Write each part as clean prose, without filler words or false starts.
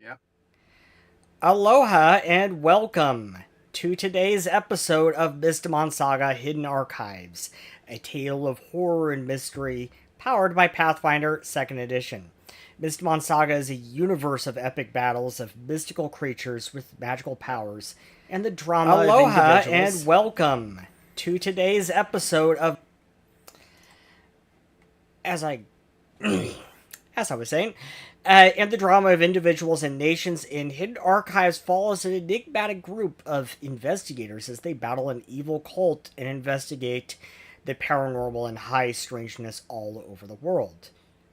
Yeah. Aloha and welcome to today's episode of Mystimon Saga Hidden Archives, a tale of horror and mystery powered by Pathfinder 2nd Edition. Mystimon Saga is a universe of epic battles of mystical creatures with magical powers and the drama Aloha of individuals. And welcome to today's episode of as I as I was saying, and the drama of individuals and nations in Hidden Archives follows an enigmatic group of investigators as they battle an evil cult and investigate the paranormal and high strangeness all over the world.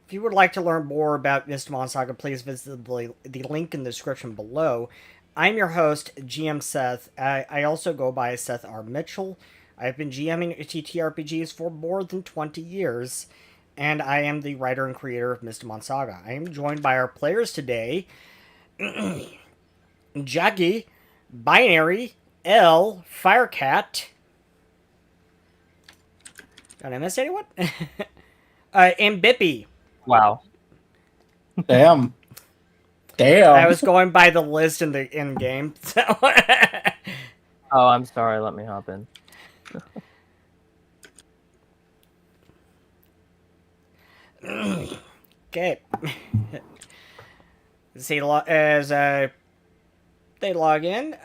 If you would like to learn more about Mystimon Saga, please visit the link in the description below. I'm your host, GM Seth. I also go by Seth R. Mitchell. I've been GMing TTRPGs for more than 20 years, and I am the writer and creator of Mystimon Saga. I am joined by our players today, Jackie, Binary, L, Firecat. Did I miss anyone? And Bippy. Wow. Damn. Damn. I was going by the list in the in-game, so... Oh, I'm sorry. Let me hop in. Okay. See, as they log in,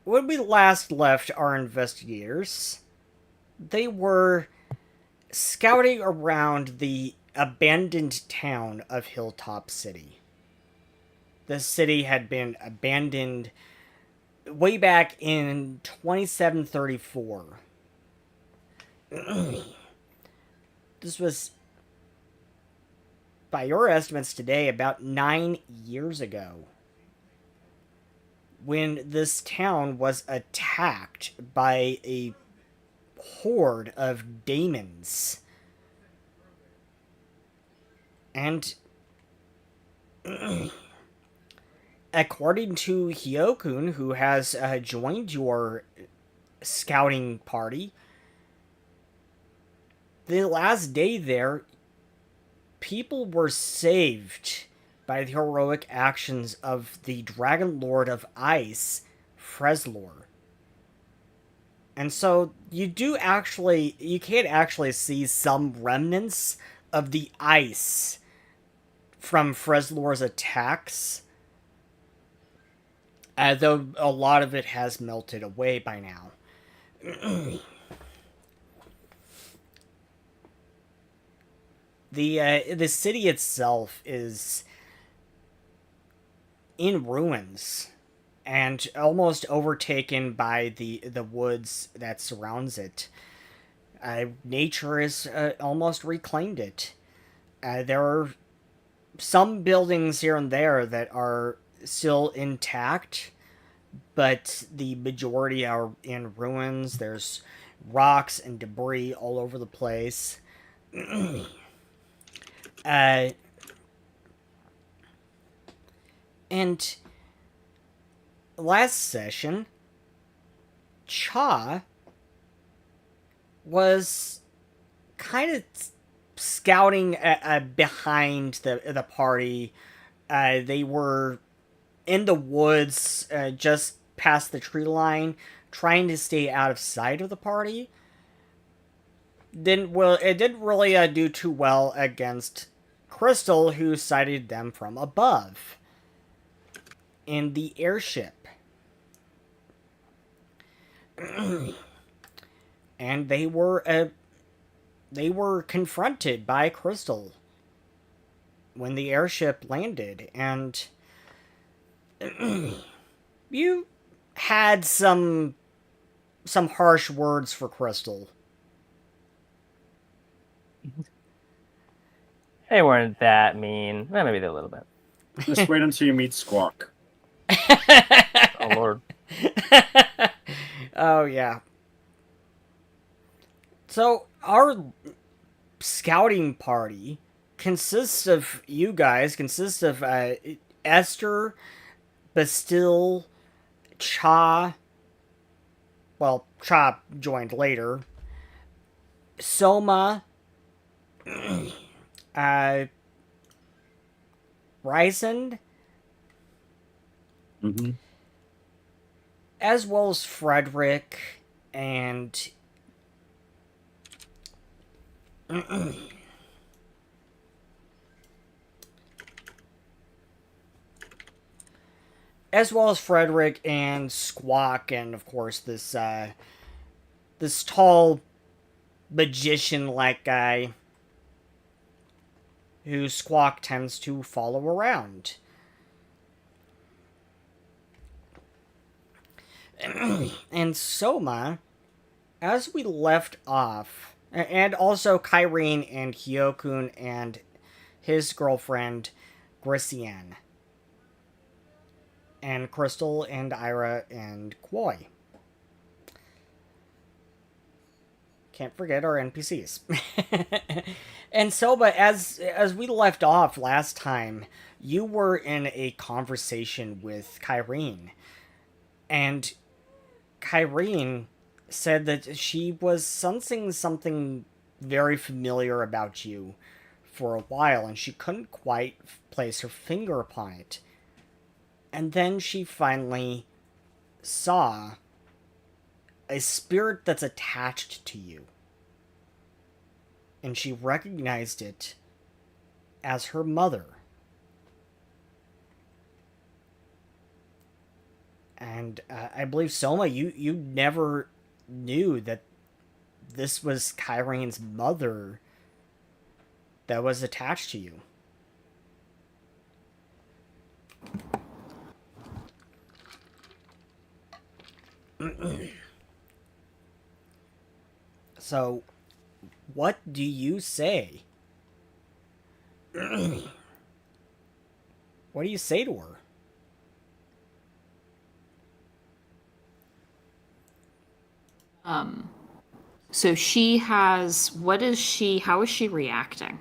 when we last left our investigators, they were scouting around the abandoned town of Hilltop City. The city had been abandoned way back in 2734. This was, by your estimates today, about 9 years ago, when this town was attacked by a horde of demons. And according to Hyokun, who has joined your scouting party, the last day there, people were saved by the heroic actions of the Dragon Lord of Ice, Freslor. And so you can actually see some remnants of the ice from Freslor's attacks, though a lot of it has melted away by now. The city itself is in ruins and almost overtaken by the woods that surrounds it. Nature has almost reclaimed it. There are some buildings here and there that are still intact, but the majority are in ruins. There's rocks and debris all over the place. And last session, Cha was kind of scouting behind the party. They were in the woods, just past the tree line, trying to stay out of sight of the party. It didn't really do too well against Crystal, who sighted them from above in the airship. And they were confronted by Crystal when the airship landed, and you had some harsh words for Crystal. They weren't that mean. Well, maybe they're a little bit. Just wait until you meet Squawk. Oh, Lord. Oh, yeah. So, our scouting party consists of Esther, Bastille, Cha. Well, Cha joined later. Soma, Ryzen, Mm-hmm. as well as Frederick and Frederick and Squawk, and of course this tall magician-like guy who Squawk tends to follow around. And Soma, as we left off, and also Kyrene and Hyokun and his girlfriend Grissian, and Crystal and Ira and Koi. Can't forget our NPCs. And Soma, as we left off last time, you were in a conversation with Kyrene, and Kyrene said that she was sensing something very familiar about you for a while, and she couldn't quite place her finger upon it. And then she finally saw a spirit that's attached to you. And she recognized it as her mother. And I believe, Soma, you never knew that this was Kyrene's mother that was attached to you. So, what do you say? What do you say to her? So how is she reacting?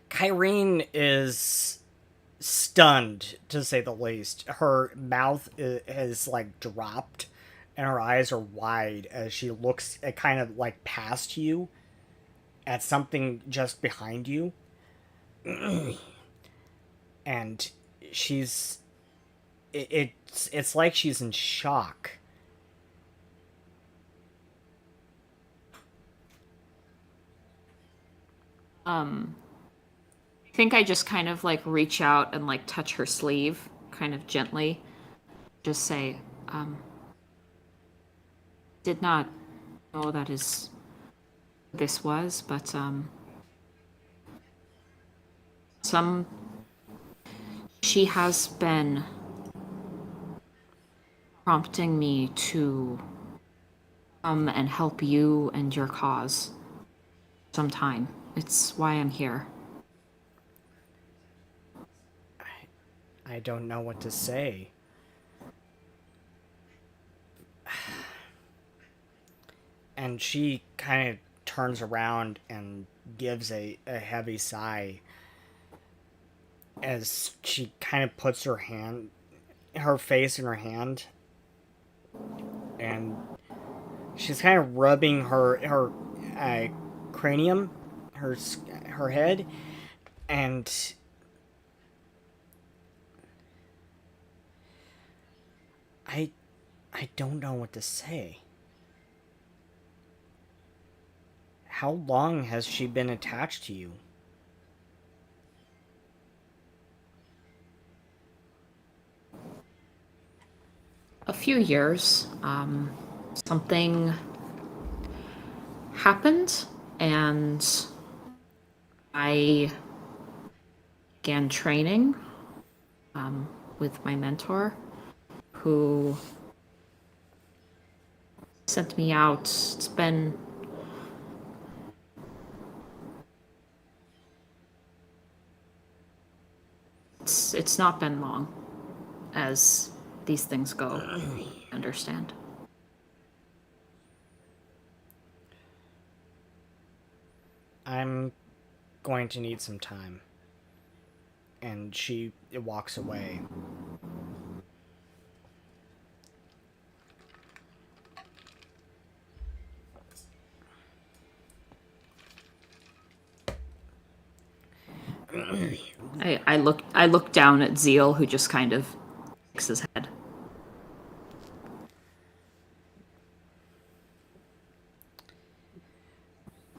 Kyrene is stunned, to say the least. Her mouth has like dropped, and her eyes are wide as she looks at kind of like past you at something just behind you. And it's like she's in shock. I think I just kind of like reach out and like touch her sleeve kind of gently. Just say, did not know that is this was, but she has been prompting me to come and help you and your cause sometime. It's why I'm here. I don't know what to say. And she kind of turns around and gives a heavy sigh as she kind of puts her face in her hand, and she's kind of rubbing her cranium, her head, and I don't know what to say. How long has she been attached to you? A few years. Something happened, and I began training with my mentor, who sent me out. It's not been long, as these things go. I understand. I'm going to need some time. And she walks away. look down at Zeal, who just kind of shakes his head.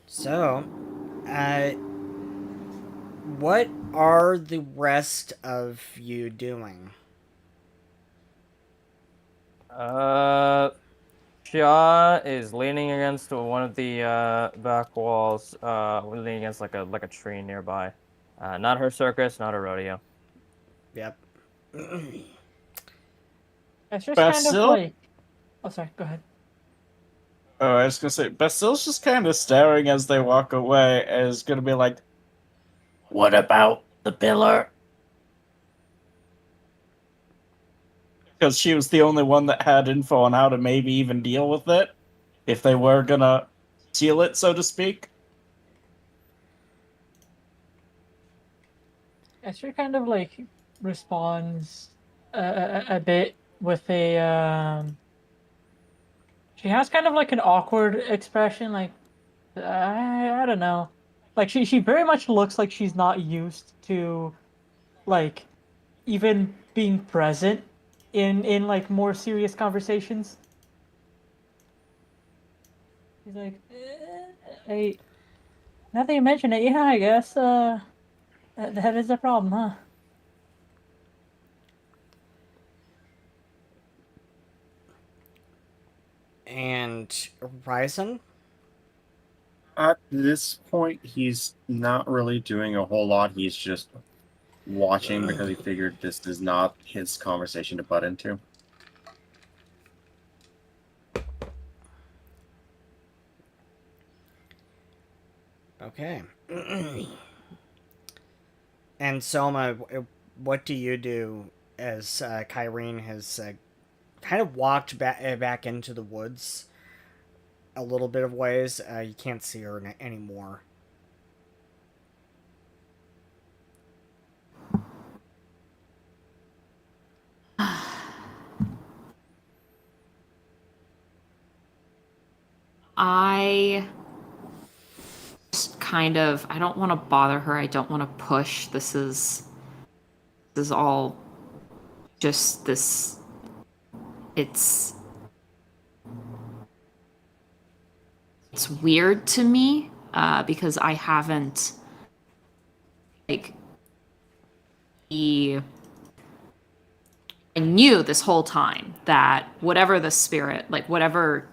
So, what are the rest of you doing? Shaw is leaning against one of the back walls, leaning against like a tree nearby. Not her circus, not her rodeo. Yep. It's just kind of Basil? like. Oh, sorry. Go ahead. Oh, I was gonna say, Basil's just kind of staring as they walk away, and is gonna be like, "What about the pillar?" Because she was the only one that had info on how to maybe even deal with it, if they were gonna seal it, so to speak. Esther kind of like responds a bit with a. She has kind of like an awkward expression, like I don't know, like she very much looks like she's not used to, like, even being present in like more serious conversations. She's like, I. Now that you mention it, yeah, I guess that is a problem, huh? And Ryzen? At this point, he's not really doing a whole lot. He's just watching because he figured this is not his conversation to butt into. Okay. And Soma, what do you do as Kyrene has kind of walked back into the woods a little bit of ways? You can't see her anymore. I just kind of, I don't want to bother her. I don't want to push. This is all just this. It's weird to me because I haven't, like, I knew this whole time that whatever the spirit, like whatever,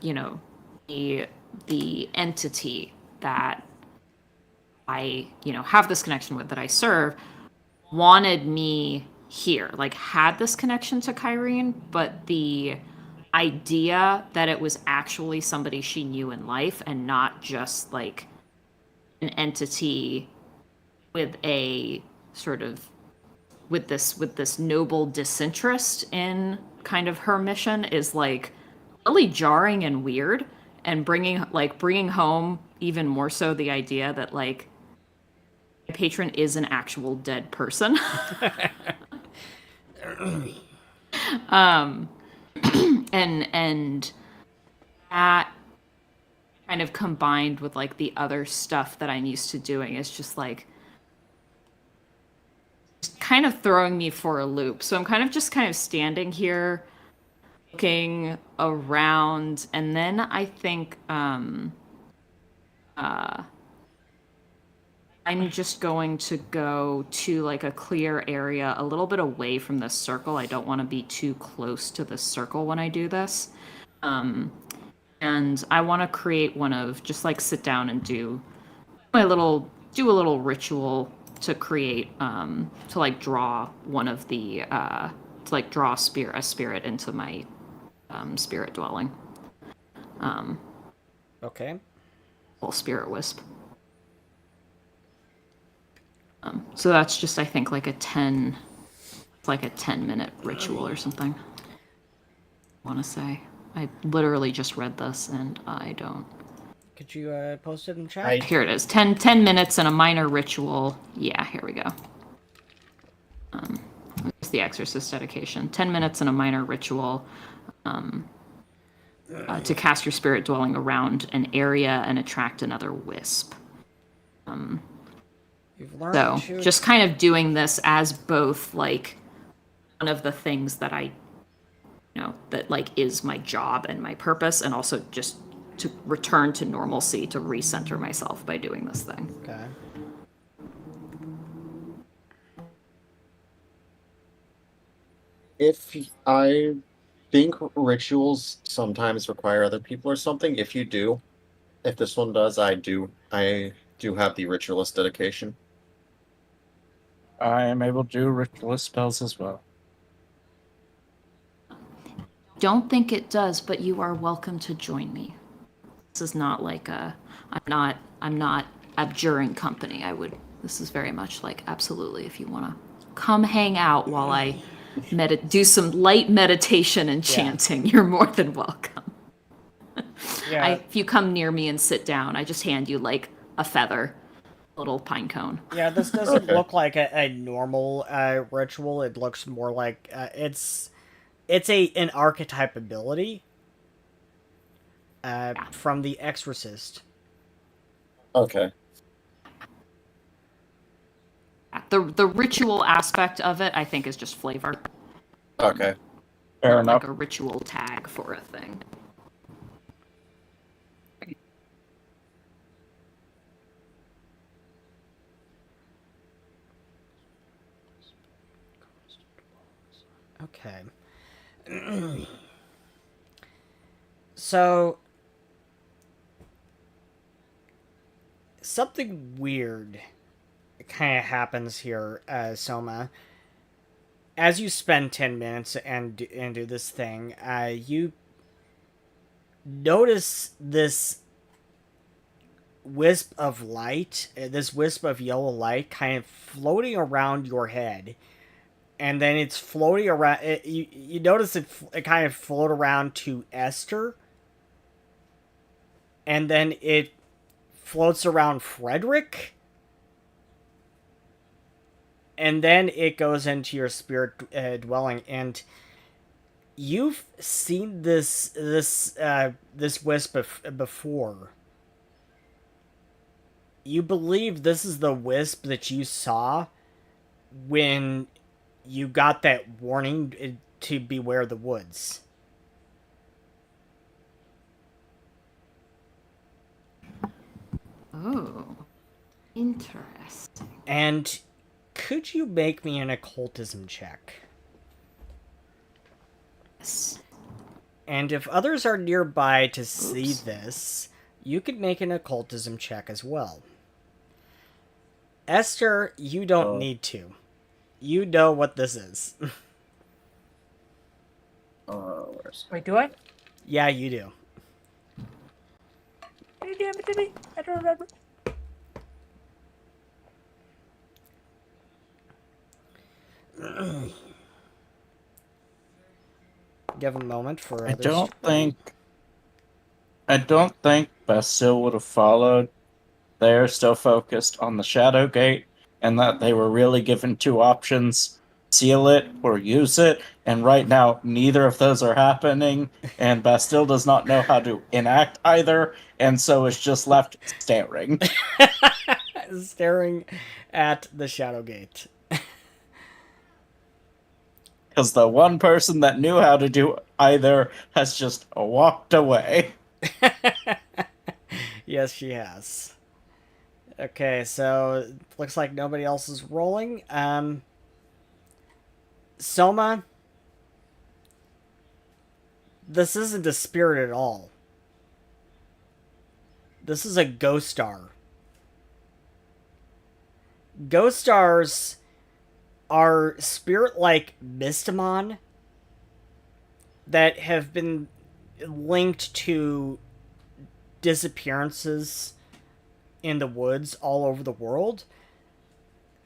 the entity that I, have this connection with, that I serve, wanted me here, like had this connection to Kyrene, but the idea that it was actually somebody she knew in life and not just like an entity with a sort of with this noble disinterest in kind of her mission is like really jarring and weird, and bringing home even more so the idea that like my patron is an actual dead person. And that kind of combined with like the other stuff that I'm used to doing is just like kind of throwing me for a loop. So I'm kind of standing here looking around, and then I think I'm just going to go to like a clear area a little bit away from this circle. I don't want to be too close to the circle when I do this. And I want to create one of just like sit down and do a little ritual to create to like draw one of the to like draw a spirit into my spirit dwelling. Okay. Little spirit wisp. So that's just, I think, like a 10-minute ritual or something. I want to say. I literally just read this and I don't. Could you post it in chat? Here it is. 10 minutes and a minor ritual. Yeah, here we go. It's the Exorcist dedication. 10 minutes and a minor ritual to cast your spirit dwelling around an area and attract another wisp. You've learned So to just kind of doing this as both like one of the things that I, that like is my job and my purpose, and also just to return to normalcy, to recenter myself by doing this thing. Okay. If I think rituals sometimes require other people or something, if you do, if this one does, I do have the ritualist dedication. I am able to do ritualist spells as well. Don't think it does, but you are welcome to join me. This is not like I'm not abjuring company. This is very much like, absolutely, if you want to come hang out while I do some light meditation and chanting, you're more than welcome. Yeah. If you come near me and sit down, I just hand you like a feather, a little pine cone. Yeah, this doesn't Okay. look like a normal ritual. It looks more like it's an archetype ability from The Exorcist. Okay. The ritual aspect of it, I think, is just flavor. Okay. Fair Not enough. like a ritual tag for a thing. Okay. So something weird kind of happens here, Soma. As you spend 10 minutes and do this thing, you notice this wisp of light, this wisp of yellow light kind of floating around your head. And then it's floating around. You notice it kind of float around to Esther. And then it floats around Frederick. And then it goes into your spirit dwelling. And you've seen this wisp before. You believe this is the wisp that you saw when you got that warning to beware the woods. Oh, interesting. And could you make me an occultism check? Yes. And if others are nearby to see this, you could make an occultism check as well. Esther, you don't need to. You know what this is. Where's... Wait, do I? Yeah, you do. Can you damn it to me? I don't remember. Give a moment for I others. don't think Bastille would have followed. They're still focused on the Shadow Gate, and that they were really given two options: seal it or use it. And right now, neither of those are happening, and Bastille does not know how to enact either, and so is just left staring. Staring at the Shadow Gate. Because the one person that knew how to do either has just walked away. Yes, she has. Okay, so looks like nobody else is rolling. Soma, this isn't a spirit at all. This is a ghost star. Ghost stars are spirit-like Mystimon that have been linked to disappearances in the woods all over the world.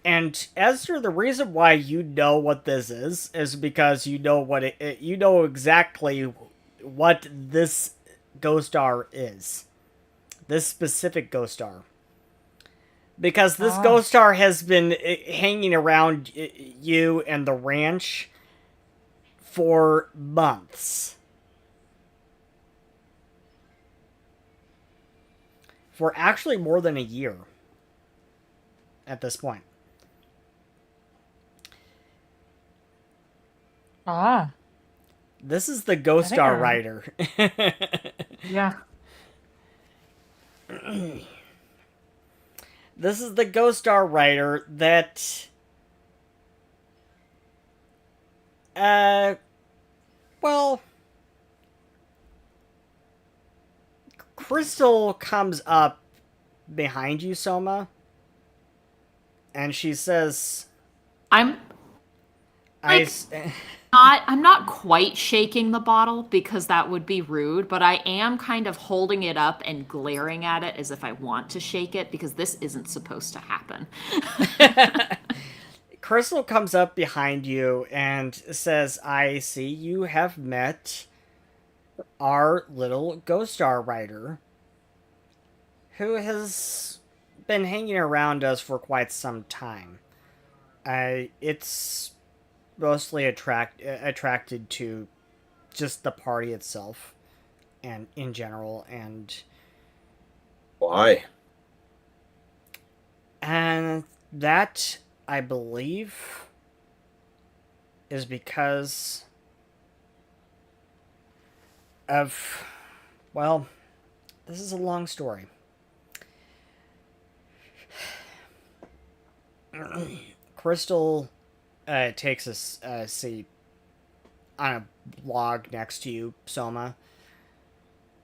And Esther, the reason why you know what this is because you know what you know exactly what this ghost star is. This specific ghost star. Because this ghost star has been hanging around you and the ranch for months. For actually more than a year. at this point. Ah, This is the Ghost think I Star remember. Rider. Yeah. This is the Ghost Star Rider that, well, Crystal comes up behind you, Soma, and she says, I'm I. Like- I'm not quite shaking the bottle because that would be rude, but I am kind of holding it up and glaring at it as if I want to shake it because this isn't supposed to happen. Crystal comes up behind you and says, I see you have met our little Ghost Star Rider, who has been hanging around us for quite some time. It's mostly attracted to just the party itself and in general, Why? and that, I believe, is because of, well, this is a long story. Crystal takes a seat on a log next to you, Soma,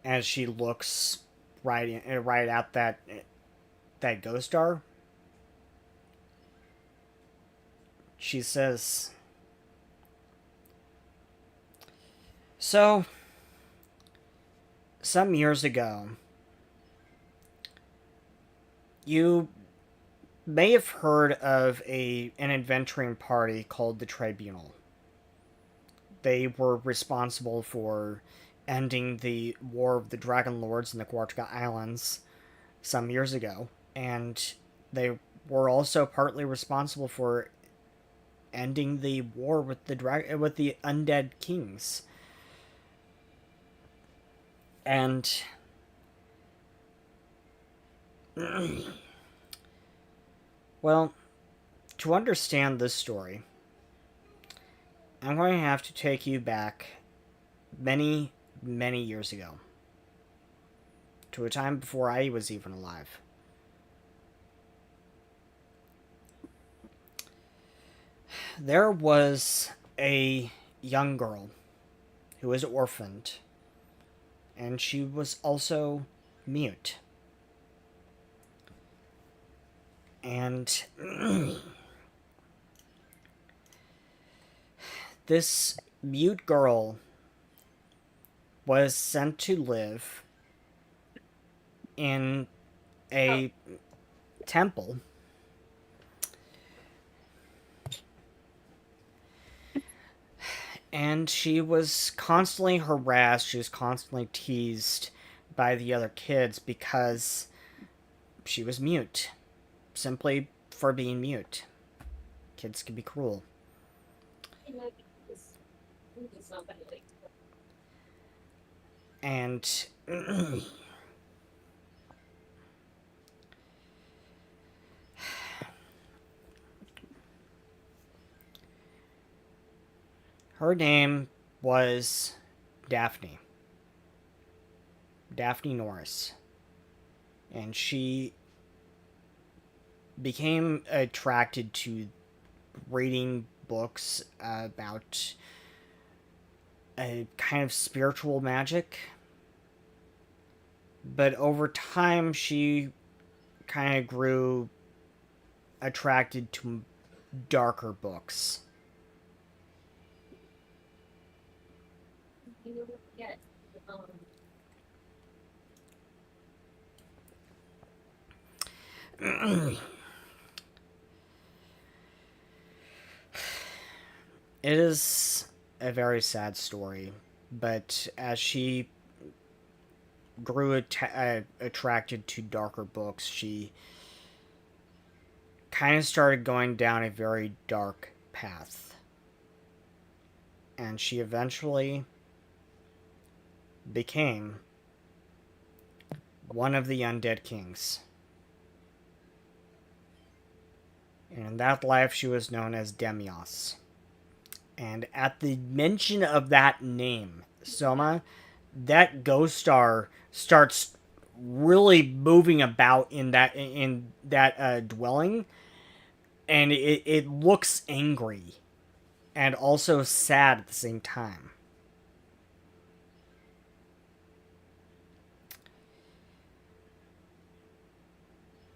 as she looks right at that ghost star. She says, "So, some years ago, you may have heard of an adventuring party called the Tribunal. They were responsible for ending the War of the Dragon Lords in the Quartica Islands some years ago, and they were also partly responsible for ending the war with the undead kings. And well, to understand this story, I'm going to have to take you back many, many years ago, to a time before I was even alive. There was a young girl who was orphaned, and she was also mute. And this mute girl was sent to live in a temple and she was constantly harassed, she was constantly teased by the other kids because she was mute, simply for being mute. Kids can be cruel. And her name was Daphne. Daphne Norris. And she became attracted to reading books about a kind of spiritual magic. But over time, she kind of grew attracted to darker books. It is a very sad story, but as she grew attracted to darker books, she kind of started going down a very dark path. And she eventually became one of the undead kings. And in that life, she was known as Demios. And at the mention of that name, Soma, that ghost star starts really moving about in that dwelling, and it looks angry and also sad at the same time.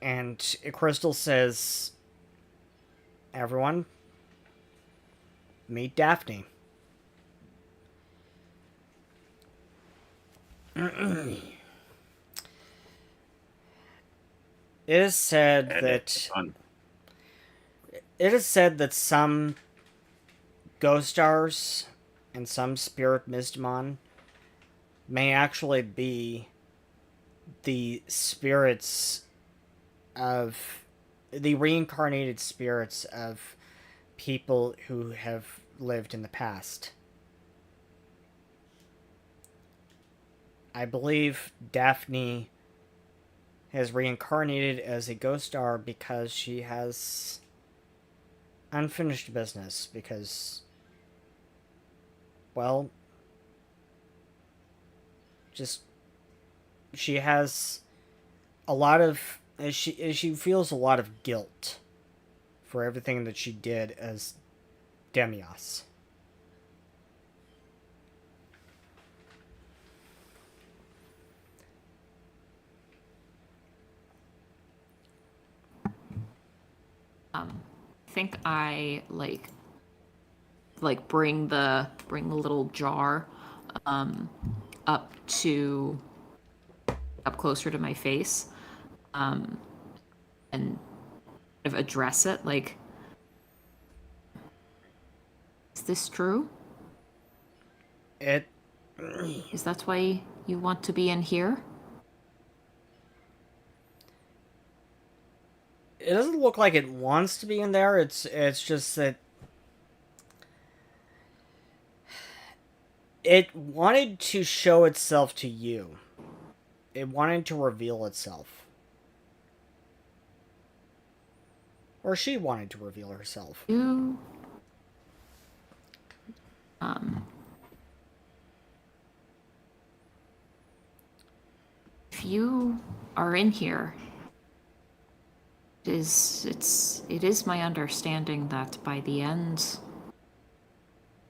And Crystal says, "Everyone, meet Daphne." It is said And that it's fun. it is said that some ghost stars and some spirit Mystimon may actually be the spirits of the reincarnated spirits of people who have lived in the past. I believe Daphne has reincarnated as a ghost star because she has unfinished business, because, well, just she has a lot of she feels a lot of guilt for everything that she did as Demios. I think I like bring the little jar up closer to my face, and kind of address it like, is this true? It Is that why you want to be in here? it doesn't look like it wants to be in there. It's just that it wanted to show itself to you. It wanted to reveal itself. Or she wanted to reveal herself. You if you are in here, it is my understanding that by the end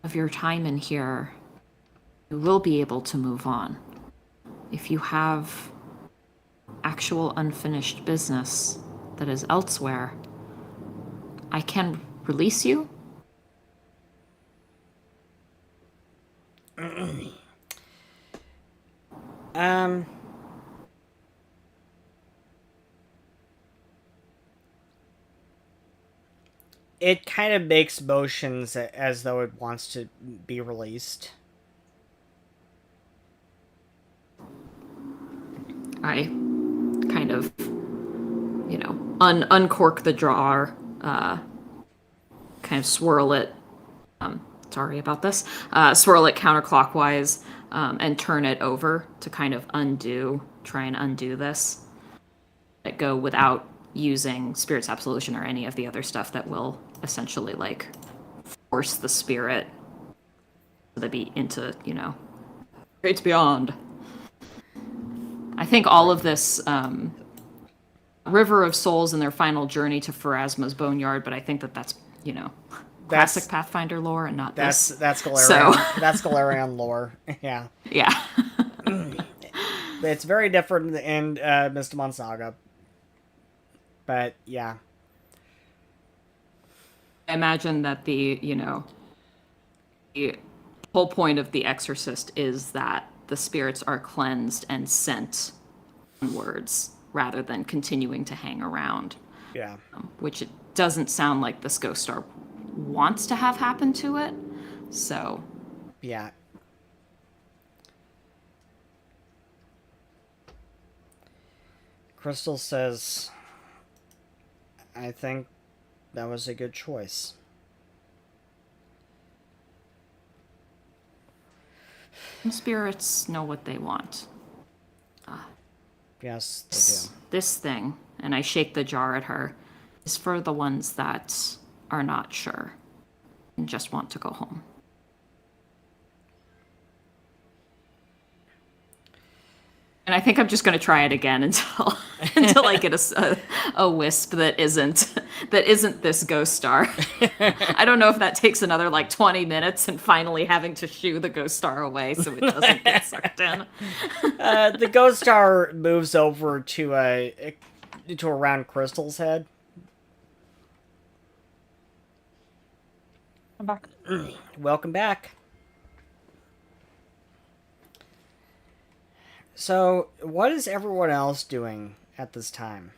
of your time in here, you will be able to move on. If you have actual unfinished business that is elsewhere, I can release you. It kind of makes motions as though it wants to be released. I kind of, uncork the jar, kind of swirl it. Sorry about this. Swirl it counterclockwise, and turn it over to kind of try and undo this. Let go without using Spirit's Absolution or any of the other stuff that will essentially, like, force the spirit to be into, it's beyond. I think all of this River of Souls and their final journey to Pharasma's Boneyard, but I think that's classic Pathfinder lore and not this. That's Galarian. So That's Galarian lore. Yeah. Yeah. It's very different in Mystimon Saga. But yeah. I imagine that the whole point of the Exorcist is that the spirits are cleansed and sent onwards rather than continuing to hang around. Yeah. Which it doesn't sound like this ghost star wants to have happen to it. So. Yeah. Crystal says, I think that was a good choice. Spirits know what they want. Yes, they do. This thing, and I shake the jar at her, is for the ones that are not sure and just want to go home. And I think I'm just going to try it again until I get a wisp that isn't this ghost star. I don't know if that takes another like 20 minutes and finally having to shoo the ghost star away so it doesn't get sucked in. The ghost star moves over to around Crystal's head. I'm back. Welcome back. So, what is everyone else doing at this time?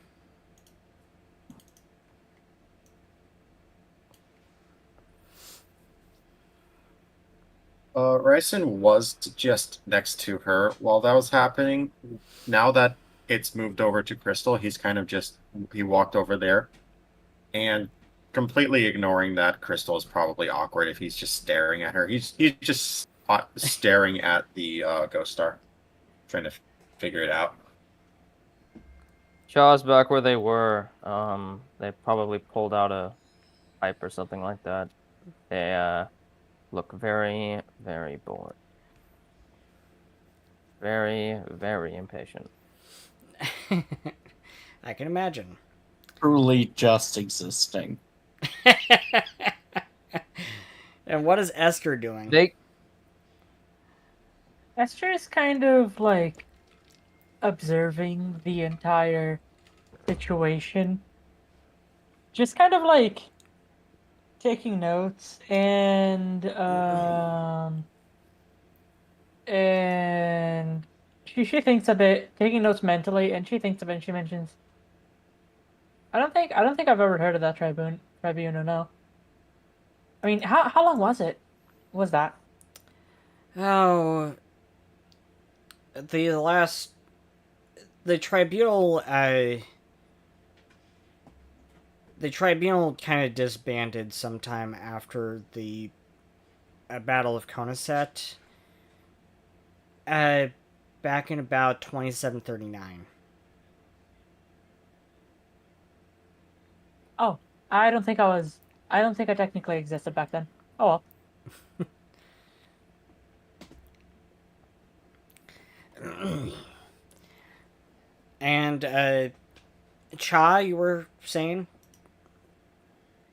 Ryson was just next to her while that was happening. Now that it's moved over to Crystal, he walked over there and completely ignoring that Crystal is probably awkward if he's just staring at her. He's just staring at the ghost star, trying to figure it out. Shaw's back where they were. They probably pulled out a pipe or something like that. They look very, very bored. Very, very impatient. I can imagine. Truly just existing. And what is Esther doing? Esther is kind of like observing the entire situation. Just kind of like taking notes and she thinks a bit, taking notes mentally, and she thinks a bit and she mentions, I don't think I've ever heard of that tribunal, no. I mean, how long was it? Was that? Oh, the tribunal kind of disbanded sometime after the Battle of Conisset. Back in about 2739. Oh, I don't think I technically existed back then. Oh well. And Cha, you were saying?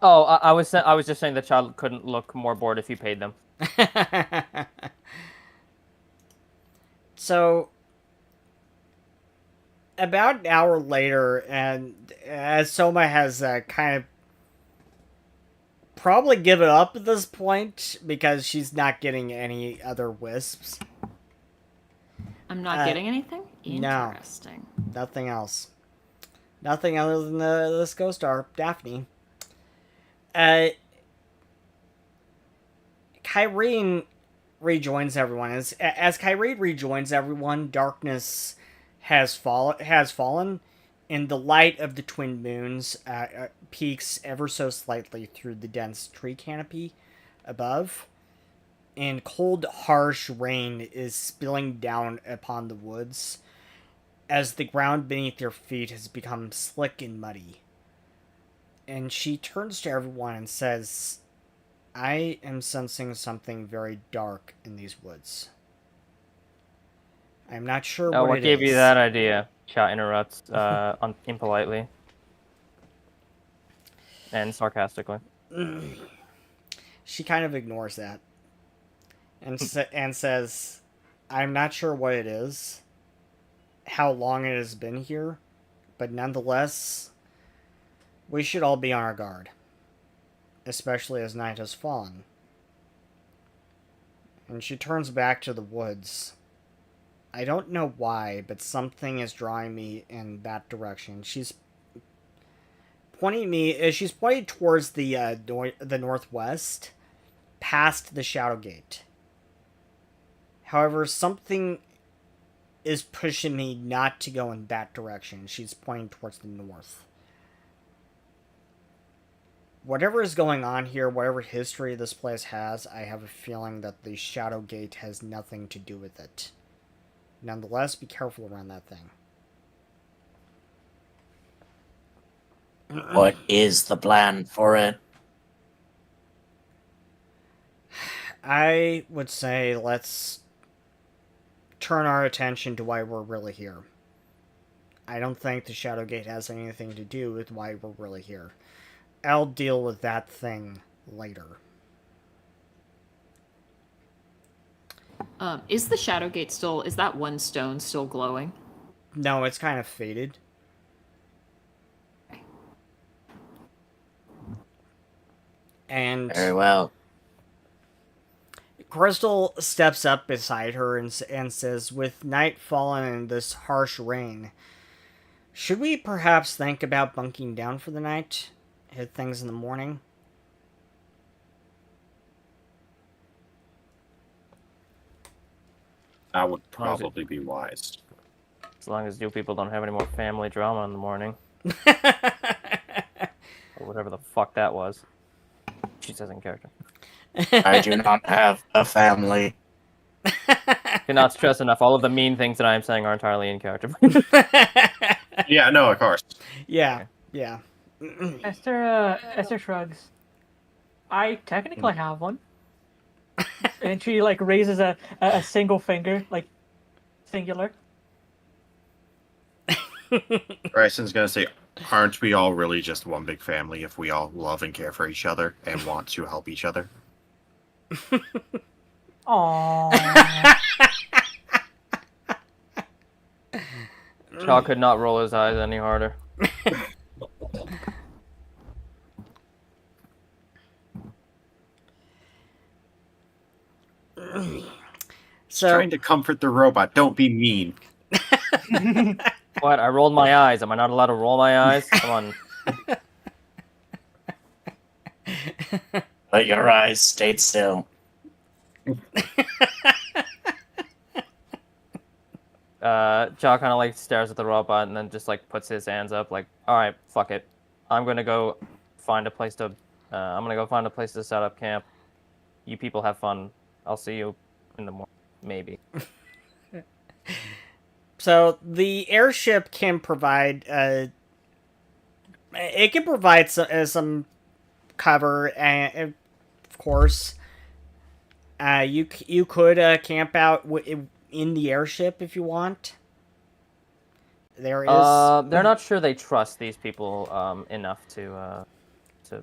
Oh, I was just saying the child couldn't look more bored if you paid them. So, about an hour later, and as Soma has kind of probably given up at this point because she's not getting any other wisps. I'm not getting anything? No. Interesting. Nothing else. Nothing other than this ghost star, Daphne. Kyrene rejoins everyone. As Kyrene rejoins everyone, darkness has fallen, and the light of the twin moons peeks ever so slightly through the dense tree canopy above, and cold, harsh rain is spilling down upon the woods as the ground beneath their feet has become slick and muddy. And she turns to everyone and says, I am sensing something very dark in these woods. I'm not sure Oh, what what it gave is. you that idea? Cha interrupts impolitely and sarcastically. She kind of ignores that and says, I'm not sure what it is, how long it has been here, but nonetheless, we should all be on our guard, especially as night has fallen. And she turns back to the woods. I don't know why, but something is drawing me in that direction. She's pointing towards the northwest, past the Shadow Gate. However, something is pushing me not to go in that direction. She's pointing towards the north. Whatever is going on here, whatever history this place has, I have a feeling that the Shadow Gate has nothing to do with it. Nonetheless, be careful around that thing. What is the plan for it? I would say let's turn our attention to why we're really here. I don't think the Shadowgate has anything to do with why we're really here. I'll deal with that thing later. Is the Shadowgate still? Is that one stone still glowing? No, it's kind of faded. And Very well. Crystal steps up beside her and says, with night fallen and this harsh rain, should we perhaps think about bunking down for the night? Hit things in the morning? That would probably be wise. As long as you people don't have any more family drama in the morning. Or whatever the fuck that was. She says in character. I do not have a family. Cannot stress enough, all of the mean things that I am saying are entirely in character. Yeah, no, of course. Yeah, yeah. Esther shrugs. I technically have one. And she like raises a single finger, like singular. Bryson's gonna say, aren't we all really just one big family if we all love and care for each other and want to help each other? Aww. Shaw could not roll his eyes any harder. So Trying to comfort the robot. Don't be mean. What? I rolled my eyes. Am I not allowed to roll my eyes? Come on. But your eyes stayed still. Shaw kind of like stares at the robot and then just like puts his hands up, like, all right, fuck it. I'm gonna go find a place to. I'm gonna go find a place to set up camp. You people have fun. I'll see you in the morning, maybe. So the airship can provide it can provide some cover, and of course, you could camp out in the airship if you want. There is They're not sure they trust these people enough to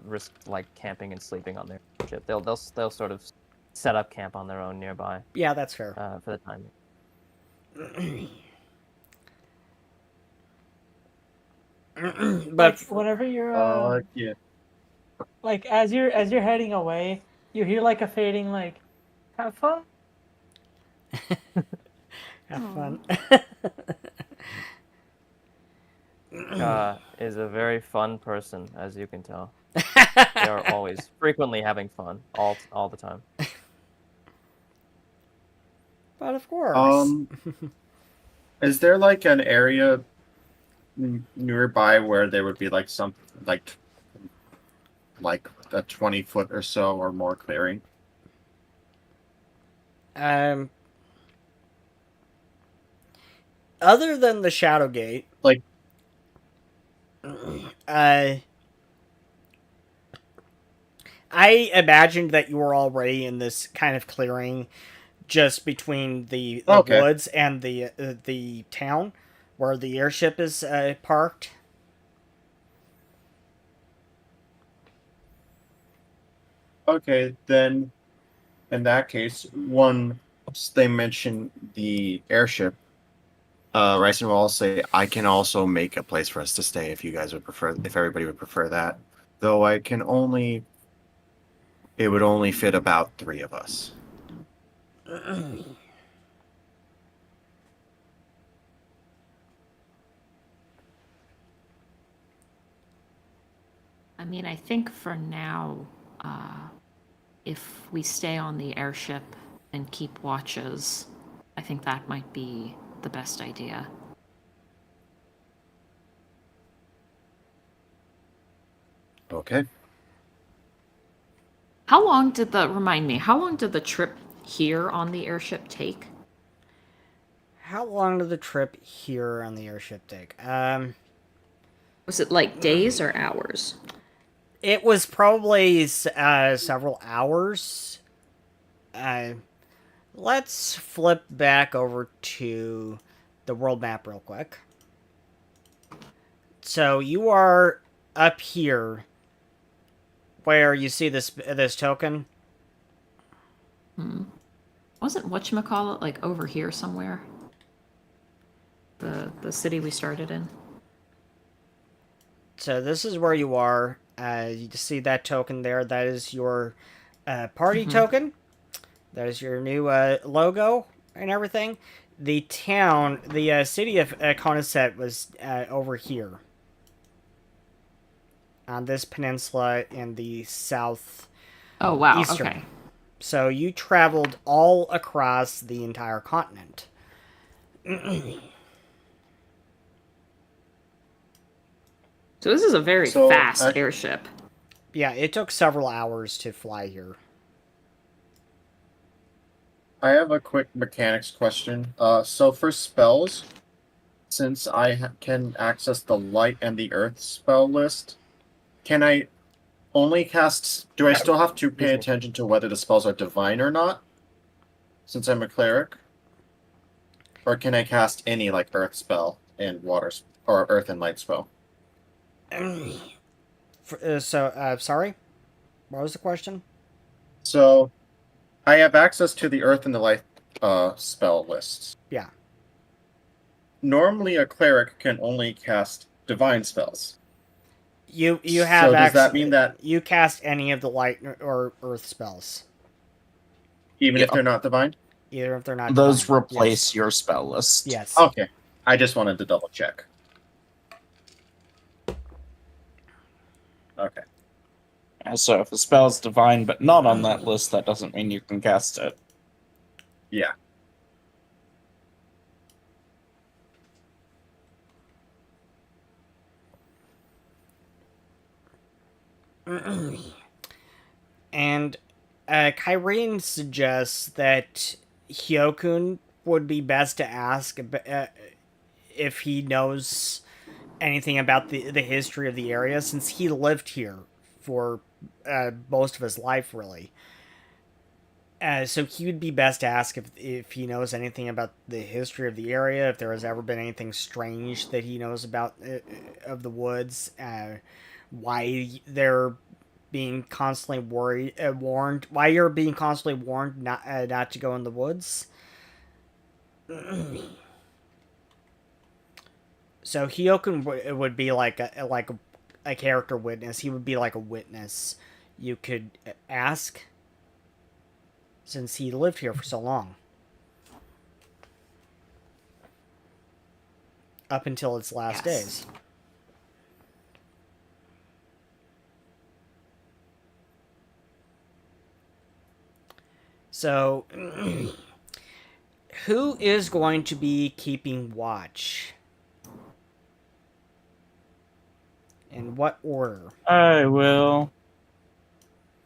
risk like camping and sleeping on their ship. They'll sort of set up camp on their own nearby yeah, that's fair. for the time. But Like whenever you're Yeah. like as you're heading away, you hear like a fading like, have fun. have fun. Is a very fun person, as you can tell. They are always frequently having fun, all the time. But of course. Is there like an area nearby where there would be like some like a 20-foot or so or more clearing? Other than the Shadowgate, Like, I imagined that you were already in this kind of clearing just between the Okay. woods and the town where the airship is parked. okay, then in that case, once they mention the airship, Ryson will also say, I can also make a place for us to stay if you guys would prefer, if everybody would prefer that. Though it would only fit about 3 of us. I mean, I think for now, if we stay on the airship and keep watches, I think that might be the best idea. Okay. How long did the trip here on the airship take? How long did the trip here on the airship take? Was it like days or hours? It was probably several hours. Let's flip back over to the world map real quick. So you are up here, where you see this token. Wasn't whatchamacallit like over here somewhere? The city we started in. So this is where you are. You see that token there. That is your party token. That is your new logo and everything. The town, the city of Conisette was over here. On this peninsula in the south. Oh wow. Eastern. Okay. So you traveled all across the entire continent. So this is a very So, fast airship. Yeah, it took several hours to fly here. I have a quick mechanics question. So for spells, since I can access the light and the earth spell list, can I only cast? Do I still have to pay attention to whether the spells are divine or not? Since I'm a cleric, or can I cast any like earth spell and water or earth and light spell? Sorry? What was the question? So, I have access to the earth and the light spell lists. Yeah. Normally, a cleric can only cast divine spells. You have So does that mean that you cast any of the light or earth spells, even if they're not divine? either if they're not Those divine. replace your spell list. Yes. Okay. I just wanted to double check. Okay. So if a spell is divine but not on that list, that doesn't mean you can cast it. Yeah. And Kyrene suggests that Hyokun would be best to ask if he knows anything about the history of the area, since he lived here for most of his life, really. So he would be best to ask if he knows anything about the history of the area, if there has ever been anything strange that he knows about of the woods, why they're being constantly warned, why you're being constantly warned not to go in the woods. So Hyokun would be like a character witness. He would be like a witness you could ask, since he lived here for so long. Up until its last days. So, who is going to be keeping watch? In what order? I will.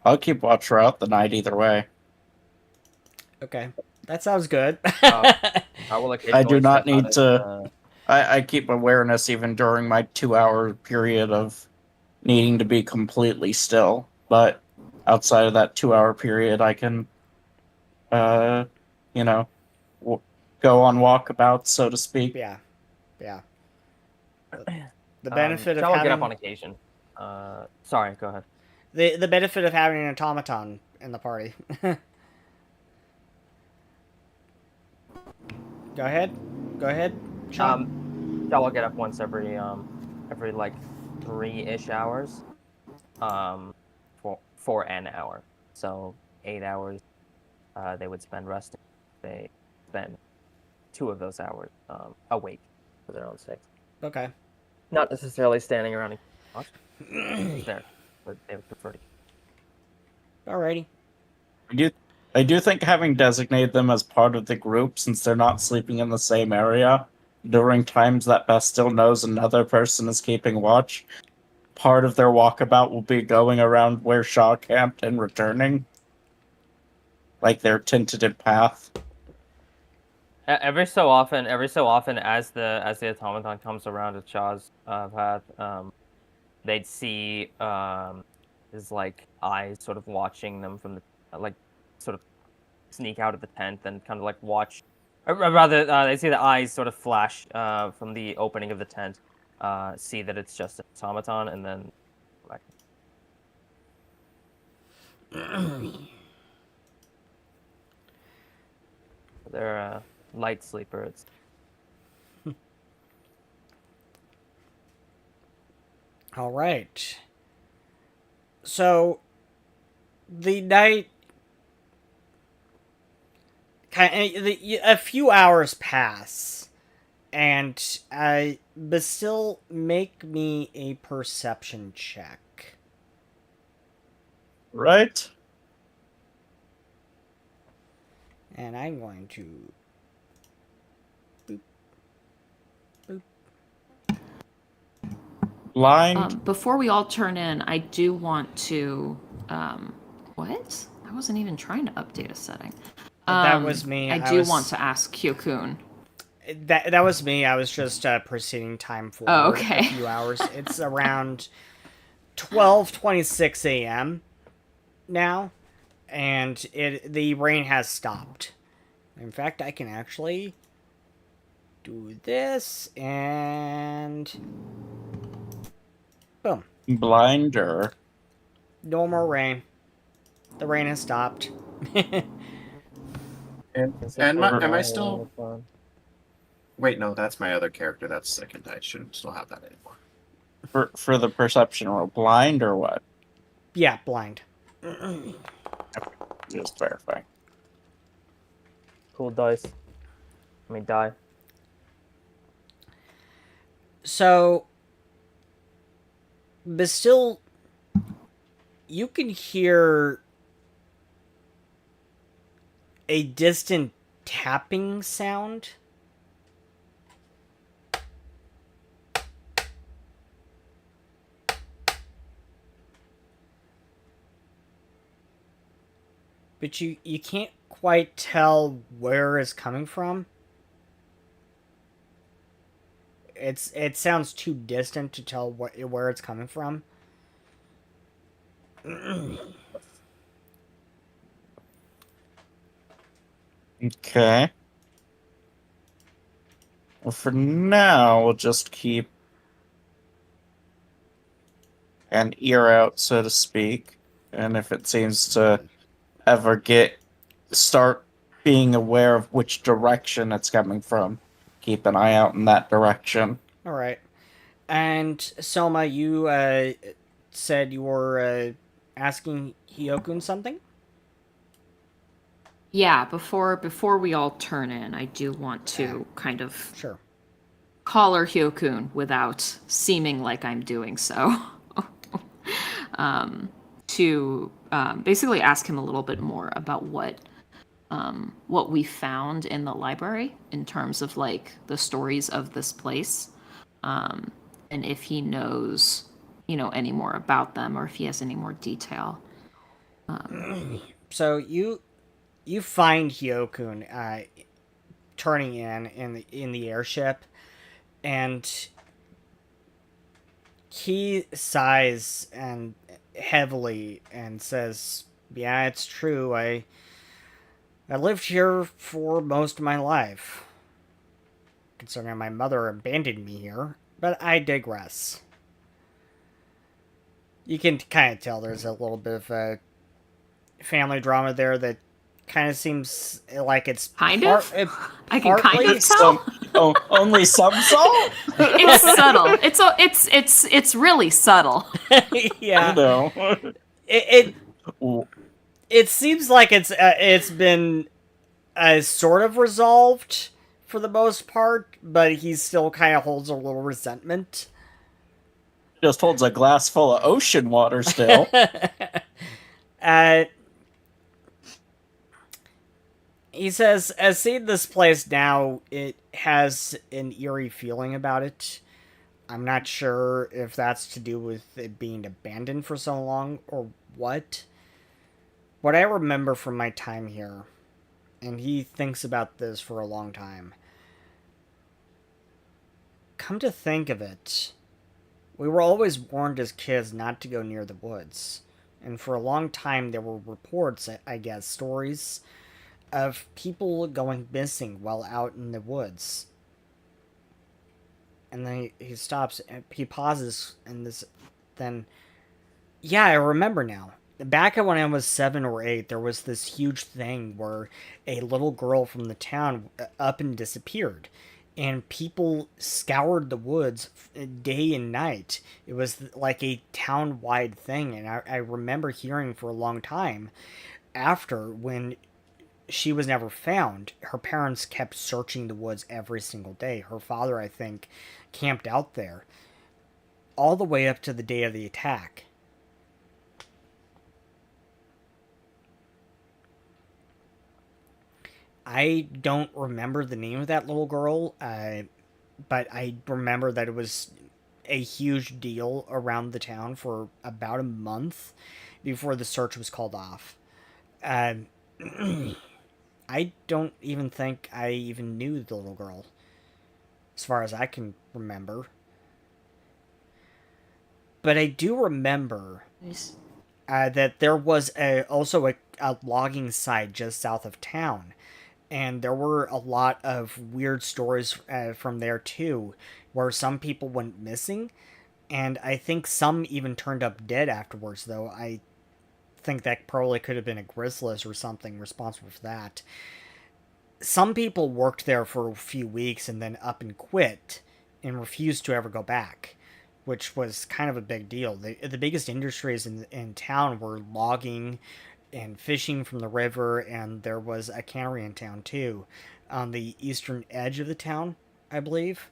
I'll keep watch throughout the night either way. Okay, that sounds good. I will I do not step out need of, to. I keep awareness even during my 2-hour period of needing to be completely still. But outside of that 2-hour period, I can, you know, go on walkabouts, so to speak. Yeah. The benefit of Shall having get up on occasion. Sorry, go ahead. the benefit of having an automaton in the party. Go ahead. Sean. Shall will get up once every like 3-ish hours. For an hour. So 8 hours they would spend resting. They spend 2 of those hours awake for their own sake. Okay. Not necessarily standing around and watching. There, but they would prefer to. Alrighty. I do think having designated them as part of the group, since they're not sleeping in the same area, during times that Beth still knows another person is keeping watch, part of their walkabout will be going around where Shaw camped and returning. Like their tentative path. every so often, as the automaton comes around to Chaw's path, they'd see his like eyes sort of watching them from the like sort of sneak out of the tent and kind of like watch, or rather, they see the eyes sort of flash from the opening of the tent, see that it's just an automaton, and then like they're light sleepers. All right. So the night a few hours pass, and but still make me a perception check. Right? And I'm going to Blind. Before we all turn in, I do want to. What? I wasn't even trying to update a setting. that was me. I do want to ask Kyokun. That was me. I was just proceeding time forward Oh, okay. a few hours. It's around 12:26 a.m. now, and the rain has stopped. In fact, I can actually do this and boom. Blinder. No more rain. The rain has stopped. And am I still? Wait, no, that's my other character. That's second. I shouldn't still have that anymore. For the perception roll, blind or what? Yeah, blind. Just verifying. Cool dice. I mean, die. So, but still, you can hear a distant tapping sound. But you can't quite tell where it's coming from. It sounds too distant to tell where it's coming from. Okay. Well, for now, we'll just keep an ear out, so to speak. And if it seems to ever start being aware of which direction it's coming from, keep an eye out in that direction. All right. And Selma, you said you were asking Hyokun something? Yeah, before we all turn in, I do want to kind of Sure. collar Hyokun without seeming like I'm doing so. To basically ask him a little bit more about what we found in the library in terms of like the stories of this place, and if he knows, any more about them or if he has any more detail. So you find Hyokun turning in the airship, and he sighs and heavily and says, "Yeah, it's true. I lived here for most of my life, considering my mother abandoned me here. But I digress." You can kind of tell there's a little bit of a family drama there that kind of seems like it's Kind of? I can kind partly- of tell. Only some salt? It's subtle. It's really subtle. Yeah, No. it seems like it's been sort of resolved for the most part, but he still kind of holds a little resentment. Just holds a glass full of ocean water still. He says, as seeing this place now, it has an eerie feeling about it. I'm not sure if that's to do with it being abandoned for so long or what. What I remember from my time here and he thinks about this for a long time. Come to think of it, we were always warned as kids not to go near the woods. And for a long time, there were reports, I guess, stories of people going missing while out in the woods. And then he stops, and he pauses, and then, yeah, I remember now. Back when I was 7 or 8, there was this huge thing where a little girl from the town up and disappeared. And people scoured the woods day and night. It was like a town wide thing. And I remember hearing for a long time after, when she was never found, her parents kept searching the woods every single day. Her father, I think, camped out there all the way up to the day of the attack. I don't remember the name of that little girl, but I remember that it was a huge deal around the town for about a month before the search was called off. Uh, I don't even think I even knew the little girl, as far as I can remember. But I do remember Nice. that there was also a logging site just south of town. And there were a lot of weird stories from there too, where some people went missing. And I think some even turned up dead afterwards, though. I think that probably could have been a Grizzlies or something responsible for that. Some people worked there for a few weeks and then up and quit and refused to ever go back, which was kind of a big deal. The biggest industries in town were logging and fishing from the river, and there was a cannery in town too, on the eastern edge of the town, I believe,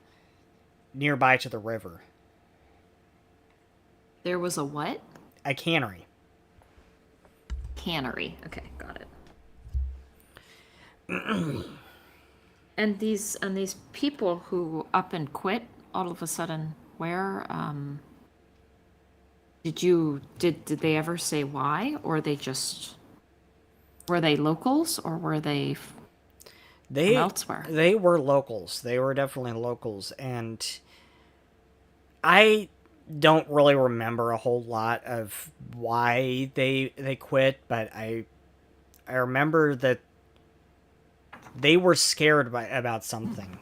nearby to the river. There was a what? A cannery. Cannery. Okay, got it. And these people who up and quit all of a sudden, where did they ever say why, or they just were they locals, or were they from elsewhere? They were locals. They were definitely locals, and I don't really remember a whole lot of why they quit, but I remember that they were scared about something.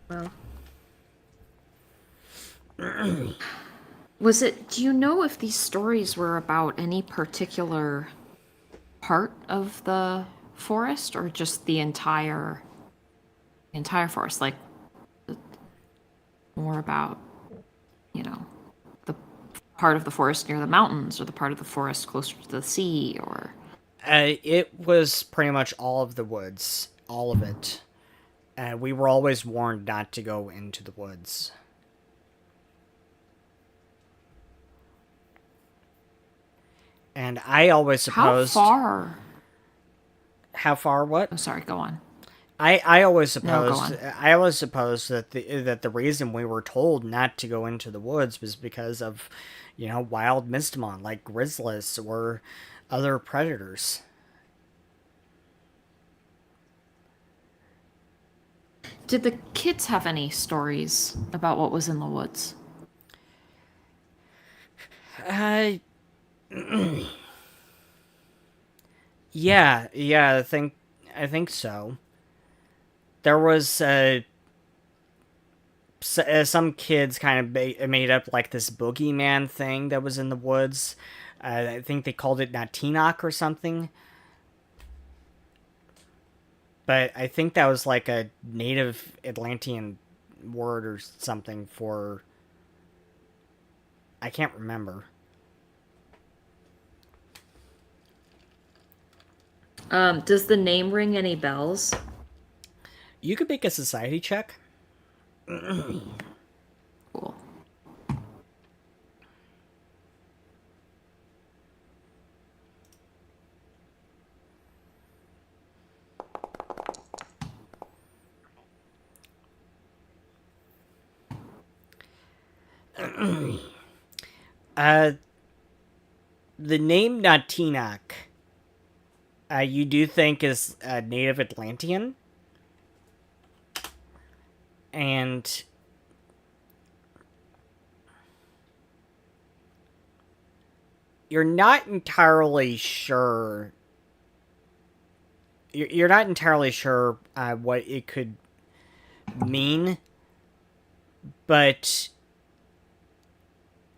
Well, was it? Do you know if these stories were about any particular part of the forest, or just the entire forest? Like more about, the part of the forest near the mountains, or the part of the forest closer to the sea, or It was pretty much all of the woods, all of it. We were always warned not to go into the woods. And I always supposed... how far? How far? What? Oh, sorry. Go on. I always No, go supposed on. I always supposed that the reason we were told not to go into the woods was because of, wild Mystimon like grizzlies or other predators. Did the kids have any stories about what was in the woods? Yeah, I think so. There was some kids kind of made up like this boogeyman thing that was in the woods. I think they called it Natinok or something. But I think that was like a native Atlantean word or something for... I can't remember. Does the name ring any bells? You could make a society check. Cool. The name Natinak, you do think is native Atlantean, and you're not entirely sure. You're not entirely sure what it could mean, but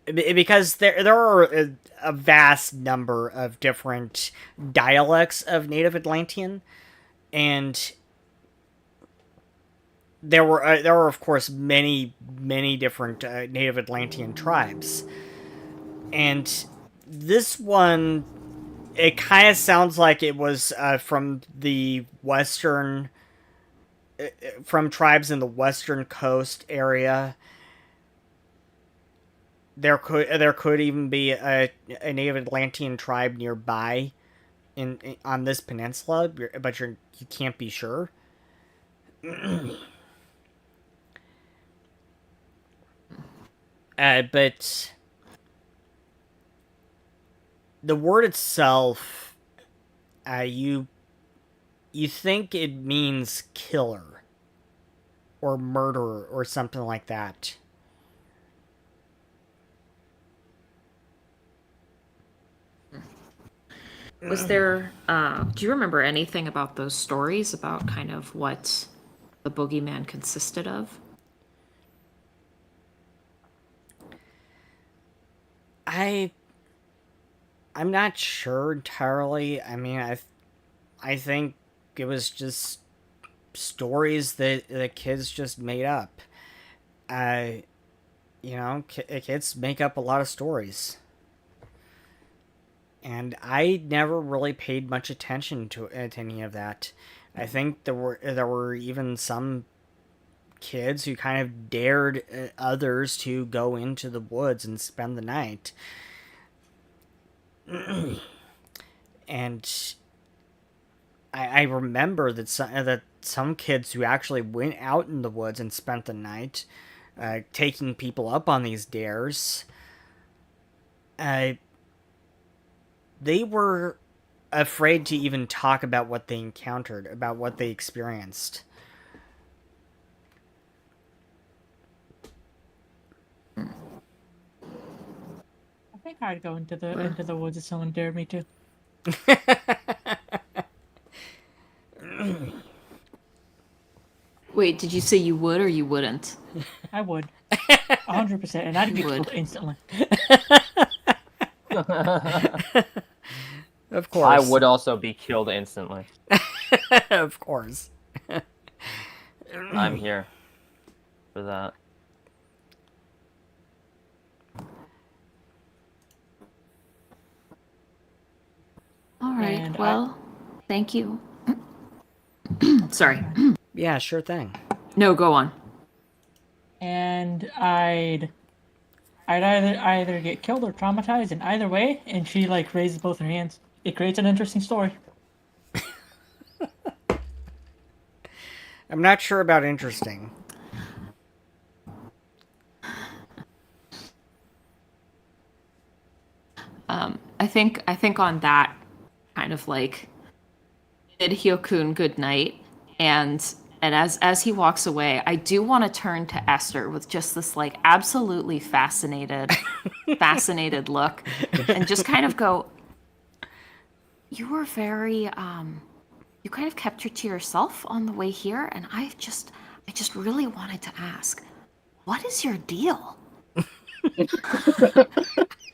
because there are a vast number of different dialects of Native Atlantean, and there were of course many different Native Atlantean tribes, and this one, it kind of sounds like it was from the western, from tribes in the western coast area. There could even be a Native Atlantean tribe nearby in on this peninsula, but you can't be sure. But the word itself, you think it means killer or murderer or something like that. Was there, do you remember anything about those stories about kind of what the boogeyman consisted of? I'm not sure entirely. I mean, I think it was just stories that the kids just made up. Kids make up a lot of stories. And I never really paid much attention to any of that. I think there were even some kids who kind of dared others to go into the woods and spend the night. And I remember that some kids who actually went out in the woods and spent the night, taking people up on these dares, they were afraid to even talk about what they encountered, about what they experienced. I think I'd go into the woods if someone dared me to. Wait, did you say you would or you wouldn't? I would. 100%, and I'd get killed instantly. Of course. I would also be killed instantly. Of course. I'm here for that. All right, And well, thank you. Sorry. Yeah, sure thing. No, go on. And I'd either get killed or traumatized, and either way, and she like raises both her hands. It creates an interesting story. I'm not sure about interesting. I think on that kind of like bid Hyokun good night, and as he walks away, I do want to turn to Esther with just this like absolutely fascinated look, and just kind of go, you were very you kind of kept to yourself on the way here, and I just really wanted to ask, what is your deal?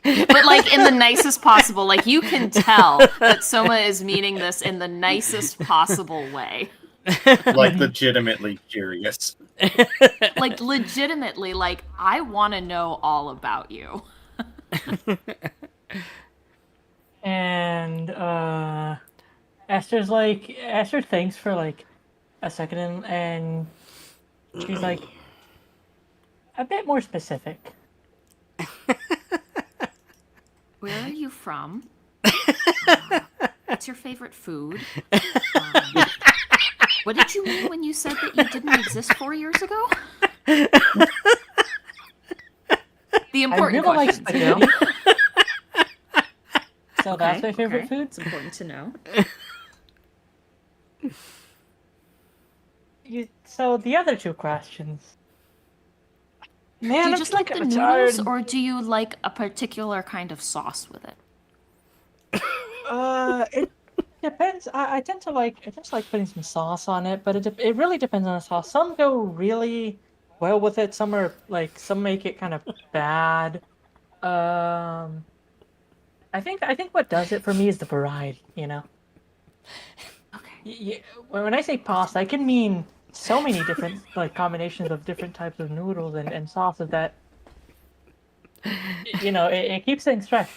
But like in the nicest possible, like you can tell that Soma is meaning this in the nicest possible way. Like legitimately curious. Like legitimately, like I want to know all about you. And Esther thinks for like a second, and she's like, a bit more specific. Where are you from? What's your favorite food? What did you mean when you said that you didn't exist 4 years ago? The I important really like questions, you know? spaghetti. So that's my favorite food. It's important to know. So the other two questions. Man, Do you I'm just like the kinda noodles, tired. or do you like a particular kind of sauce with it? It depends. I tend to like putting some sauce on it, but it really depends on the sauce. Some go really well with it. Some are like some make it kind of bad. Um, I think what does it for me is the variety. You know, Okay. when I say pasta, I can mean so many different like combinations of different types of noodles and sauces that you know it keeps things fresh.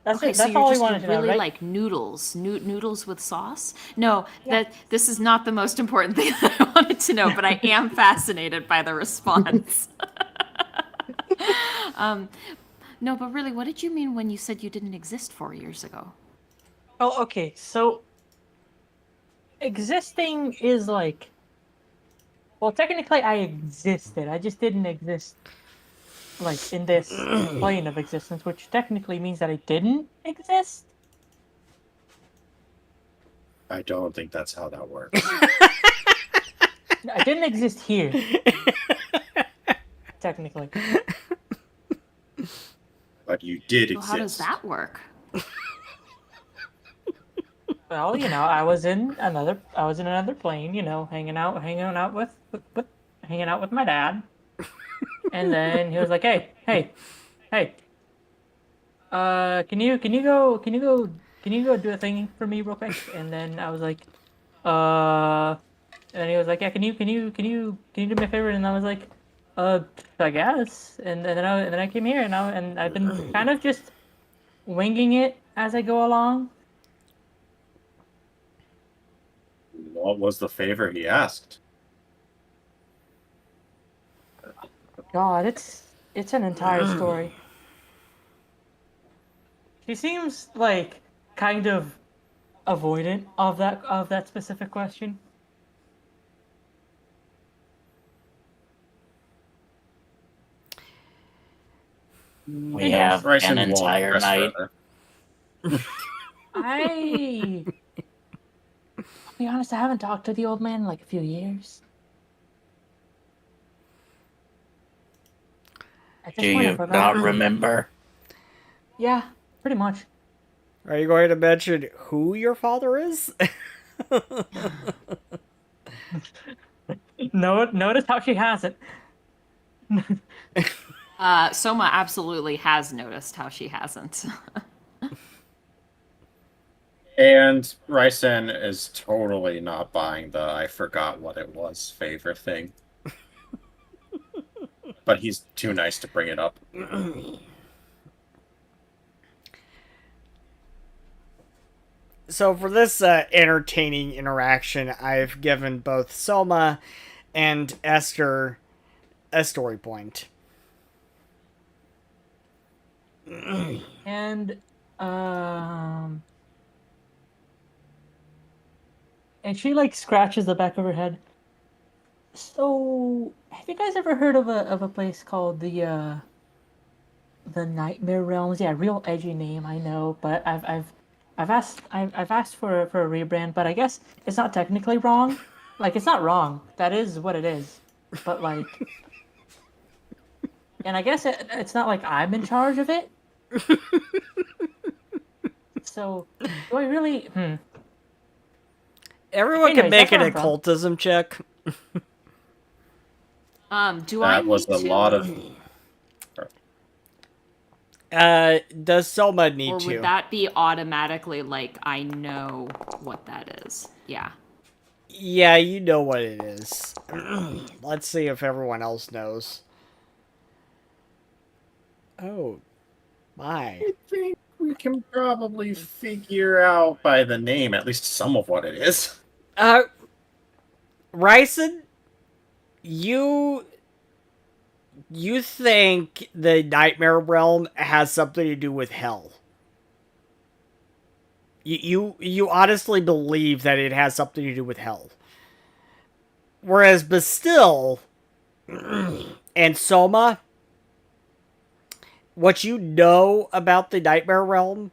That's Okay, it. so That's you're all we just wanted to know, really right? like noodles, noodles with sauce? No, Yeah. this is not the most important thing that I wanted to know, but I am fascinated by the response. No, but really, what did you mean when you said you didn't exist 4 years ago? Oh, okay. So existing is like, well, technically I existed. I just didn't exist like in this plane of existence, which technically means that I didn't exist. I don't think that's how that works. I didn't exist here, technically. But you did So exist. how does that work? Well, you know, I was in another plane, you know, hanging out with my dad. And then he was like, hey, can you go do a thing for me real quick? And then I was like, and then he was like, yeah, can you do me a favor? And I was like, I guess. And then I came here, and I've been kind of just winging it as I go along. What was the favor he asked? God, it's an entire story. She seems like kind of avoidant of that specific question. We have Bryson an won't entire press night. further. I'll be honest, I haven't talked to the old man in like a few years. At this Do point, I you forgot. not remember? Yeah, pretty much. Are you going to mention who your father is? No, notice how she hasn't. Soma absolutely has noticed how she hasn't. And Rysen is totally not buying the I forgot what it was favor thing. But he's too nice to bring it up. So for this entertaining interaction, I've given both Soma and Esther a story point. And and she like scratches the back of her head. So, have you guys ever heard of a place called the Nightmare Realms? Yeah, real edgy name, I know, but I've asked for a rebrand, but I guess it's not technically wrong. Like it's not wrong. That is what it is. But like, and I guess it's not like I'm in charge of it. So, do I really? Everyone Anyways, can make that's an where I'm from. occultism check. Do I That was need a to? lot of. Does Soma need Or to? would that be automatically like I know what that is? Yeah. Yeah, you know what it is. Let's see if everyone else knows. Oh, my. I think we can probably figure out by the name at least some of what it is. Ryson, you think the Nightmare Realm has something to do with hell? You honestly believe that it has something to do with hell. Whereas Bastille and Soma, what you know about the Nightmare Realm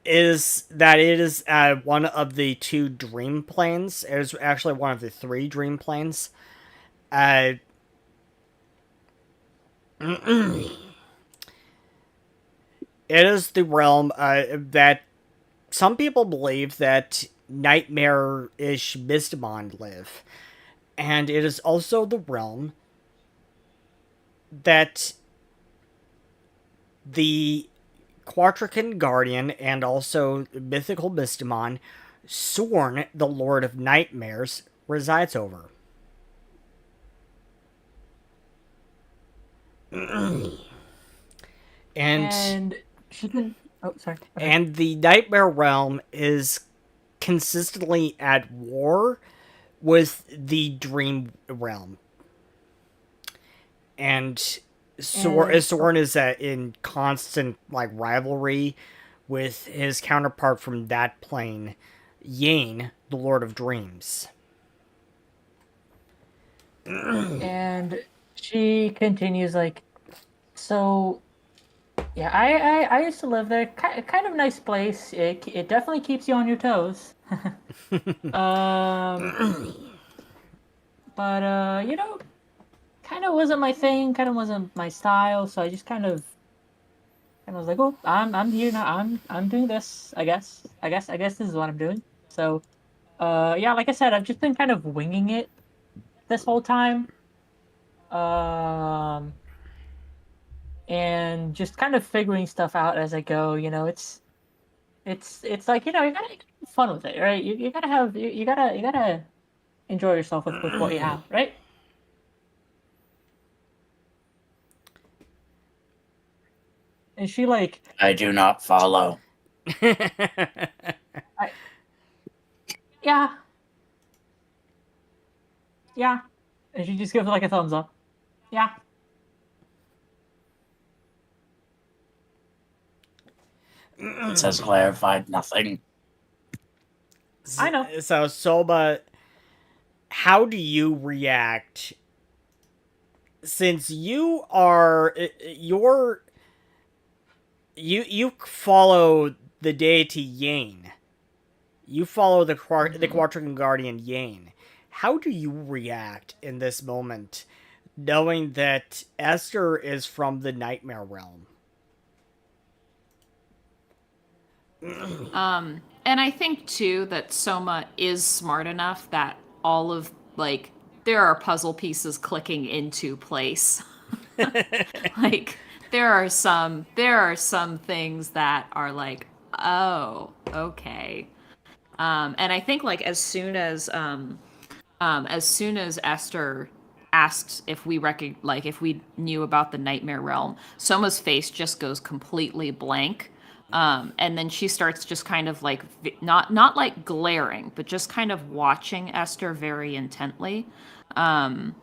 is that it is one of the 2 dream planes. It is actually one of the 3 dream planes. Uh, it is the realm that some people believe that nightmare-ish Mystimon live. And it is also the realm that the Quatracan Guardian and also mythical Mystimon, Sorn, the Lord of Nightmares, resides over. And she can. Oh, sorry. Okay. And the Nightmare Realm is consistently at war with the Dream Realm. And Soren is in constant rivalry with his counterpart from that plane, Yane, the Lord of Dreams. And she continues like, so yeah, I used to live there. Kind of nice place. It definitely keeps you on your toes. But kind of wasn't my thing. Kind of wasn't my style. So I just kind of was like, oh, I'm here now. I'm doing this. I guess this is what I'm doing. So yeah, like I said, I've just been kind of winging it this whole time. And just kind of figuring stuff out as I go. It's like, you gotta have fun with it, right? You gotta have you gotta enjoy yourself with what you have, right? And she like, I do not follow. yeah, and she just gives like a thumbs up. Yeah. It has clarified nothing. I know. So, Soma, how do you react since you follow the deity Yane? You follow the Quatracan Guardian Yane. How do you react in this moment, knowing that Esther is from the Nightmare Realm? And I think too that Soma is smart enough that all of there are puzzle pieces clicking into place. Like there are some things that are like, oh, okay. And I think as soon as Esther asked if we if we knew about the Nightmare Realm, Soma's face just goes completely blank. And then she starts just kind of not like glaring, but just kind of watching Esther very intently. And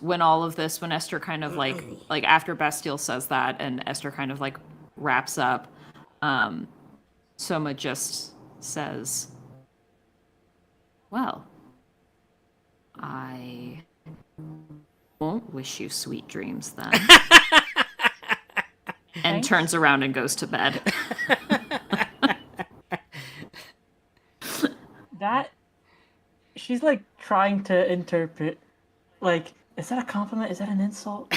when Esther kind of like after Bastille says that, and Esther kind of wraps up, Soma just says, "Well, I won't wish you sweet dreams then." And turns around and goes to bed. That she's like trying to interpret, like, is that a compliment? Is that an insult?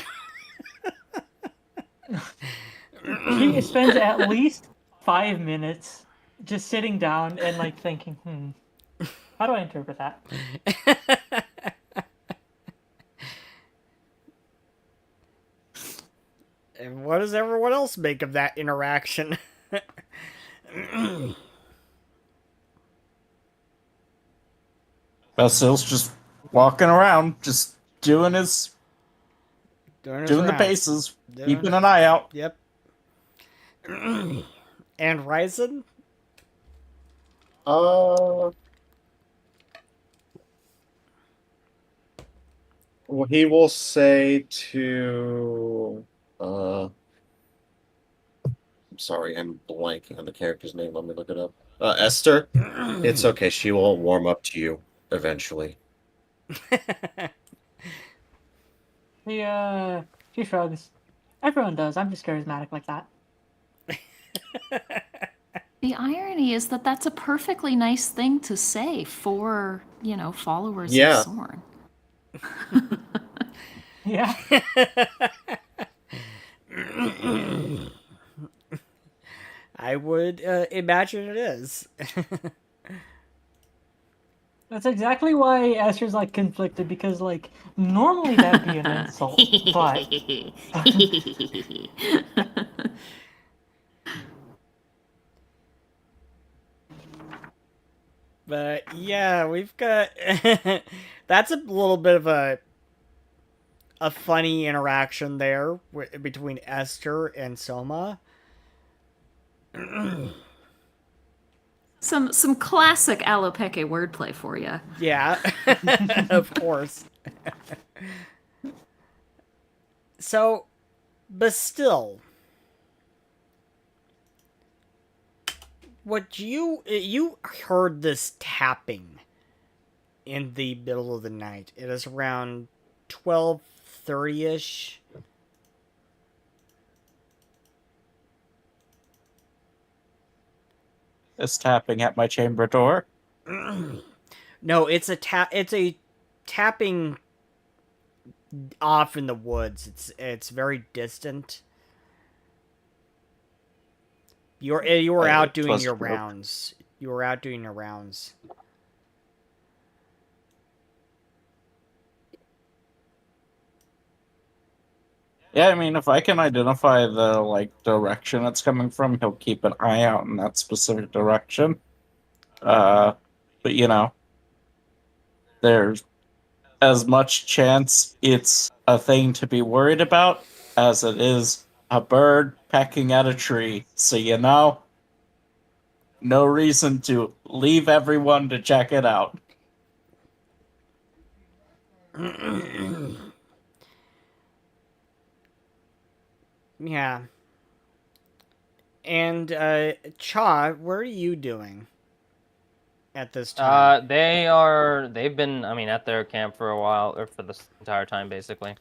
She spends at least 5 minutes just sitting down and like thinking, how do I interpret that? And what does everyone else make of that interaction? Basil's just walking around, just doing Doing the paces, keeping an eye out. Yep. And Ryzen? Well, he will say to I'm sorry, I'm blanking on the character's name. Let me look it up. Esther. It's okay. She will warm up to you eventually. She shrugs. Everyone does. I'm just charismatic like that. The irony is that that's a perfectly nice thing to say for, followers of Yeah. Sorn. Yeah. I would imagine it is. That's exactly why Esther's like conflicted because like normally that'd be an insult, but But yeah, we've got that's a little bit of a funny interaction there between Esther and Soma. Some classic Alopeke wordplay for you. Yeah, of course. So, but still, what you heard this tapping in the middle of the night. It is around 12:30ish. Is tapping at my chamber door. No, it's a tapping off in the woods. It's very distant. You were out doing was your broke. rounds. You were out doing your rounds. Yeah, I mean, if I can identify the direction it's coming from, he'll keep an eye out in that specific direction. But there's as much chance it's a thing to be worried about as it is a bird pecking at a tree. So no reason to leave everyone to check it out. Yeah. And Cha, what are you doing at this time? They've been, at their camp for a while, or for this entire time, basically.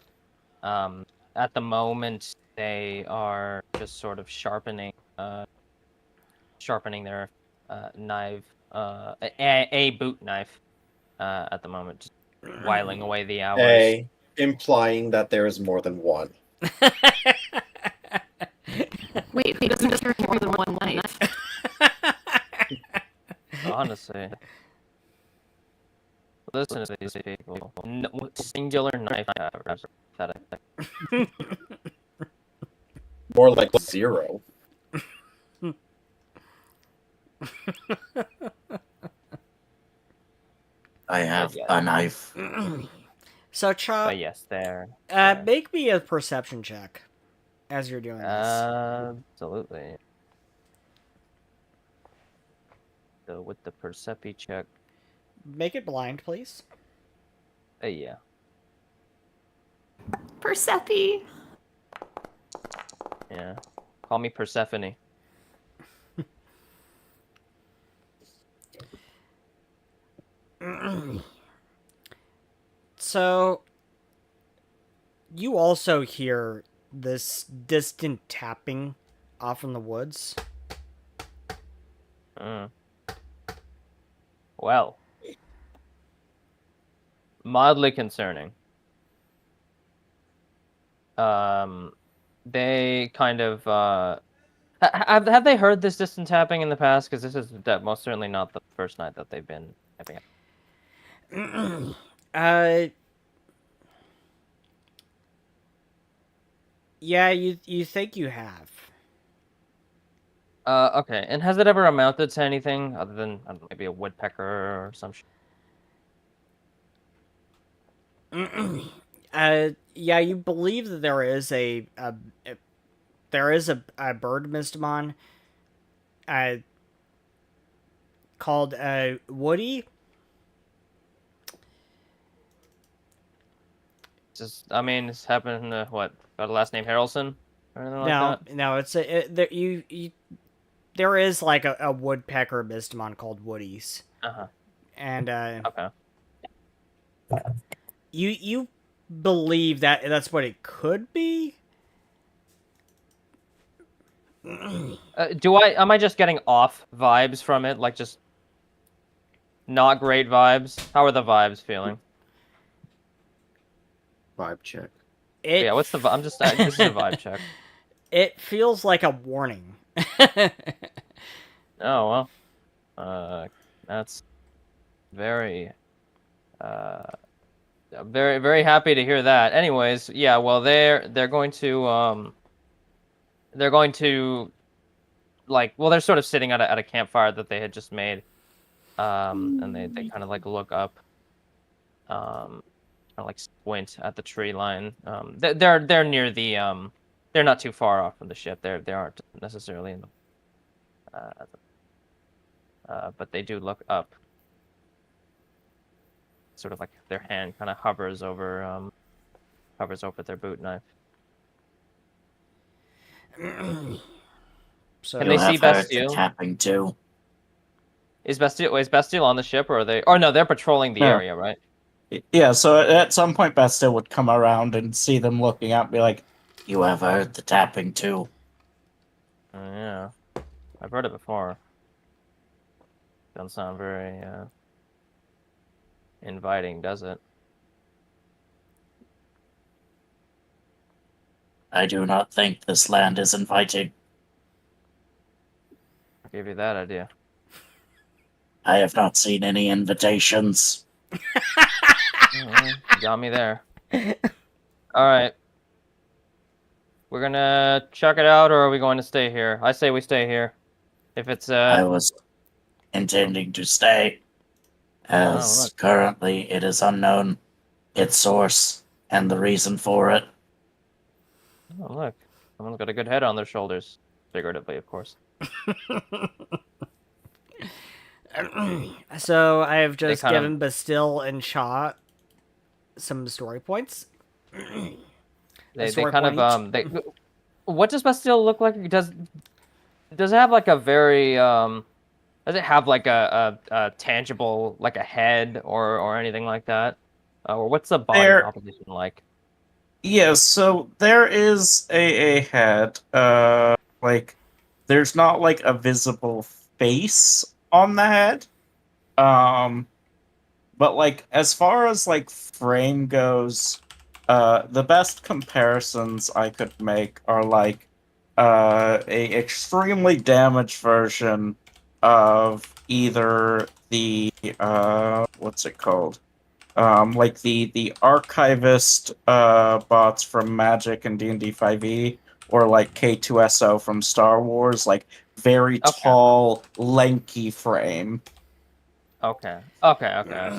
At the moment, they are just sort of sharpening their knife, a boot knife, at the moment, just whiling away the hours. Implying that there is more than one. Wait, he doesn't just carry more than one knife. Honestly. Listen to these people. No, singular knife havers. Pathetic. More like zero. I have a knife. So Cha, But yes, there. make me a perception check as you're doing this. Absolutely. So with the percepi check, Make it blind, please. yeah. Persepi. Yeah. Call me Persephone. So, you also hear this distant tapping off in the woods. Well. Mildly concerning. They kind of, have they heard this distant tapping in the past? Because this is most certainly not the first night that they've been tapping. Yeah, you think you have. Okay. And has it ever amounted to anything other than, I don't know, maybe a woodpecker or some shit? Yeah, you believe that there is a bird Mystimon called Woody. Just, it's happened to what? Got a last name Harrelson? Or anything like that? No, it's there is like a woodpecker Mystimon called Woodies. Uh-huh. And Okay. you believe that that's what it could be. Am I just getting off vibes from it? Like, just not great vibes? How are the vibes feeling? Vibe check. Yeah, what's the I'm just this is a vibe check. It feels like a warning. Oh well, that's very, very very happy to hear that. Anyways, yeah, well they're going to like, well, they're sort of sitting at a campfire that they had just made, and they kind of like look up, kind of like squint at the tree line. They're near the they're not too far off from the ship. They aren't necessarily in the but they do look up. Sort of like their hand kind of hovers over their boot knife. So Can You they see have heard the Bastille? tapping too. Is Bastille on the ship, or are they? Or no, they're patrolling the No. area, right? Yeah, so at some point Bastille would come around and see them looking up and be like, you have heard the tapping too. Yeah, I've heard it before. Doesn't sound very inviting, does it? I do not think this land is inviting. I'll give you that idea. I have not seen any invitations. You got me there. All right. We're gonna check it out, or are we going to stay here? I say we stay here. If it's I was intending to stay, as look. currently it is unknown its source and the reason for it. Oh, look, someone's got a good head on their shoulders, figuratively, of course. So I have just kind of- given Bastille and Shaw some story points. They story kind point of What does Bastille look like? Does it have like a very does it have like a tangible, like a head or anything like that? Or what's the body There- composition like? Yes, so there is a head. Like there's not like a visible face on the head. But like as far as like frame goes, the best comparisons I could make are like a extremely damaged version of either the what's it called? Like the archivist bots from Magic and D&D 5e, or like K2SO from Star Wars, like very Okay. tall, lanky frame. Okay. I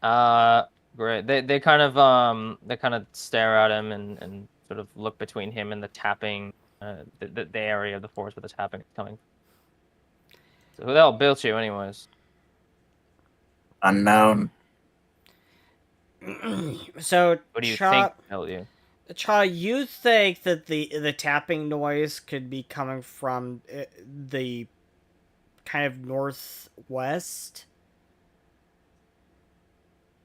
see. Great. They kind of stare at him and sort of look between him and the tapping, the area of the forest where the tapping is coming. So who the hell built you, anyways? Unknown. So What do you Cha, think built you? Cha, you think that the tapping noise could be coming from the kind of northwest?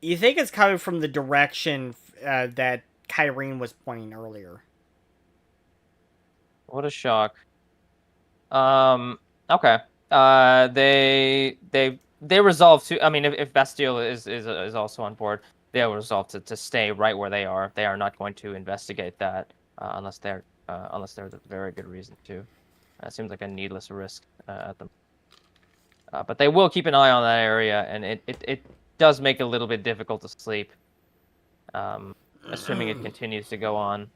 You think it's coming from the direction that Kyrene was pointing earlier? What a shock. Okay. They resolve to. I mean, if Bastille is also on board, they'll resolve to stay right where they are. They are not going to investigate that unless there's a very good reason to. It seems like a needless risk at them. But they will keep an eye on that area, and it does make it a little bit difficult to sleep. Assuming it continues to go on.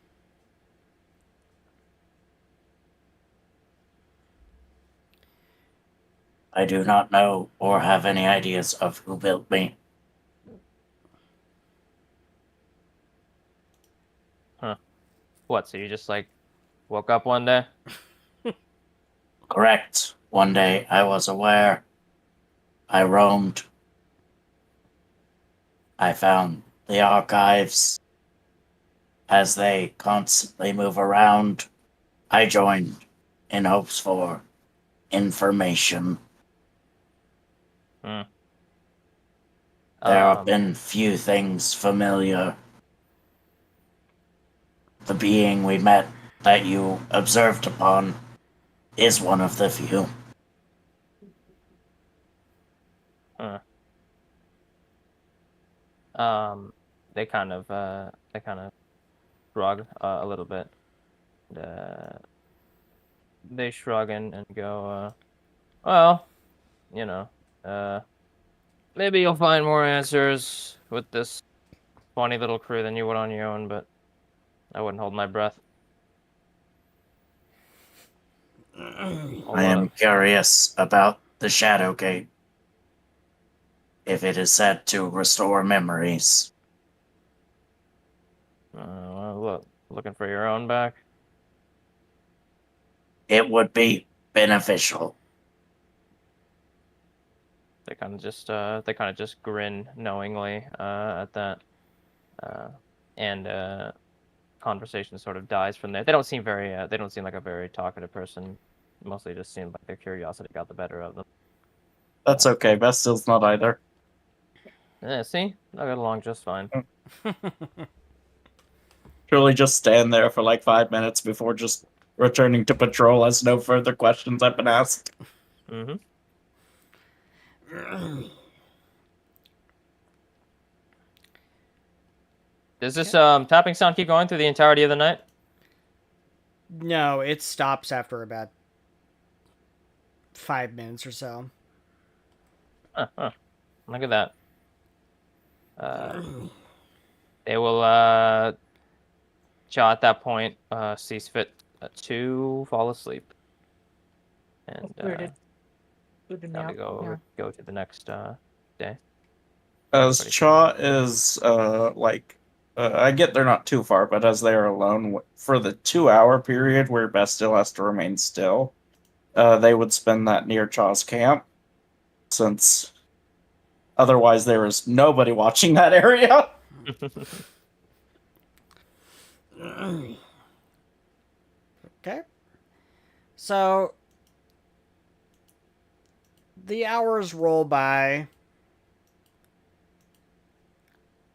I do not know or have any ideas of who built me. What? So you just like woke up one day? Correct. One day I was aware. I roamed. I found the archives. As they constantly move around, I joined in hopes for information. Hmm. There have been few things familiar. The being we met that you observed upon is one of the few. Huh. Um, they kind of shrug a little bit. Uh, they shrug and go, well, you know, maybe you'll find more answers with this funny little crew than you would on your own, but I wouldn't hold my breath. A I lot am of curious about the Shadow Gate. If it is said to restore memories, looking for your own back. it would be beneficial. They kind of just grin knowingly at that, and conversation sort of dies from there. They don't seem like a very talkative person. Mostly just seem like their curiosity got the better of them. That's okay. Bastil's not either. Yeah, see, I got along just fine. Truly just stand there for like 5 minutes before just returning to patrol as no further questions have been asked. Mm-hmm. Does this tapping sound keep going through the entirety of the night? No, it stops after about 5 minutes or so. Huh. Look at that. They will Shaw at that point sees fit to fall asleep, and time to go to the next day. As Pretty Cha is I get they're not too far, but as they are alone for the 2 hour period where Bastille has to remain still, they would spend that near Cha's camp, since otherwise there is nobody watching that area. Okay. So the hours roll by,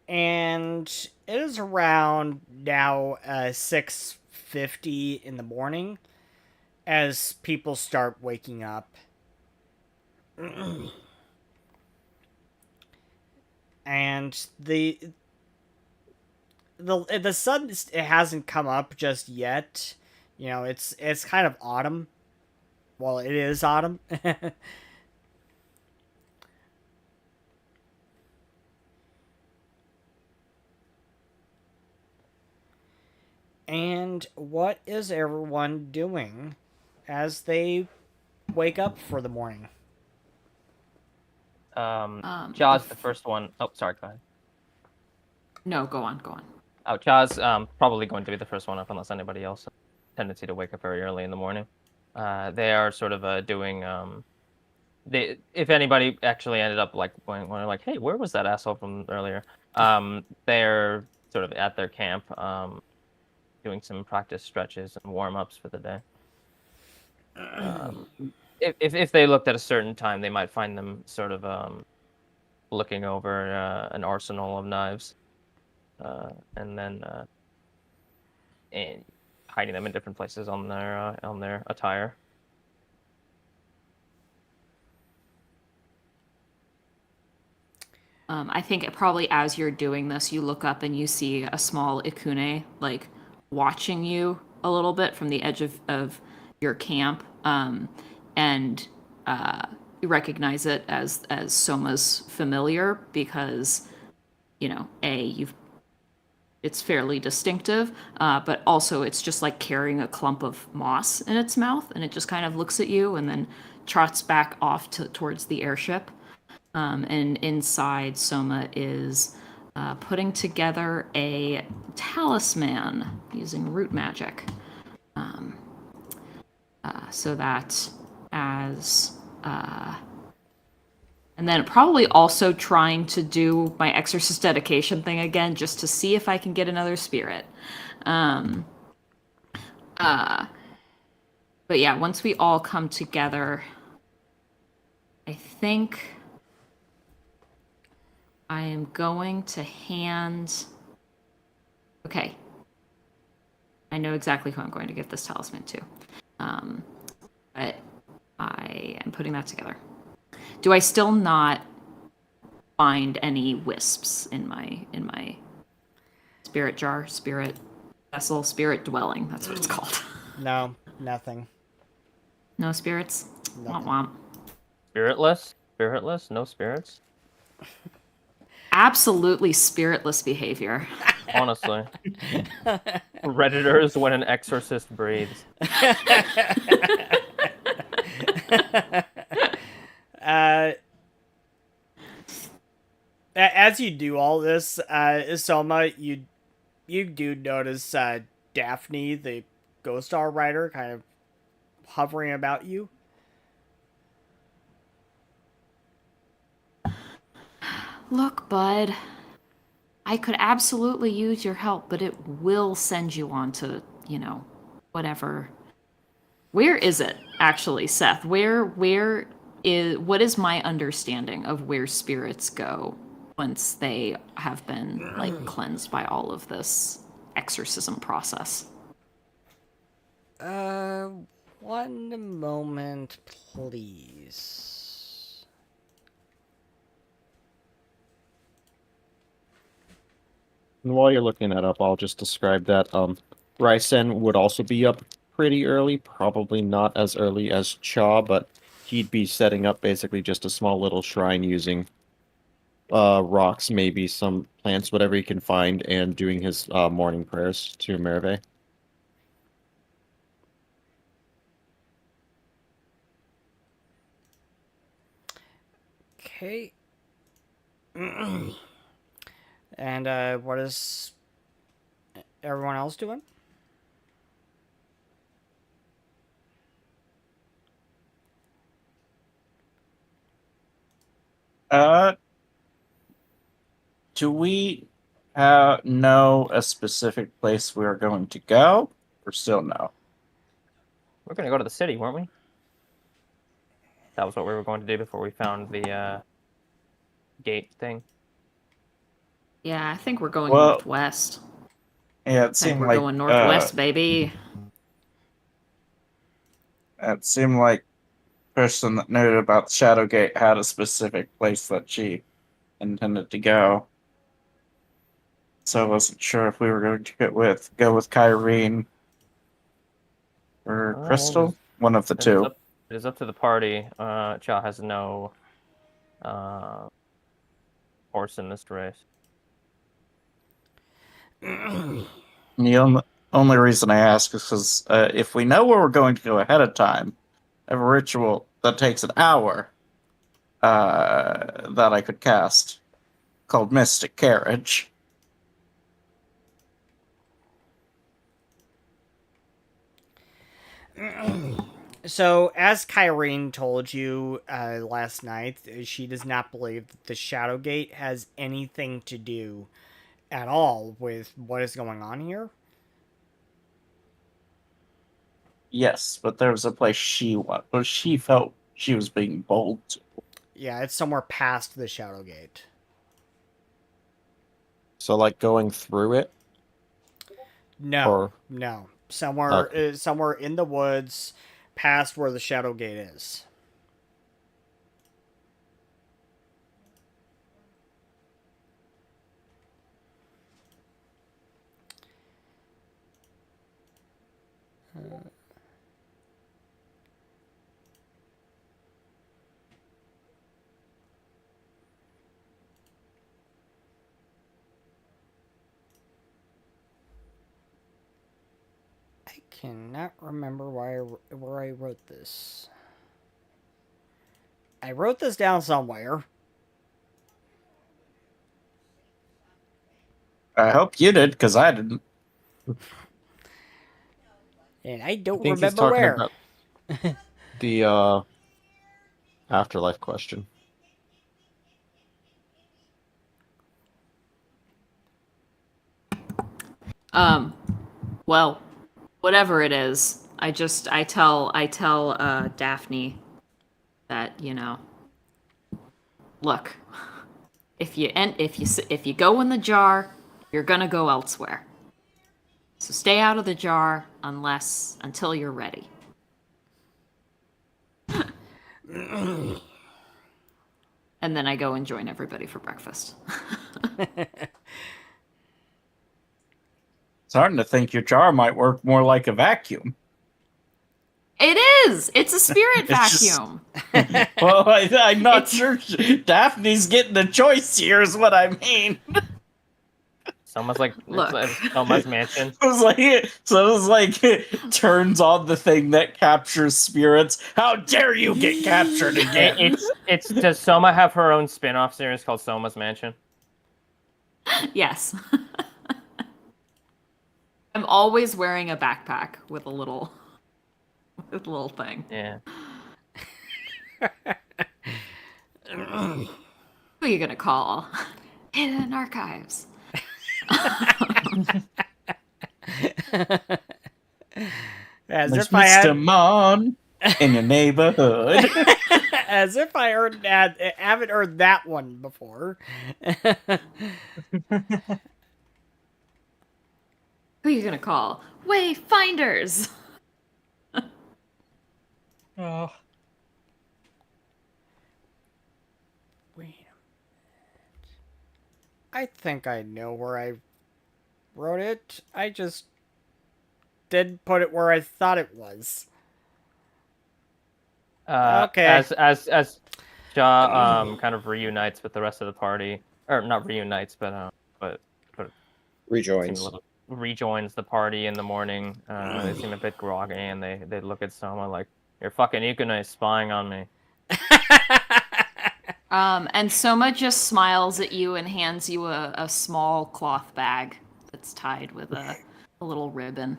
and it is around now 6:50 in the morning as people start waking up. And the sun, it hasn't come up just yet. You know, it's kind of autumn. Well, it is autumn. And what is everyone doing as they wake up for the morning? Jaws the first one. Oh, sorry, go ahead. No, go on. Oh, Jaws probably going to be the first one up unless anybody else has a tendency to wake up very early in the morning. They are sort of doing if anybody actually ended up like when they're like, hey, where was that asshole from earlier? They're sort of at their camp, doing some practice stretches and warm ups for the day. If they looked at a certain time, they might find them sort of looking over an arsenal of knives, and then and hiding them in different places on their attire. I think probably as you're doing this, you look up and you see a small Ikune like watching you a little bit from the edge of your camp, and you recognize it as Soma's familiar because it's fairly distinctive, but also it's just like carrying a clump of moss in its mouth, and it just kind of looks at you and then trots back off towards the airship. And inside, Soma is putting together a talisman using root magic. So that as. And then probably also trying to do my exorcist dedication thing again, just to see if I can get another spirit. But yeah, once we all come together, I think I am going to hand. Okay. I know exactly who I'm going to give this talisman to. But I am putting that together. Do I still not find any wisps in my spirit jar, spirit vessel, spirit dwelling? That's what it's called. No, nothing. No spirits? Nothing. Womp womp. Spiritless? Spiritless? No spirits? Absolutely spiritless behavior. Honestly. Redditors when an exorcist breathes. As you do all this, Soma, you do notice Daphne, the Ghost Star rider, kind of hovering about you. Look, bud. I could absolutely use your help, but it will send you on to, whatever. Where is it, actually, Seth? What is my understanding of where spirits go once they have been, cleansed by all of this exorcism process? One moment, please. And while you're looking that up, I'll just describe that. Ryzen would also be up pretty early, probably not as early as Cha, but he'd be setting up basically just a small little shrine using rocks, maybe some plants, whatever he can find, and doing his morning prayers to Merve. Okay. And what is everyone else doing? Do we know a specific place we're going to go, or still no? We're gonna go to the city, weren't we? That was what we were going to do before we found the gate thing. Yeah, I think we're going Well, northwest. Yeah, I think we're going northwest, baby. It seemed like the person that knew about Shadowgate had a specific place that she intended to go. So I wasn't sure if we were going to go with Kyrene or Oh, Crystal. One of the two. It is up to the party. Cha has no horse in this race. The only reason I ask is because if we know where we're going to go ahead of time, I have a ritual that takes an hour that I could cast called Mystic Carriage. So, as Kyrene told you last night, she does not believe that the Shadowgate has anything to do at all with what is going on here. Yes, but there was a place she felt she was being bold to. Yeah, it's somewhere past the Shadowgate. So, like, going through it? No, no. Somewhere in the woods, past where the Shadowgate is. I cannot remember where I wrote this. I wrote this down somewhere. I hope you did, because I didn't. And I don't I think he's remember talking where. about the afterlife question. Well, whatever it is, I tell Daphne that, look, if you go in the jar, you're gonna go elsewhere. So stay out of the jar until you're ready. And then I go and join everybody for breakfast. Starting to think your jar might work more like a vacuum. It is! It's a spirit It's just- vacuum. Well, I'm not sure. Daphne's getting a choice here, is what I mean. It's almost like Look. it's Soma's mansion. It was like it turns on the thing that captures spirits. How dare you get captured again? It's does Soma have her own spin-off series called Soma's Mansion? Yes. I'm always wearing a backpack with a little thing. Yeah. Who are you gonna call? Hidden Archives. As There's if I had, Mystimon in your neighborhood. as if I haven't heard that one before. Who are you gonna call? Wayfinders. Oh, Wait a minute. I think I know where I wrote it. I just didn't put it where I thought it was. Okay. As Ja kind of reunites with the rest of the party, or not reunites, but Rejoins. rejoins the party in the morning. They seem a bit groggy, and they look at Soma like, "You're fucking Ukune spying on me." And Soma just smiles at you and hands you a small cloth bag that's tied with a little ribbon.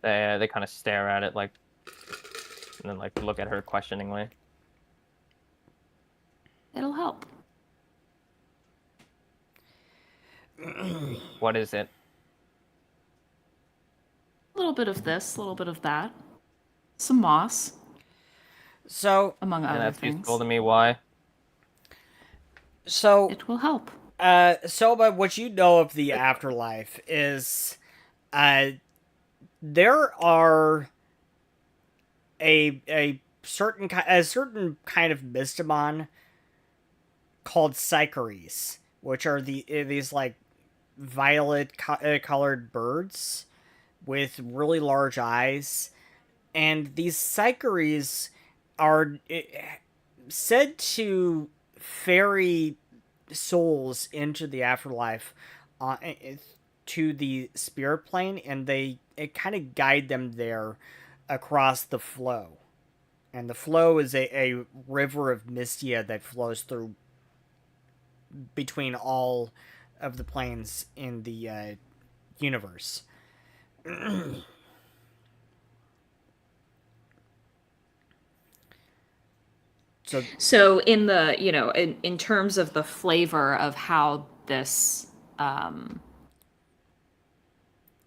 They kind of stare at it like, and then like look at her questioningly. It'll help. What is it? A little bit of this, a little bit of that. Some moss, So, among And other that's things. useful to me. Why? It will help. Soba, what you know of the afterlife is, there are a certain kind of Mystimon called Psycheres, which are these like violet colored birds with really large eyes, and these Psycheres are said to ferry souls into the afterlife to the spirit plane, and they kind of guide them there across the flow. And the flow is a river of Mystia that flows through between all of the planes in the universe. So in the, in terms of the flavor of how this, of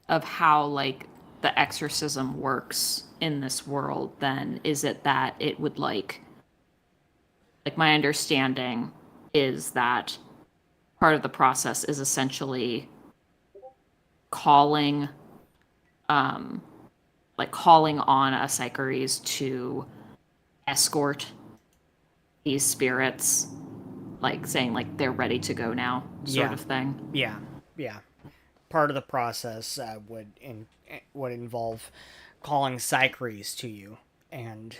how like the exorcism works in this world, then is it that it would like my understanding is that part of the process is essentially calling on a Psycheres to escort these spirits, like saying like they're ready to go now, sort of thing. Yeah. Part of the process would involve calling Psycheres to you, and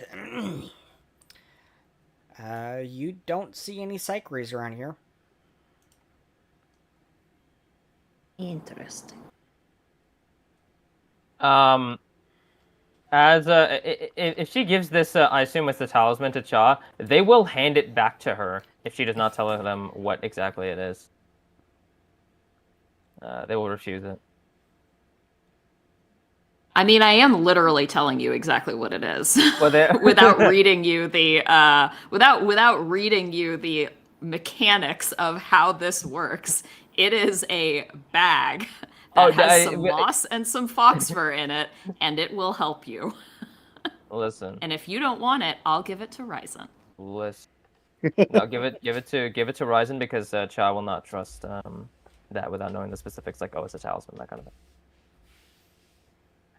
you don't see any Psycheres around here. Interesting. As if she gives this, I assume it's the talisman to Cha, they will hand it back to her if she does not tell them what exactly it is. They will refuse it. I mean, I am literally telling you exactly what it is, Well, without reading you the without reading you the mechanics of how this works. It is a bag that has some moss and some fox fur in it, and it will help you. Listen. And if you don't want it, I'll give it to Ryzen. Listen. No, give it to Ryzen, because Cha will not trust that without knowing the specifics, like, oh, it's a talisman, that kind of thing.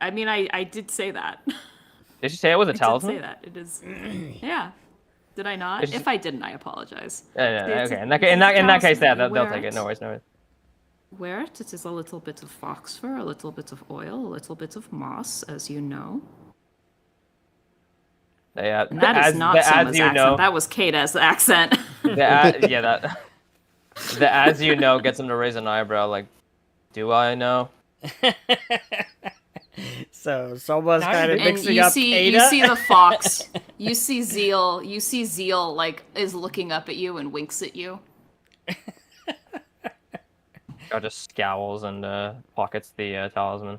I mean, I did say that. Did you say it was a I did talisman? say that. It is. Yeah. Did I not? It's- If I didn't, I apologize. Yeah, It's okay. a- In that, it's a in that case, talisman. yeah, You they'll wear take it. No worries, no worries. Wear it. It is a little bit of fox fur, a little bit of oil, a little bit of moss, as you know. Yeah, And that is not as Soma's you accent. know, That was Kata's accent. the as you know gets him to raise an eyebrow. Like, do I know? So Soma's Now kind you of do. And mixing you up see, Ada. you see the fox. You see Zeal like is looking up at you and winks at you. Or just scowls and pockets the talisman.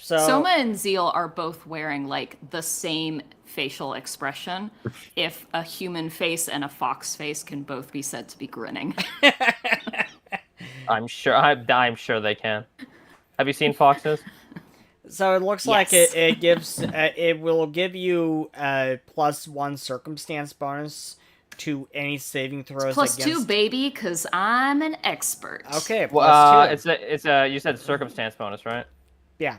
So Soma and Zeal are both wearing like the same facial expression. If a human face and a fox face can both be said to be grinning. I'm sure they can. Have you seen foxes? So it looks like Yes. it gives it will give you a +1 circumstance bonus to any saving throws +2, against. baby, because I'm an expert. Okay, Well, +2. it's a you said circumstance bonus, right? Yeah.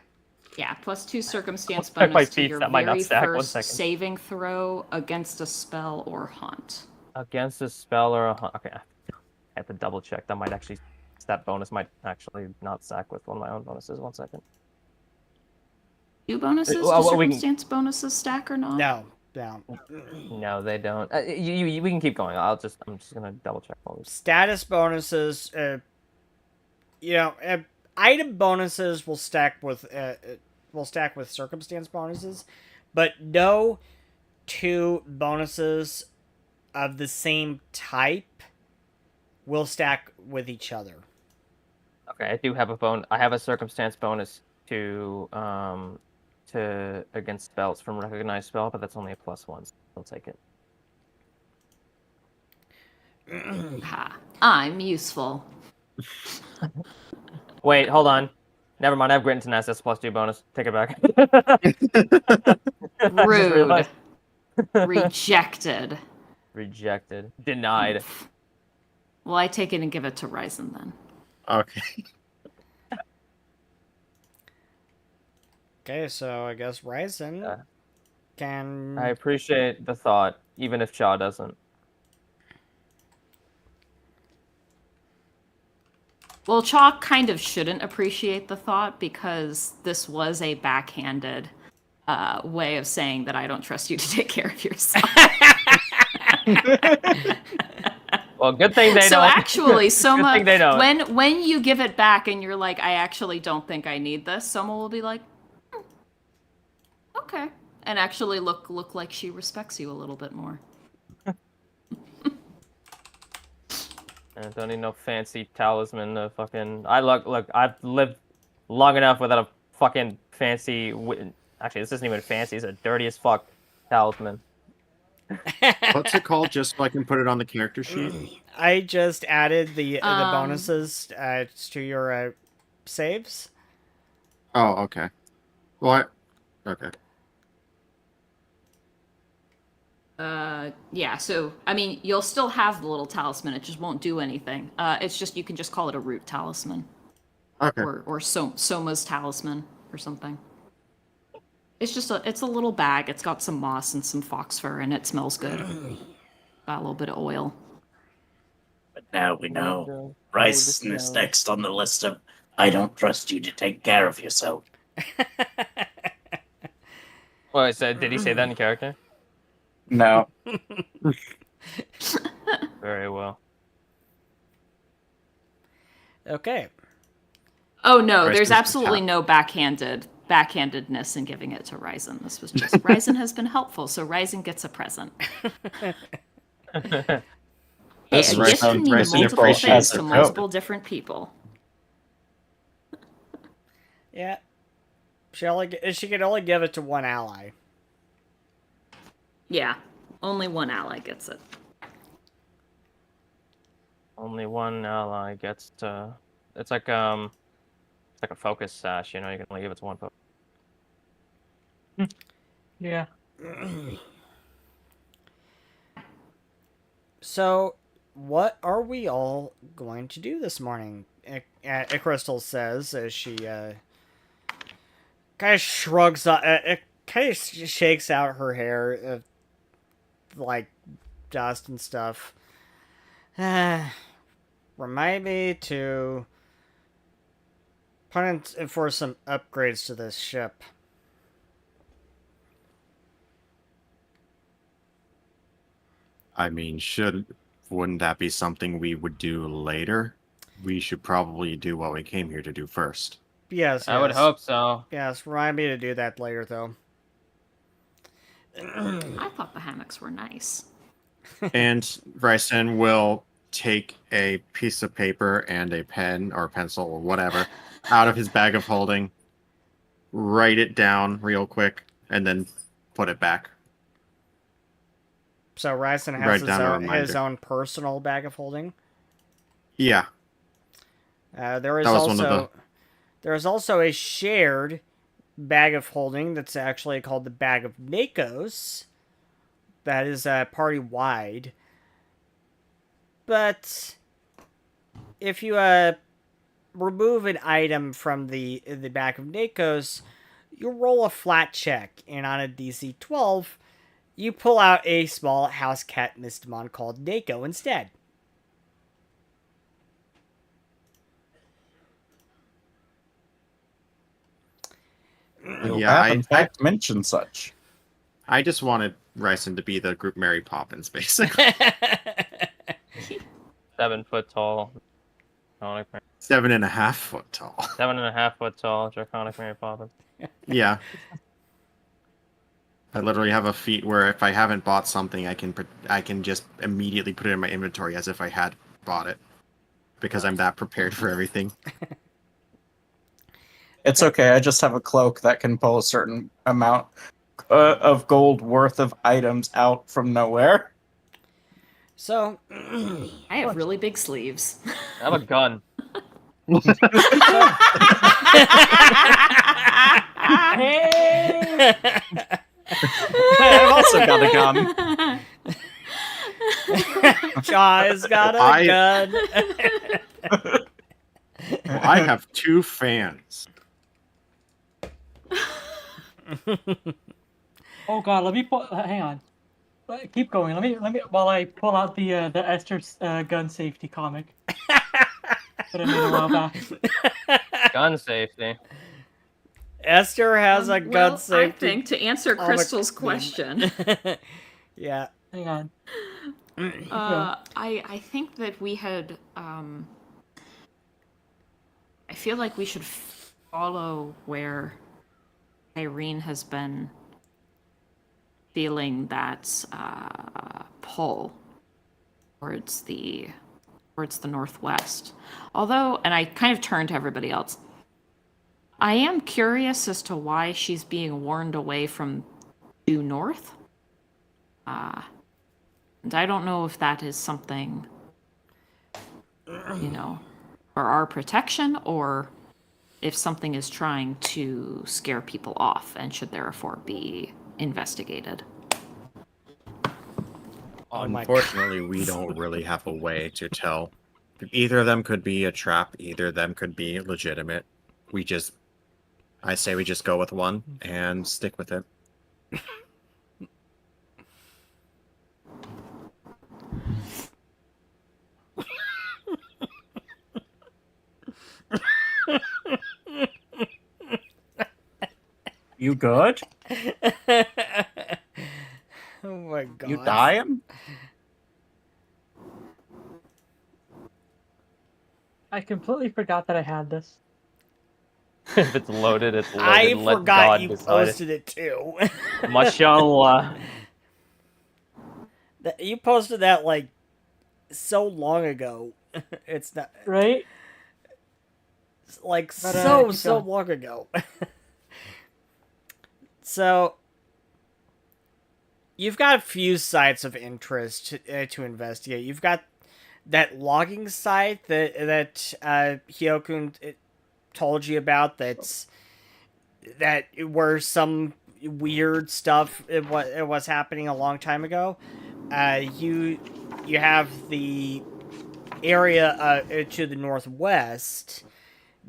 Yeah, +2 circumstance Check my bonus to feats, your that might not very stack. 1 first second. saving throw against a spell or haunt. Against a spell or a okay, I have to double check. That bonus might actually not stack with one of my own bonuses. 1 second. Do bonuses? Do Well, we can- circumstance bonuses stack or not? No. No, they don't. We can keep going. I'm just gonna double check all these. Status bonuses. Item bonuses will stack with circumstance bonuses, but no two bonuses of the same type will stack with each other. Okay, I do have I have a circumstance bonus to against spells from recognized spell, but that's only a +1. So I'll take it. Ha. I'm useful. Wait, hold on. Never mind. I have Grit and Tenacity. That's +2 bonus. Take it back. I just Rude. realized. Rejected. Rejected. Denied. Well, I take it and give it to Ryzen then. Okay. Okay, so I guess Ryzen can. I appreciate the thought, even if Shaw doesn't. Well, Chalk kind of shouldn't appreciate the thought because this was a backhanded way of saying that I don't trust you to take care of yourself. Well, good thing they So don't. actually, Soma, Good thing they don't. when you give it back and you're like, I actually don't think I need this, Soma will be like, okay, and actually look like she respects you a little bit more. I don't need no fancy talisman. Fucking. Look. I've lived long enough without a fucking fancy. Actually, this isn't even fancy. It's a dirty as fuck talisman. What's it called? Just so I can put it on the character sheet. I just added the bonuses to your saves. Oh, okay. What? Okay. Yeah, so, I mean, you'll still have the little talisman, it just won't do anything. It's just, you can just call it a root talisman. Okay. Or Soma's talisman, or something. It's just it's a little bag, it's got some moss and some fox fur, and it smells good. Got a little bit of oil. But now we know Ryzen is next on the list of I don't trust you to take care of yourself. Well, I said, did he say that in character? No. Very well. Okay. Oh no, Ryzen there's is absolutely top. no backhandedness in giving it to Ryzen. This was just Ryzen has been helpful, so Ryzen gets a present. Hey, a This was gift can mean Ryzen multiple appreciates things it. to multiple different people. Yeah. She can only give it to one ally. Yeah, only one ally gets it. Only one ally gets to. It's like a focus sash. You know, you can only give it to one focus. Yeah. So, what are we all going to do this morning? Crystal says as she kind of shrugs, kind of shakes out her hair, like dust and stuff. Remind me to put in for some upgrades to this ship. I mean, wouldn't that be something we would do later? We should probably do what we came here to do first. Yes, I would hope so. Yes, remind me to do that later, though. I thought the hammocks were nice. And Bryson will take a piece of paper and a pen or pencil or whatever out of his bag of holding, write it down real quick, and then put it back. So Ryson has Write down a reminder. his own personal bag of holding. Yeah. There is That was one of also there is also a shared bag of holding that's actually called the bag of Nakos. That is party wide. But if you remove an item from the bag of Nakos, you roll a flat check, and on a DC 12, you pull out a small house cat Mystimon called Nako instead. You Yeah, have in fact mentioned such. I just wanted Ryson to be the group Mary Poppins, basically. 7 foot tall. Draconic Mary. 7.5 foot tall. 7.5 foot tall. Draconic Mary Poppins. Yeah. I literally have a feat where if I haven't bought something, I can just immediately put it in my inventory as if I had bought it, because I'm that prepared for everything. It's okay. I just have a cloak that can pull a certain amount of gold worth of items out from nowhere. So, I have really big sleeves. I have a gun. Hey! I've also got a gun. Jai's got a gun. Well, I have 2 fans. Oh god, let me hang on. Keep going. Let me while I pull out the Esther's gun safety comic that I made a while back. Gun safety. Esther has a gun Well, I safety. think to answer comic Crystal's meme. question, Yeah. Hang on. I think that we had. I feel like we should follow where Irene has been feeling that pull towards the northwest. Although, and I kind of turn to everybody else, I am curious as to why she's being warned away from due north. And I don't know if that is something, for our protection, or if something is trying to scare people off and should therefore be investigated. Oh my Unfortunately, we don't really have a way to tell. Either of them could be a trap, either of them could be legitimate. I say we just go with one and stick with it. You good? Oh my god. You dying? I completely forgot that I had this. If it's loaded, it's loaded. I Let forgot God you decide posted it too. Mashallah. You posted that like so long ago. It's not Right? like But, so keep going. long ago. So you've got a few sites of interest to investigate. You've got that logging site that Hyokun told you about. That where some weird stuff it was happening a long time ago. You have the area to the northwest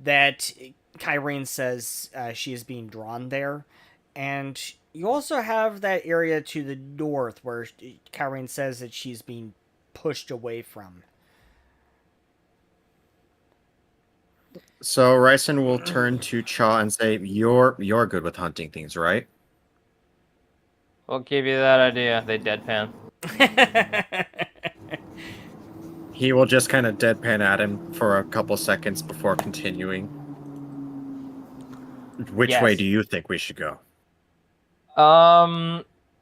that Kyrene says she is being drawn there. And you also have that area to the north where Kyrene says that she's being pushed away from. So Ryson will turn to Cha and say, "You're good with hunting things, right?" We'll give you that idea. They deadpan. He will just kind of deadpan at him for a couple seconds before continuing. Which way Yes. do you think we should go?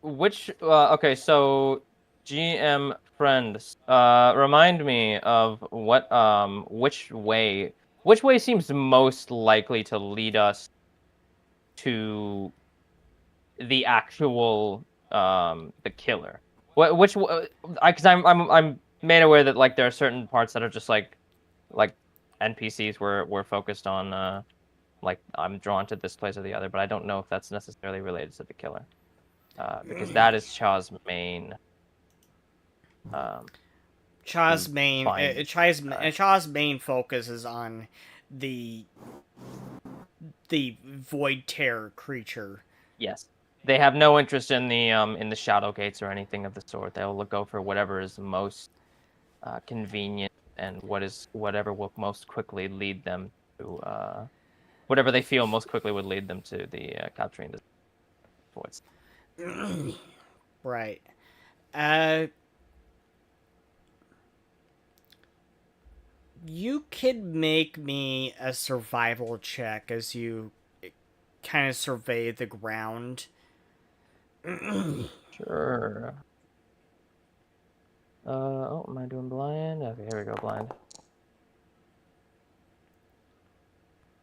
Which okay, so GM friends, remind me of what which way seems most likely to lead us to the actual the killer. Which because I'm made aware that like there are certain parts that are just like NPCs we're focused on like I'm drawn to this place or the other, but I don't know if that's necessarily related to the killer. Because that is Cha's main. Cha's main Fine. Cha's main focus is on the void terror creature. Yes, they have no interest in the shadow gates or anything of the sort. They'll go for whatever is most convenient and whatever will most quickly lead them to whatever they feel most quickly would lead them to the capturing the voids. Right. You could make me a survival check as you kind of survey the ground. Sure. Oh, am I doing blind? Okay, here we go, blind.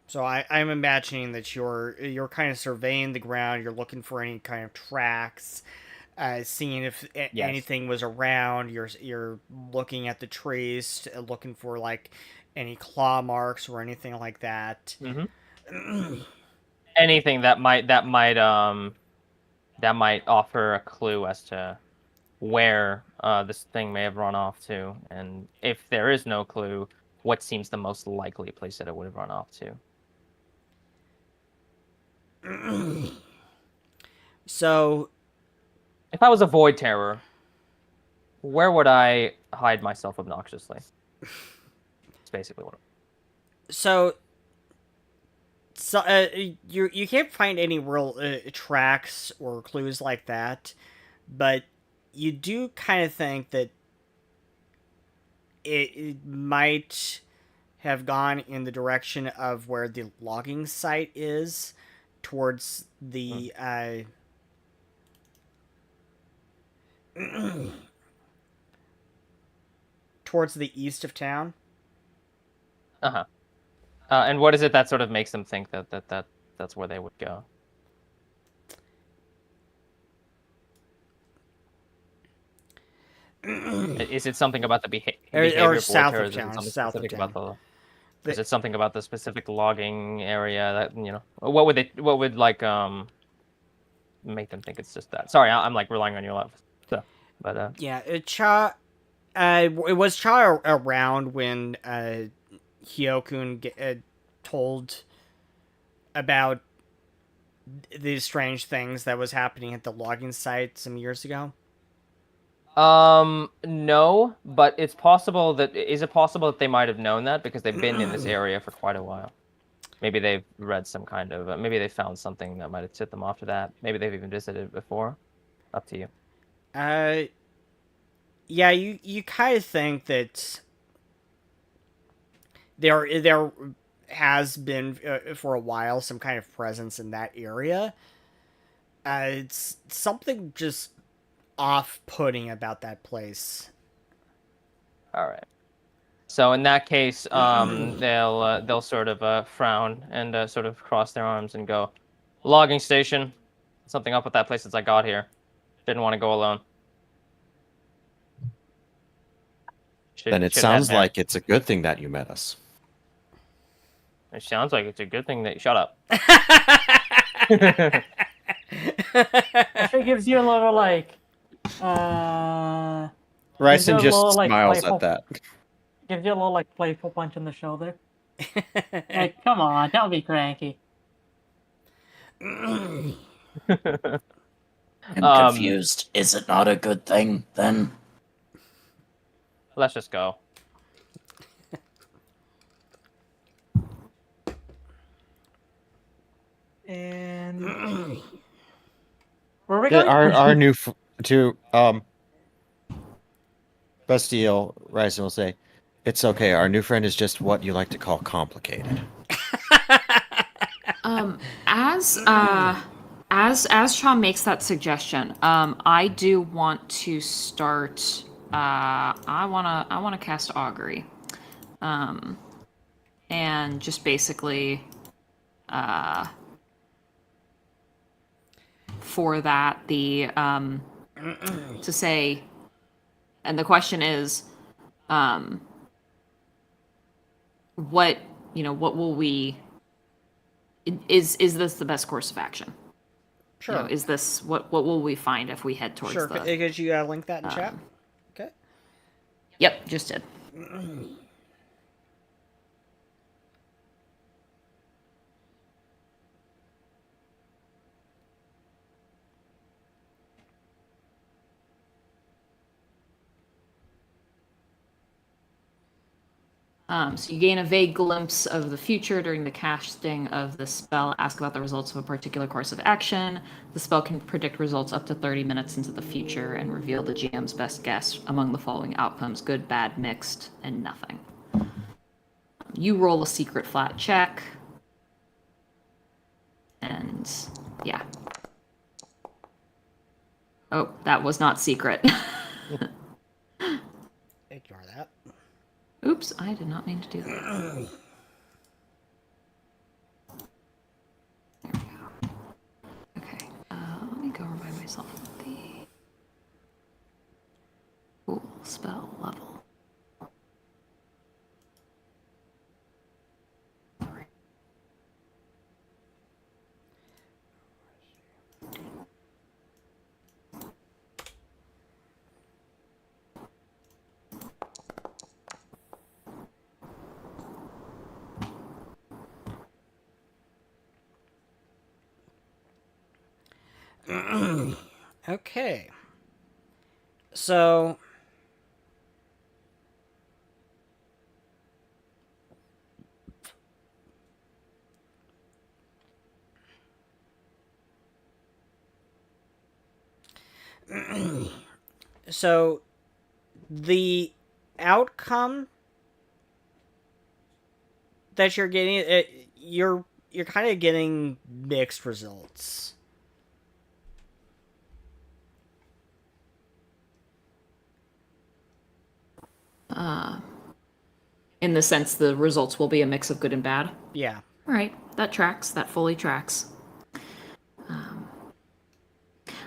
So I'm imagining that you're kind of surveying the ground. You're looking for any kind of tracks, seeing if anything was around. You're looking at the trees, looking for like any claw marks or anything like that. Mm-hmm. Anything that might offer a clue as to where this thing may have run off to, and if there is no clue, what seems the most likely place that it would have run off to. So, if I was a void terror, where would I hide myself obnoxiously? It's basically what. So you can't find any real tracks or clues like that, but you do kind of think that it might have gone in the direction of where the logging site is, towards the towards the east of town. Uh-huh. And what is it that sort of makes them think that's where they would go? Is it something about the behavior or of south void of terrors? town? South of town. Is it something about the specific logging area that What would like make them think it's just that? Sorry, I'm like relying on your love. So, but yeah, Cha. It was Cha around when Hyokun told about these strange things that was happening at the logging site some years ago? No, but is it possible that they might have known that because they've been in this area for quite a while? Maybe they've read some kind of, maybe they found something that might have tipped them off to that. Maybe they've even visited before. Up to you. Yeah, you kind of think that there has been for a while some kind of presence in that area. It's something just off-putting about that place. All right. So in that case, they'll sort of frown and sort of cross their arms and go, logging station. Something up with that place since I got here. Didn't want to go alone. Then it sounds like it's a good thing that you met us. It sounds like it's a good thing that you shut up. It gives you a little like Ryson just little, like, smiles playful- at that. Gives you a little like playful punch in the shoulder. Like, come on, don't be cranky. I'm Um, confused. Is it not a good thing then? Let's just go. And where are we going? Our new to Bastille Rising will say, "It's okay. Our new friend is just what you like to call complicated." As Sean makes that suggestion, I do want to start. I wanna cast augury, and just basically, for that the to say, and the question is, what will we? Is this the best course of action? Sure. Is this what will we find if we head towards Sure. the? Could you link that in chat? Okay. Yep, just did. So you gain a vague glimpse of the future during the casting of the spell. Ask about the results of a particular course of action. The spell can predict results up to 30 minutes into the future and reveal the GM's best guess among the following outcomes: good, bad, mixed, and nothing. You roll a secret flat check. And yeah. Oh, that was not secret. Ignore that. Oops, I did not mean to do that. There we go. Okay, let me go remind myself of the cool spell level. Okay. So so the outcome that you're getting, you're kind of getting mixed results. In the sense the results will be a mix of good and bad. Yeah. All right, that tracks. That fully tracks.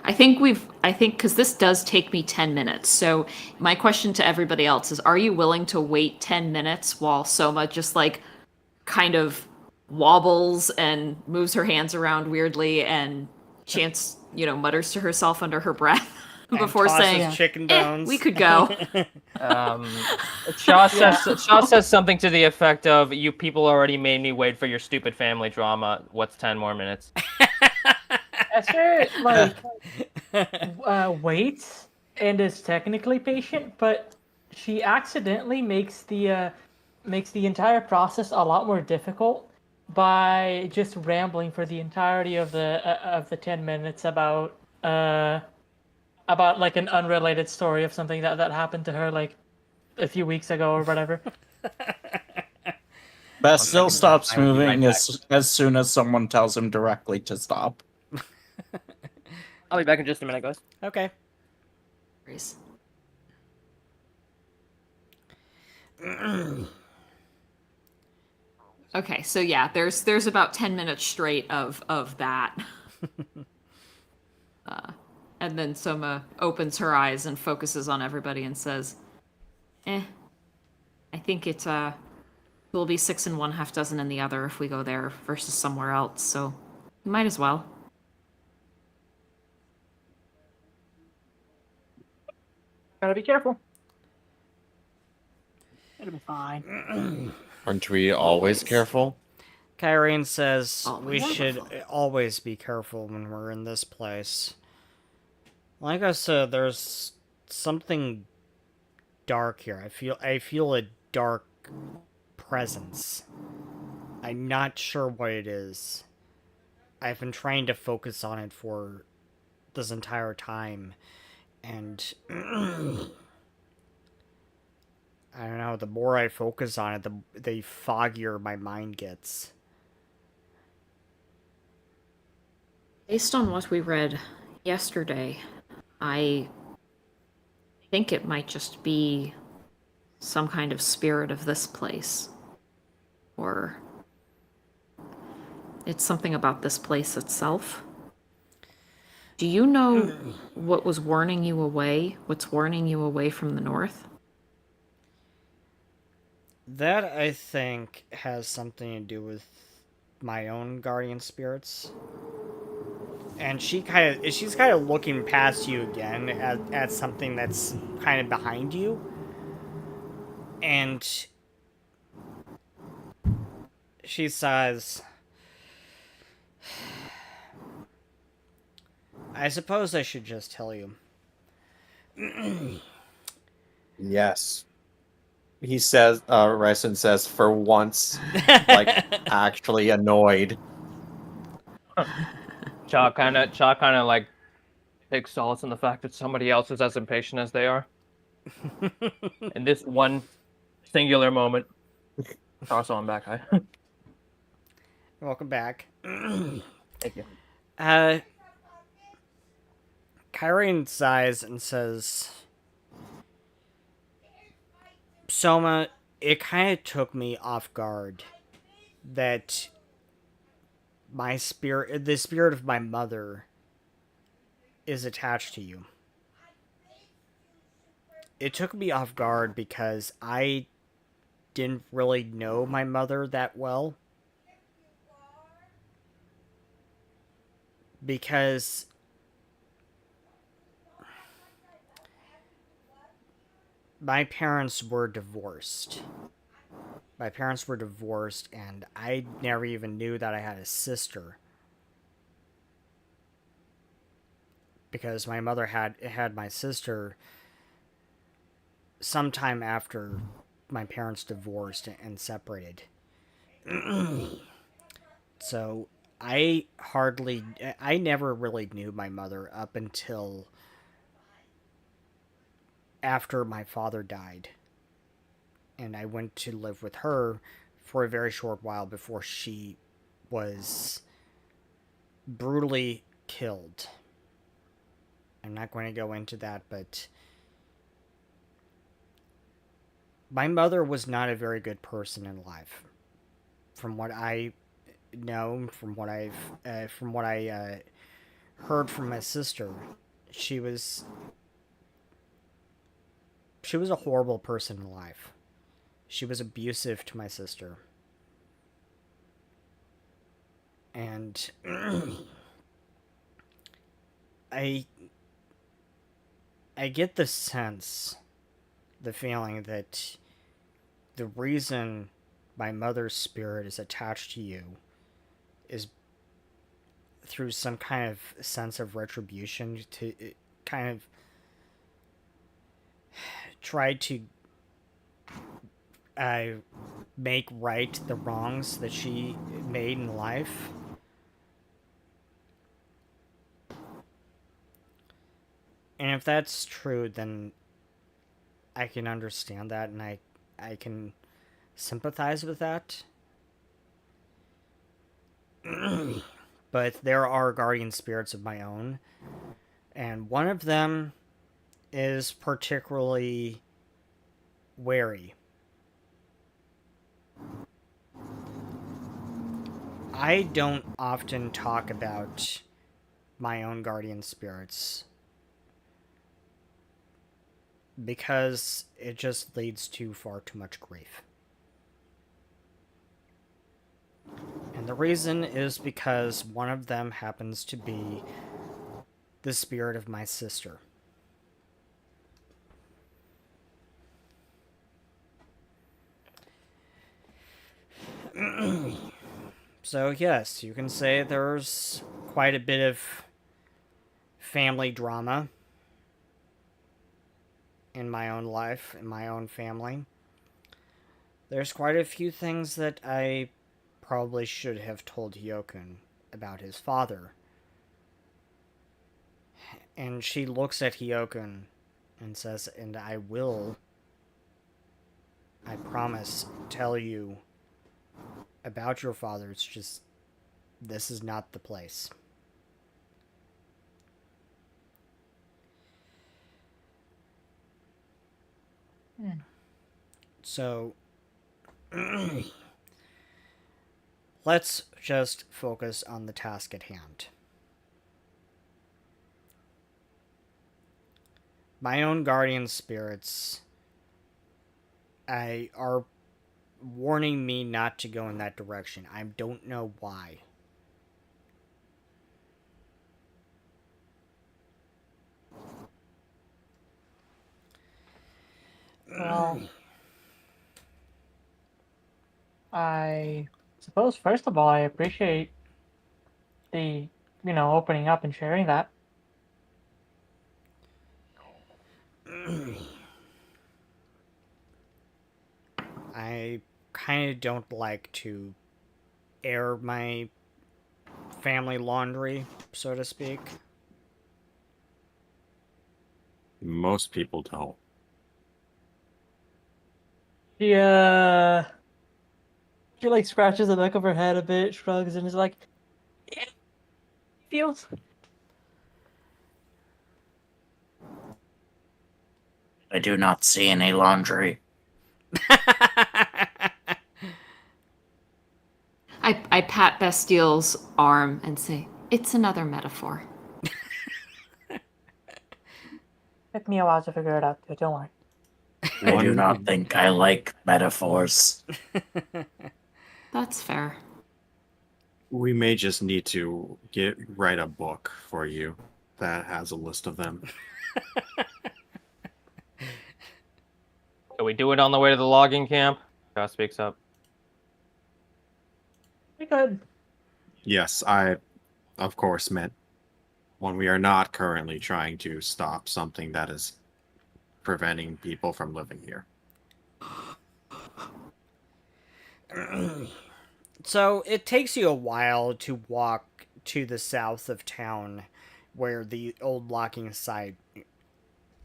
I think because this does take me 10 minutes. So my question to everybody else is, are you willing to wait 10 minutes while Soma just like kind of wobbles and moves her hands around weirdly and chants, mutters to herself under her breath before tosses saying, chicken bones. we could go. Shaw says something to the effect of, "You people already made me wait for your stupid family drama. What's 10 more minutes?" Esther waits and is technically patient, but she accidentally makes the entire process a lot more difficult by just rambling for the entirety of the 10 minutes about like an unrelated story of something that happened to her like a few weeks ago or whatever. Bastille stops I will be right moving back. as soon as someone tells him directly to stop. I'll be back in just a minute, guys. Okay. Okay, so yeah, there's about 10 minutes straight of that. And then Soma opens her eyes and focuses on everybody and says, I think it will be 6 in one, half dozen in the other if we go there versus somewhere else, so we might as well. Gotta be careful. It'll be fine. Aren't we always careful? Kyrene says we Always. should always be careful when we're in this place. Like I said, there's something dark here. I feel a dark presence. I'm not sure what it is. I've been trying to focus on it for this entire time, and I don't know, the more I focus on it, the foggier my mind gets. Based on what we read yesterday, I think it might just be some kind of spirit of this place. Or it's something about this place itself. Do you know what was warning you away? What's warning you away from the north? That, I think, has something to do with my own guardian spirits. And she's kind of looking past you again at something that's kind of behind you. And she says, I suppose I should just tell you. Yes. He says, Ryson says, for once, like, actually annoyed. Chalk kind of like takes solace in the fact that somebody else is as impatient as they are. In this one singular moment. Also, I'm back. Hi. Welcome back. Thank you. Kyrene sighs and says, Soma, it kind of took me off guard that the spirit of my mother is attached to you. It took me off guard because I didn't really know my mother that well. Because my parents were divorced. And I never even knew that I had a sister. Because my mother had my sister sometime after my parents divorced and separated. So I never really knew my mother up until after my father died. And I went to live with her for a very short while before she was brutally killed. I'm not going to go into that, but my mother was not a very good person in life. From what I know, from what I heard from my sister, she was a horrible person in life. She was abusive to my sister. And I get the sense, the feeling that the reason my mother's spirit is attached to you is through some kind of sense of retribution to kind of try to make right the wrongs that she made in life. And if that's true, then I can understand that, and I can sympathize with that. But there are guardian spirits of my own, and one of them is particularly wary. I don't often talk about my own guardian spirits because it just leads to far too much grief. And the reason is because one of them happens to be the spirit of my sister. So, yes, you can say there's quite a bit of family drama in my own life, in my own family. There's quite a few things that I probably should have told Hyokun about his father. And she looks at Hyokun and says, and I will, I promise, tell you about your father. It's just, this is not the place. So, let's just focus on the task at hand. My own guardian spirits are warning me not to go in that direction. I don't know why. Well, I suppose first of all, I appreciate the opening up and sharing that. I kind of don't like to air my family laundry, so to speak. Most people don't. Yeah. She like scratches the back of her head a bit, shrugs, and is like, "Yeah, feels." I do not see any laundry. I pat Bastile's arm and say, "It's another metaphor." Took me a while to figure it out, too. Don't worry. I do not think I like metaphors. That's fair. We may just need to write a book for you that has a list of them. Can we do it on the way to the logging camp? Josh speaks up. We could. Yes, I, of course, meant when we are not currently trying to stop something that is preventing people from living here. So it takes you a while to walk to the south of town where the old locking site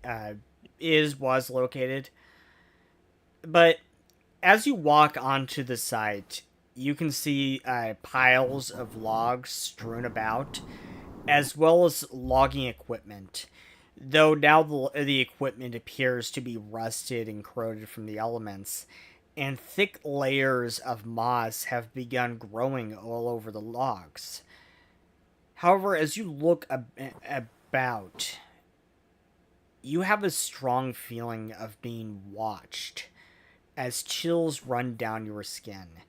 was located. But as you walk onto the site, you can see piles of logs strewn about, as well as logging equipment. Though now the equipment appears to be rusted and corroded from the elements, and thick layers of moss have begun growing all over the logs. However, as you look about, you have a strong feeling of being watched as chills run down your skin.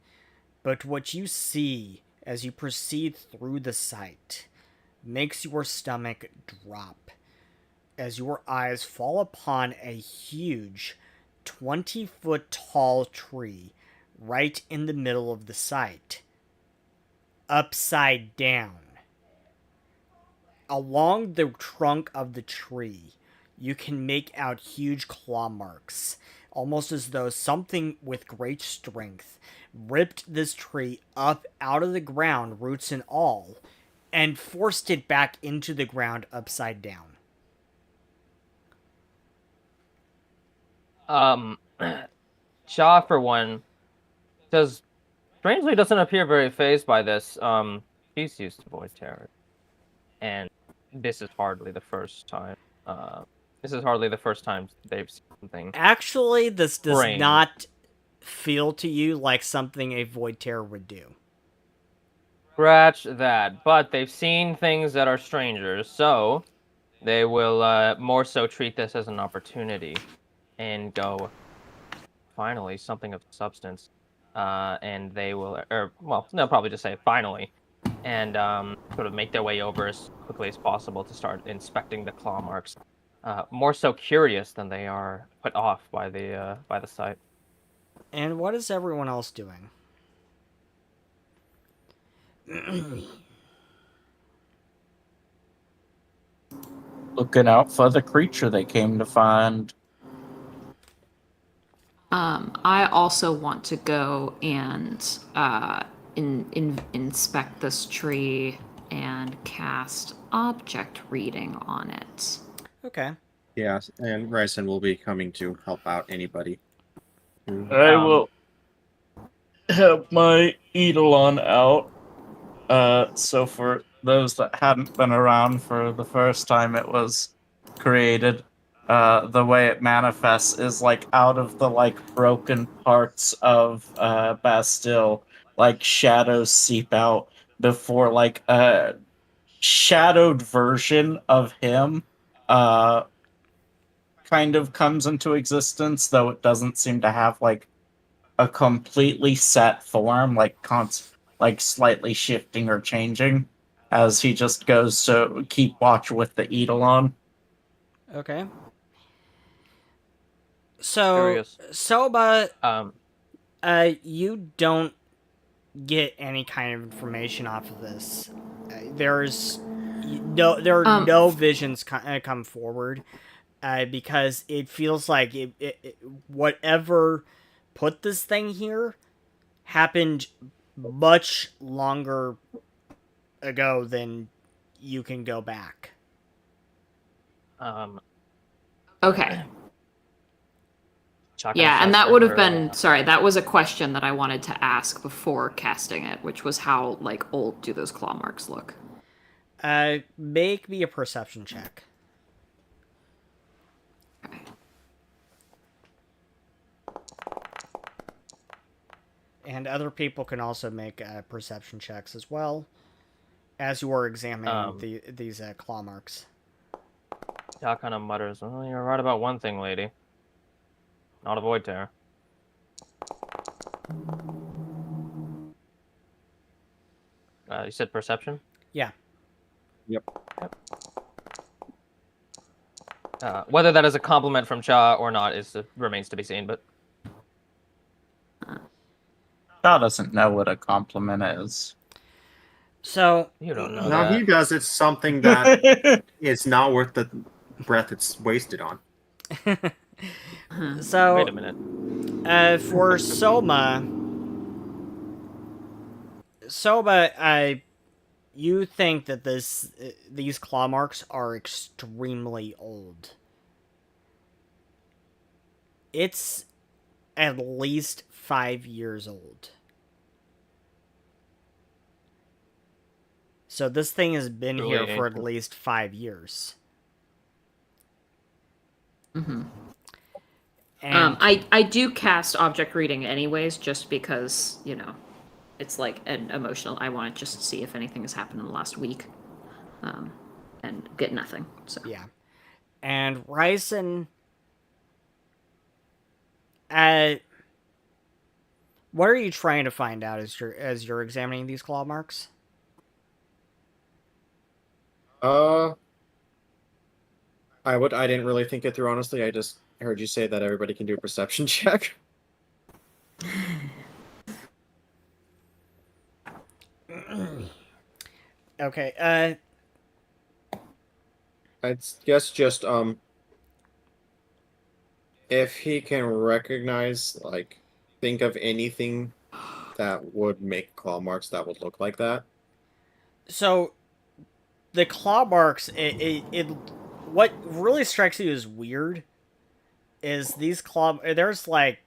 But what you see as you proceed through the site makes your stomach drop as your eyes fall upon a huge 20-foot tall tree right in the middle of the site, upside down. Along the trunk of the tree, you can make out huge claw marks, almost as though something with great strength ripped this tree up out of the ground, roots and all, and forced it back into the ground upside down. Shaw, for one, strangely doesn't appear very phased by this. She's used to void terror, and this is hardly the first time. This is hardly the first time they've seen something. Actually, this does Strange. not feel to you like something a void terror would do. Scratch that. But they've seen things that are strangers, so they will more so treat this as an opportunity and go, finally, something of substance. And they will, they'll probably just say, finally, and sort of make their way over as quickly as possible to start inspecting the claw marks. More so curious than they are put off by the site. And what is everyone else doing? Looking out for the creature they came to find. I also want to go and inspect this tree and cast object reading on it. Okay. Yeah, and Ryson will be coming to help out anybody. I will help my Eidolon out. So for those that hadn't been around for the first time it was created, the way it manifests is like out of the like broken parts of Bastille, like shadows seep out before like a shadowed version of him uh kind of comes into existence, though it doesn't seem to have like a completely set form, like slightly shifting or changing as he just goes to keep watch with the Eidolon. Okay. So, Curious. Soba, Um, you don't get any kind of information off of this. There are no visions come forward, because it feels like whatever put this thing here happened much longer ago than you can go back. Okay. Chalk Yeah, and assessment that would have or, been sorry, that was a question that I wanted to ask before casting it, which was how like old do those claw marks look? Make me a perception check. Okay. And other people can also make perception checks as well, as you are examining these claw marks. Chalk kind of mutters, "Oh, you're right about one thing, lady. Not a void terror." You said perception? Yeah. Yep. Whether that is a compliment from Cha or not remains to be seen, but Shaw doesn't know what a compliment is. So you don't know Now that. he does. It's something that is not worth the breath it's wasted on. So Wait a minute. for Soma, you think that these claw marks are extremely old. It's at least 5 years old. So this thing has been Truly here for at ancient. least 5 years. Mm-hmm. And I do cast object reading anyways, just because, you know, it's like an emotional. I want to just see if anything has happened in the last week, and get nothing. So yeah. And Ryzen, what are you trying to find out as you're examining these claw marks? I didn't really think it through, honestly. I just heard you say that everybody can do a perception check. Okay. I guess just if he can recognize, like, think of anything that would make claw marks that would look like that. So the claw marks, what really strikes you as weird is these claw. There's like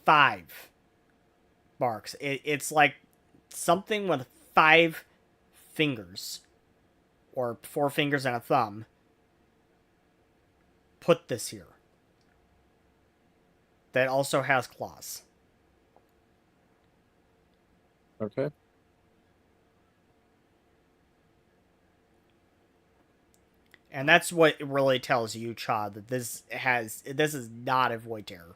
5 marks. It's like something with 5 fingers, or 4 fingers and a thumb. Put this here. That also has claws. Okay. And that's what it really tells you, Cha, that this is not a void terror.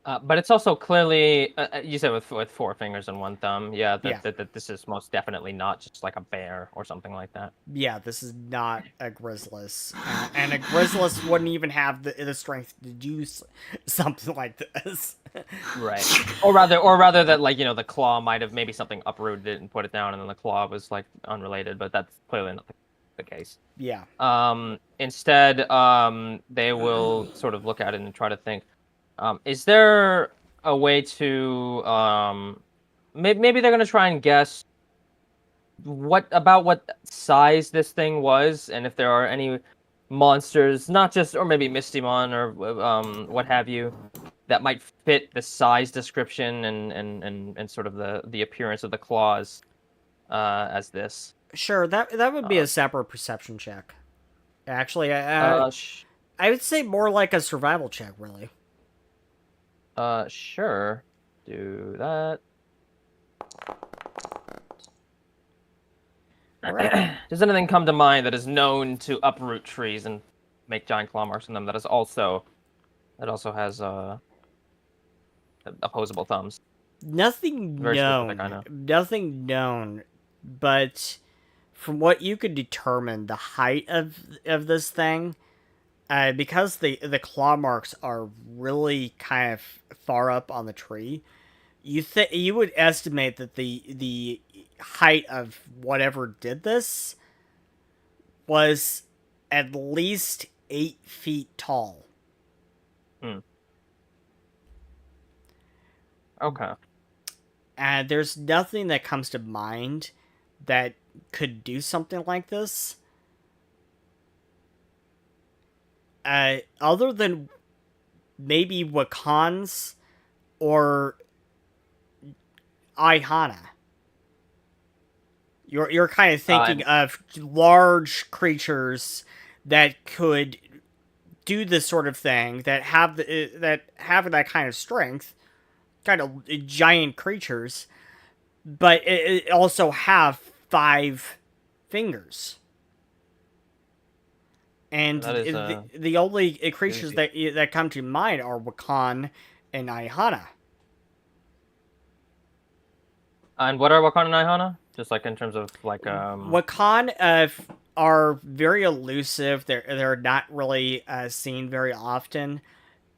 But it's also clearly, you said with 4 fingers and 1 thumb. Yeah, Yeah. that this is most definitely not just like a bear or something like that. Yeah, this is not a Grizzless. And a Grizzless wouldn't even have the strength to do something like this. Right. Or rather that, like, the claw might have maybe something uprooted it and put it down, and then the claw was like unrelated, but that's clearly not the case. Yeah. Instead, they will sort of look at it and try to think, is there a way to maybe they're gonna try and guess what size this thing was, and if there are any monsters, not just, or maybe Mystimon or what have you, that might fit the size description and sort of the appearance of the claws as this. Sure, that would be a separate perception check. Actually, I would say more like a survival check, really. Sure. Do that. All right. Does anything come to mind that is known to uproot trees and make giant claw marks in them that also has opposable thumbs? Nothing Very specific, I known. know. Nothing known, but from what you could determine, the height of this thing, because the claw marks are really kind of far up on the tree, you would estimate that the height of whatever did this was at least 8 feet tall. Okay. And there's nothing that comes to mind that could do something like this. Other than maybe Wakans or Aihana. You're kind of thinking of large creatures that could do this sort of thing, that have that kind of strength, kind of giant creatures, but it also have 5 fingers. And That is, the only creatures that come to mind are Wakan and Aihana. And what are Wakana and Aihana? Just like in terms of like Wakan are very elusive. They're not really seen very often.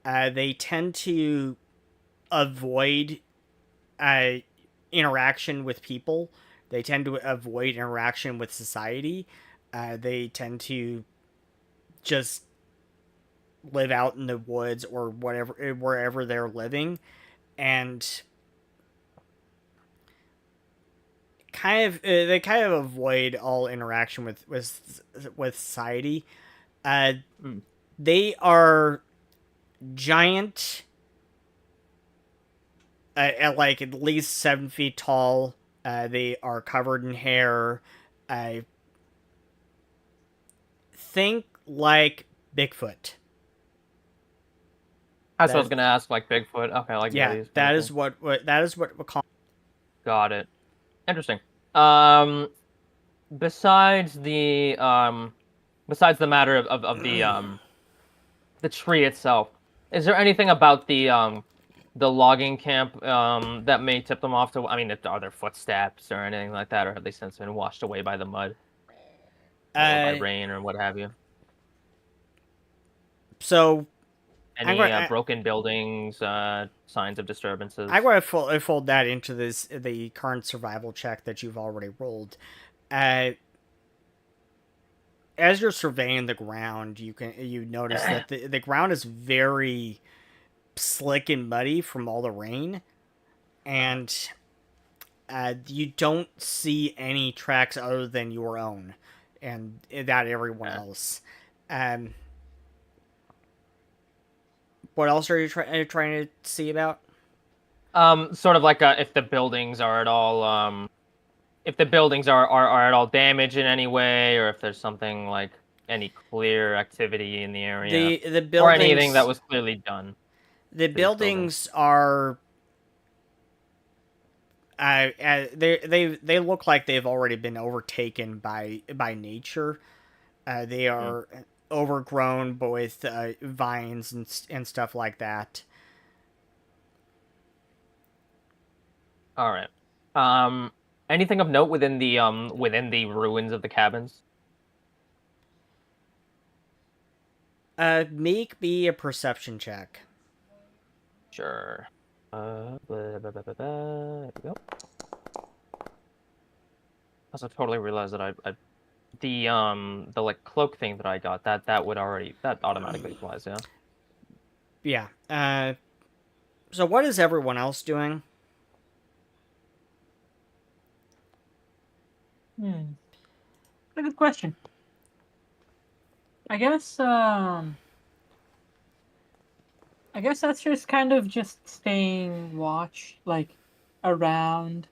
They tend to avoid interaction with people. They tend to avoid interaction with society. They tend to just live out in the woods or wherever they're living, and they kind of avoid all interaction with society. They are giant, at least 7 feet tall. They are covered in hair. I think like Bigfoot. That's what I was gonna ask, like Bigfoot. Okay, like Yeah, Yeti's, that kinda is what we call. Got it. Interesting. Besides the matter of the tree itself, is there anything about the logging camp that may tip them off to? I mean, are there footsteps or anything like that, or have they since been washed away by the mud or by rain or what have you? So, any broken buildings, signs of disturbances? I'm going to fold that into the current survival check that you've already rolled. As you're surveying the ground, you notice that the ground is very slick and muddy from all the rain, and you don't see any tracks other than your own, and that everyone else. What else are you trying to see about? Sort of like if the buildings are at all if the buildings are at all damaged in any way, or if there's something like any clear activity in the area, The buildings, or anything that was clearly done. The buildings are. They look like they've already been overtaken by nature. They are overgrown with vines and stuff like that. All right. Anything of note within the ruins of the cabins? Make me a perception check. Sure. There we go. Also, totally realized that I the like cloak thing that I got that automatically applies. Yeah. Yeah. So what is everyone else doing? A good question. I guess that's just kind of just staying watch, like, around,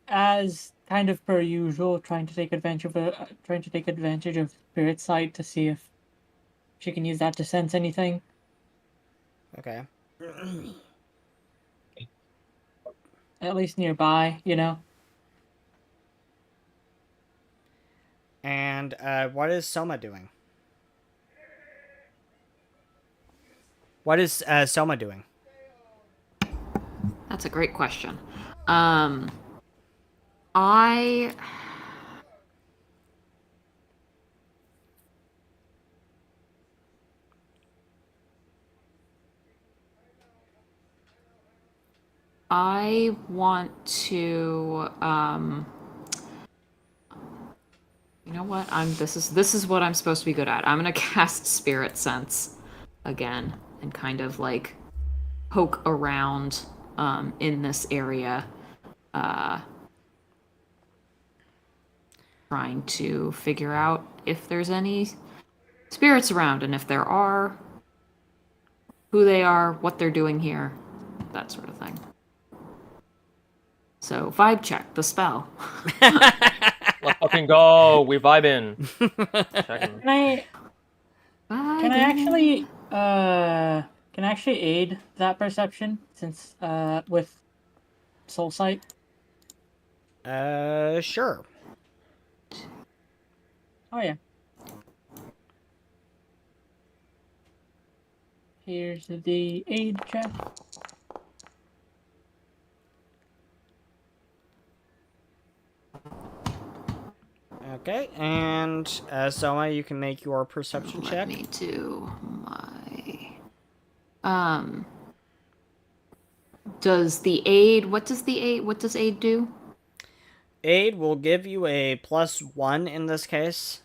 as kind of per usual, trying to take advantage of Spirit Sight to see if she can use that to sense anything. Okay. At least nearby, you know. And what is Soma doing? What is Soma doing? That's a great question. I want to you know what? This is what I'm supposed to be good at. I'm gonna cast Spirit Sense again and kind of like poke around in this area, trying to figure out if there's any spirits around, and if there are, who they are, what they're doing here, that sort of thing. So vibe check the spell. Let's fucking go. We vibing. Checking. Can I actually aid that perception since with soul sight? Sure. Oh yeah. Here's the aid check. Okay, and Soma, you can make your perception check. Let me do my does the aid what does aid do? Aid will give you a +1 in this case.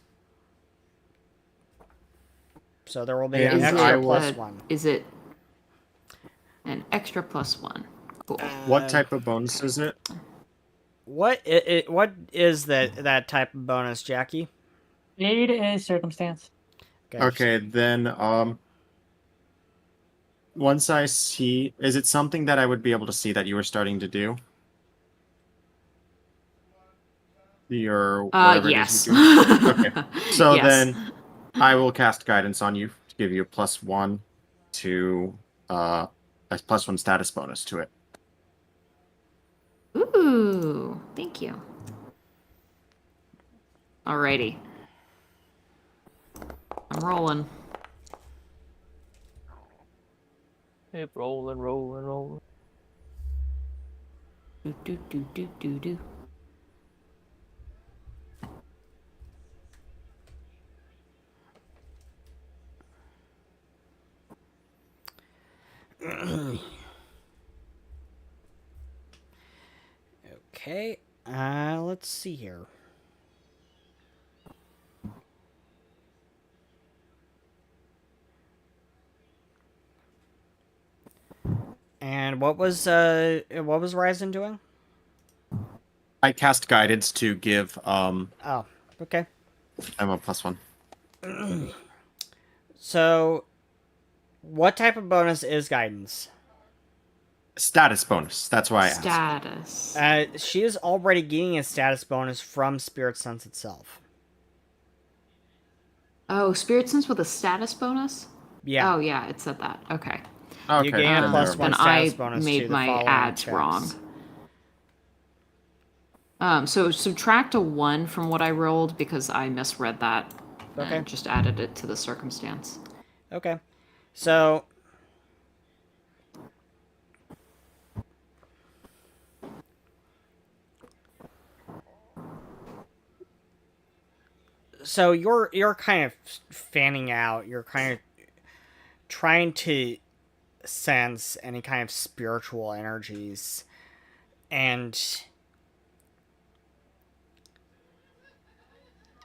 So there will be an And extra I will- +1. Is it an extra +1? Cool. What type of bonus is it? What is that type of bonus, Jackie? Aid is circumstance. Okay, then once I see, is it something that I would be able to see that you were starting to do? Your whatever it Yes. is you do. Okay. So Yes. then I will cast guidance on you to give you a +1 to a +1 status bonus to it. Ooh, thank you. Alrighty. I'm rolling. Keep rolling, rolling, rolling. Do do do do do do. Okay, let's see here. And what was Ryzen doing? I cast guidance to give Oh, okay. I'm a +1. So, what type of bonus is guidance? Status bonus. That's why I asked. Status. She is already getting a status bonus from Spirit Sense itself. Oh, Spirit Sense with a status bonus? Yeah. Oh, yeah, it said that. Okay. Okay. You gain a then +1 Then status I bonus to made the my following adds checks. wrong. So subtract a 1 from what I rolled because I misread that. Okay. And just added it to the circumstance. Okay. So, So you're kind of fanning out. You're kind of trying to sense any kind of spiritual energies, and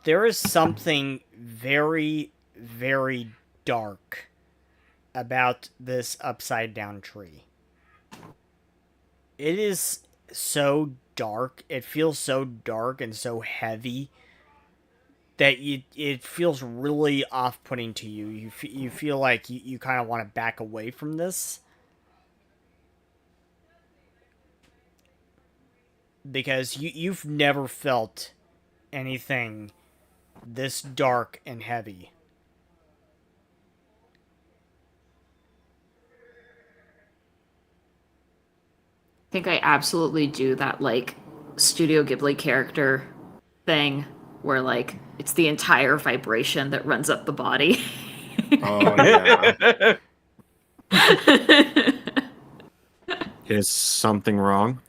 there is something very, very dark about this upside down tree. It is so dark. It feels so dark and so heavy that it feels really off-putting to you. You feel like you kind of want to back away from this. Because you've never felt anything this dark and heavy. I think I absolutely do that like Studio Ghibli character thing where like it's the entire vibration that runs up the body. Oh yeah. Is something wrong?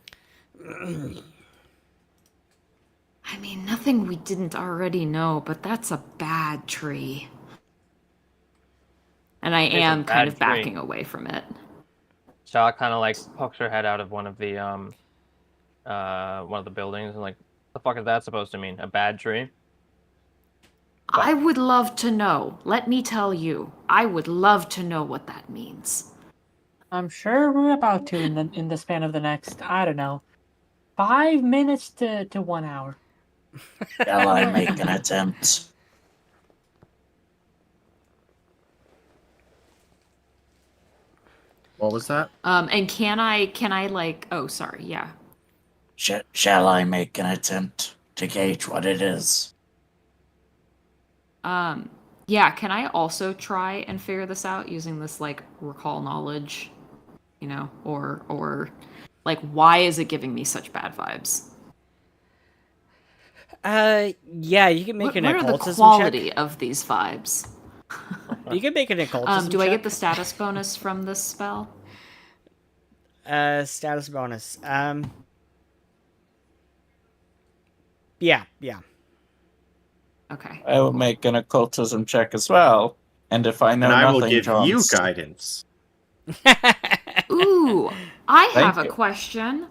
I mean, nothing we didn't already know, but that's a bad tree. And I It's a am kind bad of tree. backing away from it. Shaw kind of like pokes her head out of one of the buildings and like, the fuck is that supposed to mean? A bad tree? I would love to know. Let me tell you. I would love to know what that means. I'm sure we're about to in the span of the next, I don't know, 5 minutes to 1 hour. Shall I make an attempt? What was that? And can I like, oh, sorry, yeah. Shall I make an attempt to gauge what it is? Yeah, can I also try and figure this out using this like recall knowledge, you know, or like why is it giving me such bad vibes? Yeah, you can make What an are the occultism quality check. of these vibes? You can make an occultism Do I check. get the status bonus from this spell? Status bonus. Yeah. Okay. I will make an occultism check as well. And if I know And I nothing, will give John, you guidance. Ooh, I Thank have a you. question.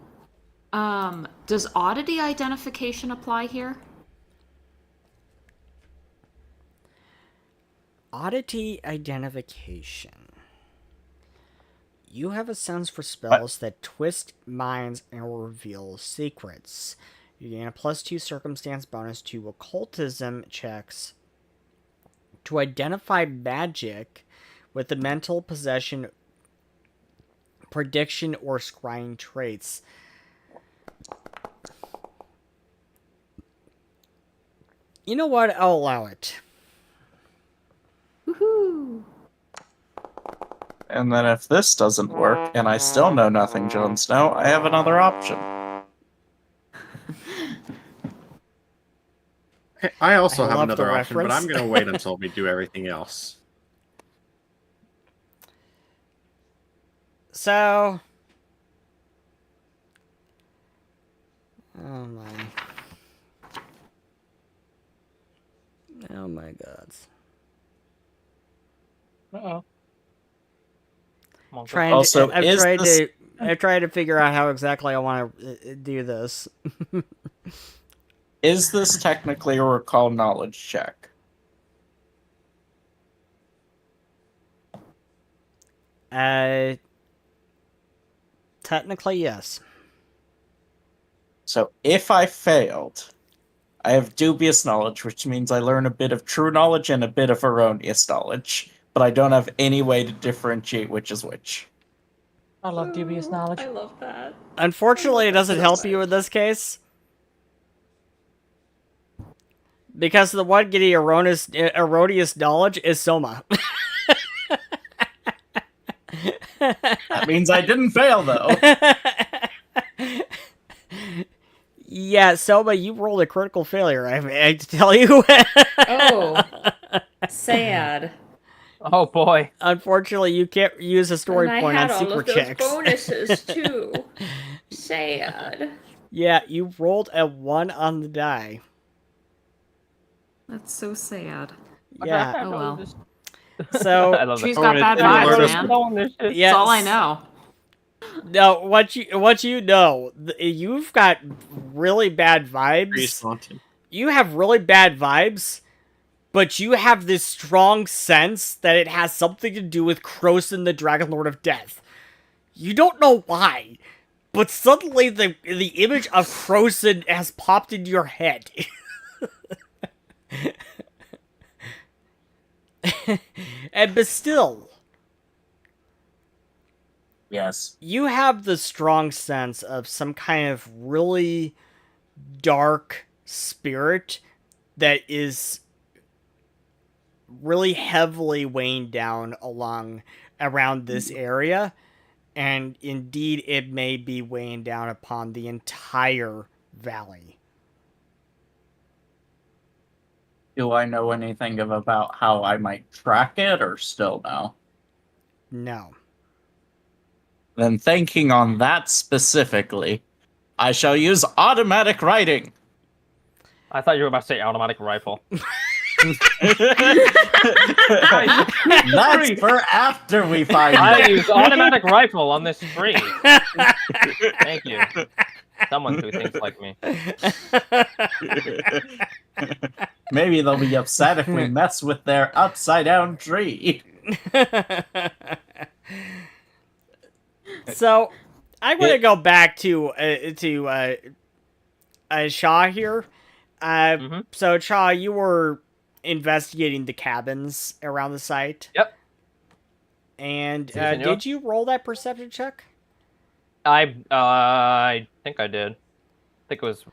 Does oddity identification apply here? Oddity identification. You have a sense for spells that twist minds and reveal secrets. You gain a +2 circumstance bonus to occultism checks to identify magic with the mental possession, prediction, or scrying traits. You know what? I'll allow it. Woohoo! And then if this doesn't work, and I still know nothing, Jon Snow, I have another option. Okay, I also I have love the another option, but reference. I'm going to wait until we do everything else. So... Oh my. Oh my god. Uh-oh. Trying Also, to, is this- I'm trying to figure out how exactly I want to do this. Is this technically a recall knowledge check? Technically, yes. So if I failed, I have dubious knowledge, which means I learn a bit of true knowledge and a bit of erroneous knowledge, but I don't have any way to differentiate which is which. I love dubious knowledge. I love that. Unfortunately, it doesn't help you in this case. Because the one getting erroneous knowledge is Soma. That means I didn't fail, though. Yeah, Soma, you rolled a critical failure, I have to tell you. Oh, sad. Oh boy. Unfortunately, you can't use a story point on secret checks. bonuses too. Sad. Yeah, you rolled a 1 on the die. That's so sad. Yeah. Oh well. I So love Tree's that. got bad vibes, man. yeah, That's all I know. no, what you know, you've got really bad Trees vibes. haunted. You have really bad vibes, but you have this strong sense that it has something to do with Krosin, the Dragon Lord of Death. You don't know why, but suddenly the image of Krosin has popped into your head. But still, Yes. you have the strong sense of some kind of really dark spirit that is really heavily weighing down around this area, and indeed it may be weighing down upon the entire valley. Do I know anything about how I might track it, or still no? No. Then thinking on that specifically, I shall use automatic writing. I thought you were about to say automatic rifle. That's for after we find I it. use automatic rifle on this tree. Thank you. Someone who thinks like me. Maybe they'll be upset if we mess with their upside down tree. So, I'm going to go back to Shaw here. So, Shaw, you were investigating the cabins around the site. Yep. And Senor? did you roll that perception check? I think I did. I think it was.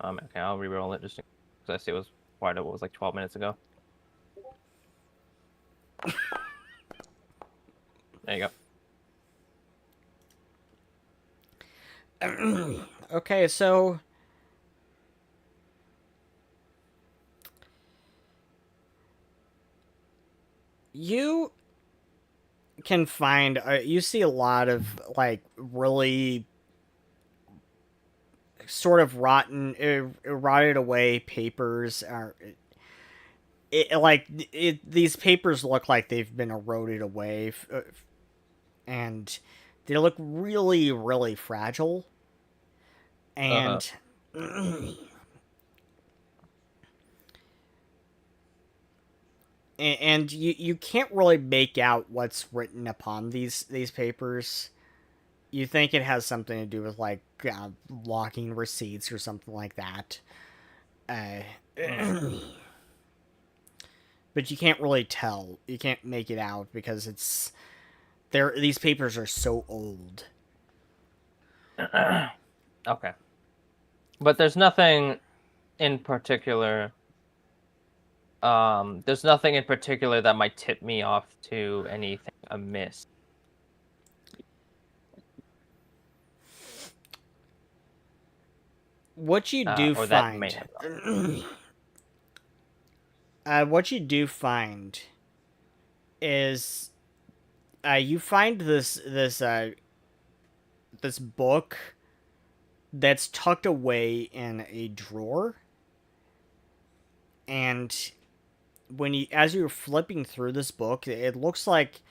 Okay, I'll re-roll it just because I see it was quite. It was like 12 minutes ago. There you go. Okay, so you can find you see a lot of like really sort of rotted away papers are these papers look like they've been eroded away and they look really, really fragile. And and you can't really make out what's written upon these papers. You think it has something to do with like locking receipts or something like that. But you can't really tell. You can't make it out because it's these papers are so old. Okay. But there's nothing in particular. There's nothing in particular that might tip me off to anything amiss. What you do or that find, may have what you do find is, you find this book that's tucked away in a drawer, and as you're flipping through this book, it looks like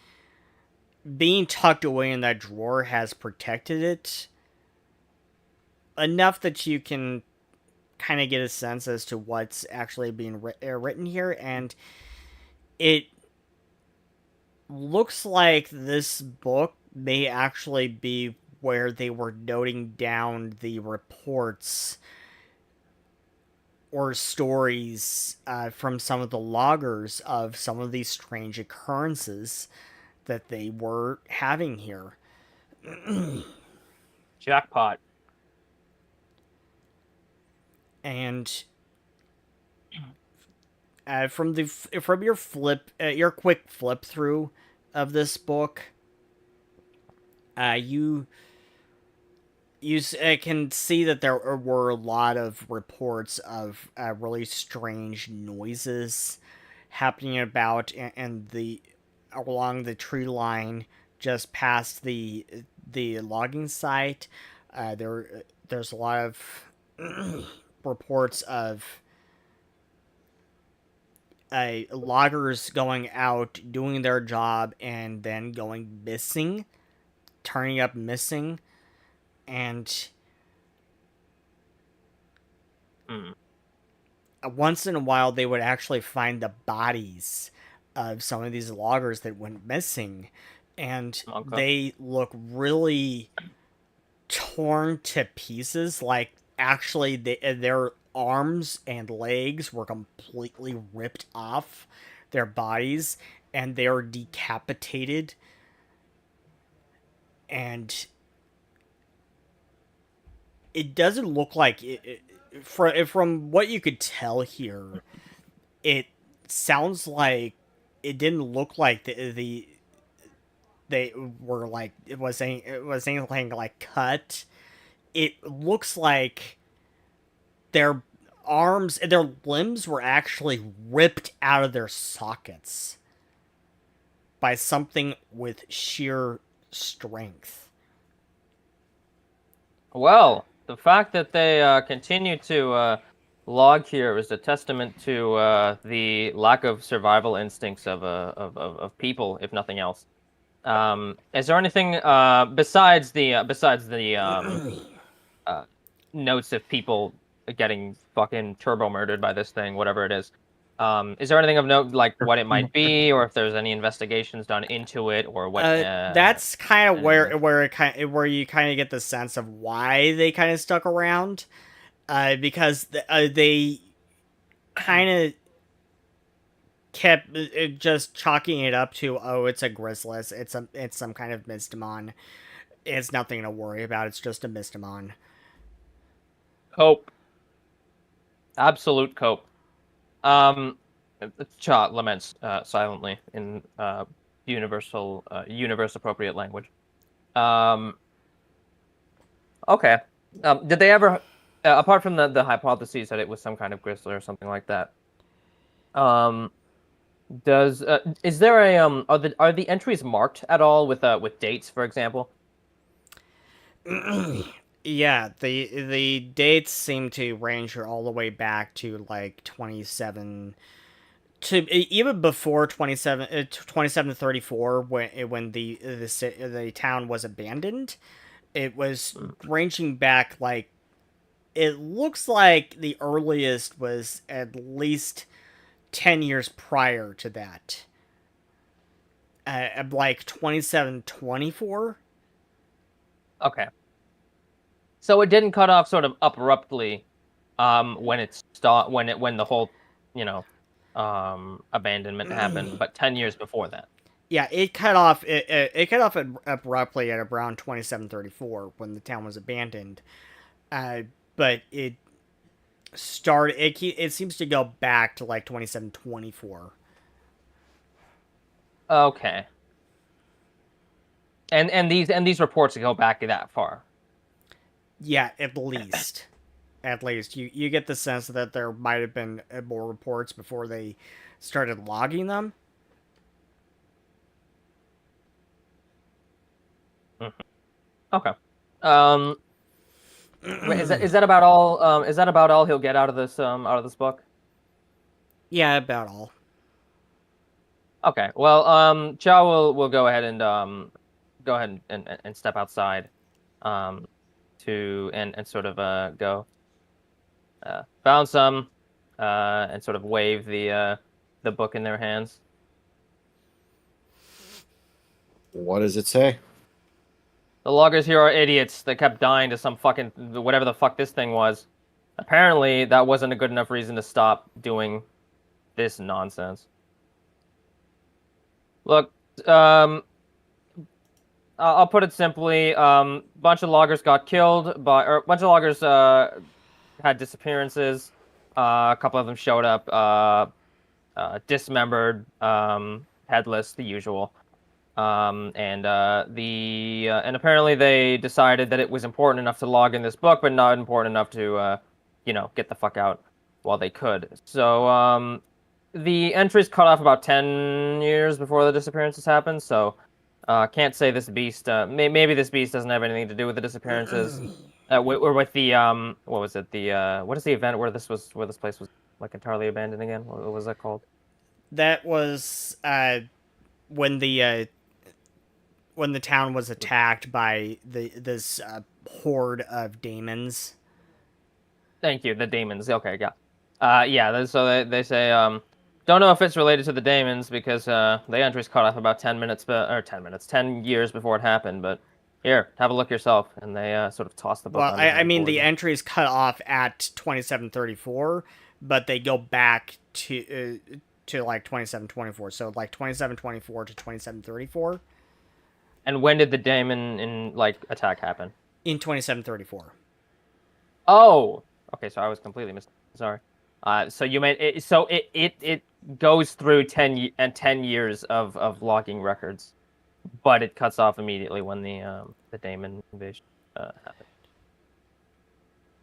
being tucked away in that drawer has protected it enough that you can kind of get a sense as to what's actually being written here, and it looks like this book may actually be where they were noting down the reports or stories from some of the loggers of some of these strange occurrences that they were having here. Jackpot. And from your quick flip through of this book, you can see that there were a lot of reports of really strange noises happening about and along the tree line just past the logging site. There's a lot of reports of loggers going out doing their job and then going missing, turning up missing, and Hmm. once in a while they would actually find the bodies of some of these loggers that went missing, and Okay. they look really torn to pieces. Like actually, their arms and legs were completely ripped off their bodies, and they are decapitated. And it doesn't look like from what you could tell here. It sounds like it didn't look like they were like it was anything like cut. It looks like their arms and their limbs were actually ripped out of their sockets by something with sheer strength. Well, the fact that they continue to log here is a testament to the lack of survival instincts of people, if nothing else. Is there anything besides the notes of people getting fucking turbo murdered by this thing, whatever it is? Is there anything of note, like what it might be, or if there's any investigations done into it, or what? That's kind of anything? where you kind of get the sense of why they kind of stuck around, because they kind of kept just chalking it up to, oh, it's a Grizzless, it's some kind of Mystimon. It's nothing to worry about. It's just a Mystimon. Cope. Absolute cope. Cha laments silently in universe appropriate language. Okay. Did they ever, apart from the hypotheses that it was some kind of grizzly or something like that? Is there a are the entries marked at all with dates, for example? Yeah, the dates seem to range all the way back to like 27 to even before 2734, when the town was abandoned. It was ranging back, like, it looks like the earliest was at least 10 years prior to that. Like 2724. Okay. So it didn't cut off sort of abruptly, when when the whole, abandonment happened, but 10 years before that. Yeah, it cut off. It cut off abruptly at around 2734 when the town was abandoned. But it started. It seems to go back to like 2724. Okay. And these reports go back that far. Yeah, at least. At least you get the sense that there might have been more reports before they started logging them. Okay. Wait, is that about all? Is that about all he'll get out of this book? Yeah, about all. Okay. Well, Chow will go ahead and and step outside, to and sort of go. Found some, and sort of wave the book in their hands. What does it say? The loggers here are idiots. They kept dying to some fucking whatever the fuck this thing was. Apparently, that wasn't a good enough reason to stop doing this nonsense. Look, I'll put it simply. Bunch of loggers got killed or a bunch of loggers had disappearances. A couple of them showed up dismembered, headless, the usual. And apparently they decided that it was important enough to log in this book, but not important enough to, get the fuck out while they could. So, the entries cut off about 10 years before the disappearances happened. So, can't say this beast. Maybe this beast doesn't have anything to do with the disappearances, or with the what was it? What is the event where this place was like entirely abandoned again? What was that called? That was when the town was attacked by this horde of demons. Thank you, the demons. Okay, yeah. So they say, don't know if it's related to the demons because the entry's cut off about 10 minutes, 10 years before it happened, but here, have a look yourself. And they sort of toss the book Well, on I mean, board. the entry is cut off at 2734, but they go back to like 2724. So like 2724 to 2734 And when did the demon attack happen? in 2734. Oh, okay. So I was completely sorry. So you made it. So it goes through 10 years of logging records, but it cuts off immediately when the demon invasion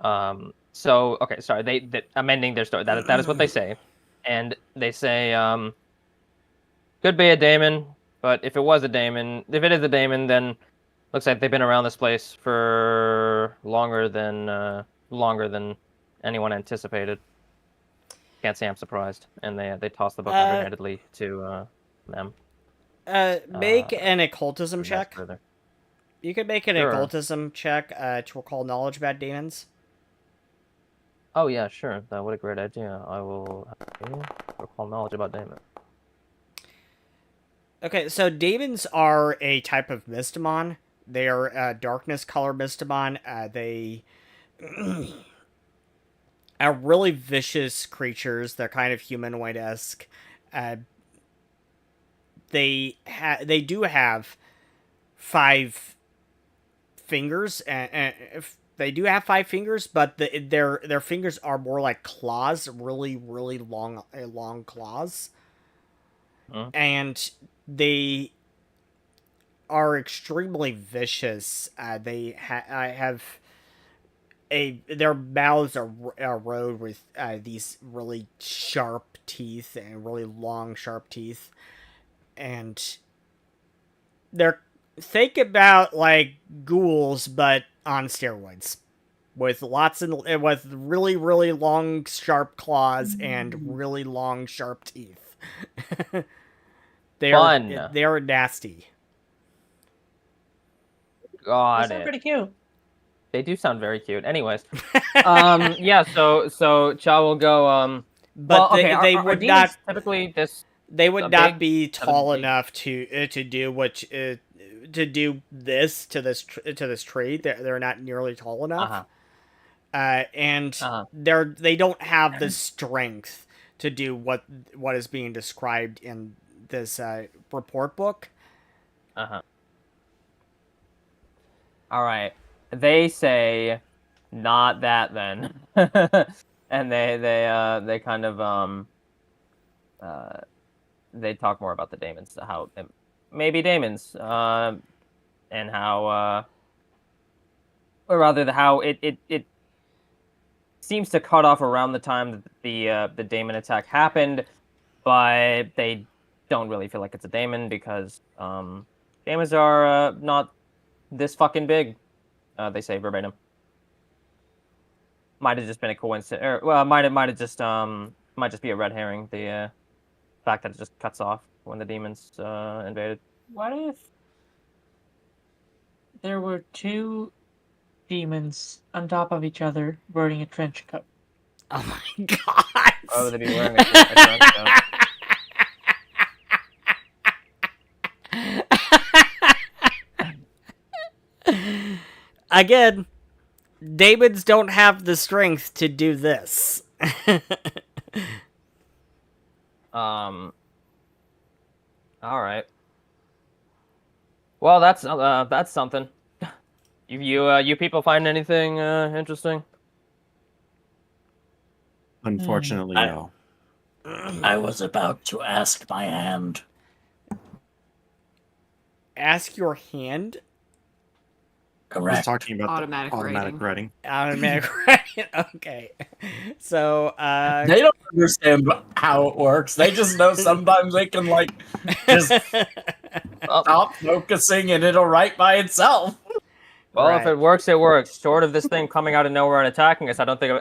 happened. So okay, sorry. They amending their story. That is what they say, and they say could be a daemon, but if it is a daemon, then looks like they've been around this place for longer than anyone anticipated. Can't say I'm surprised, and they toss the book underhandedly to them. Make an occultism Advance check. further. You could make an Sure. occultism check to recall knowledge about demons. Oh yeah, sure. What a great idea. I will recall knowledge about daemon. Okay, so demons are a type of Mystimon. They are darkness color Mystimon. They are really vicious creatures. They're kind of humanoid-esque. They do have 5 fingers, and they do have 5 fingers, but their fingers are more like claws, really long claws. And they are extremely vicious. They have their mouths are rode with these really sharp teeth and really long sharp teeth, and they're think about like ghouls but on steroids, with with really long sharp claws and really long sharp teeth. Fun. They are nasty. Got Those are it. pretty cute. They do sound very cute. Anyways, yeah. So Cha will go. But well, okay, they are would demons not. typically this. They would not big, be tall big- enough to do what to do this to this tree. They're not nearly tall enough. And they don't have the strength to do what is being described in this report book. All right. They say not that then. And they kind of they talk more about the daemons, how maybe daemons, and how or rather how it seems to cut off around the time that the daemon attack happened, but they don't really feel like it's a daemon because daemons are not this fucking big. They say verbatim. Might have just been a coincidence, or well, might just be a red herring. The fact that it just cuts off when the demons invaded. What if there were 2 demons on top of each other wearing a trench coat? Oh my god! Oh, they'd be wearing a trench coat. Again, demons don't have the strength to do this. All right. Well, that's something. You people find anything interesting? Unfortunately, I- no. I was about to ask my hand. Ask your hand. I was Correct. talking about Automatic the automatic writing. writing. Automatic writing. Okay. So, They don't understand how it works. They just know sometimes they can just stop focusing and it'll write by itself. Well, Right. if it works, it works. Short of this thing coming out of nowhere and attacking us, I don't think.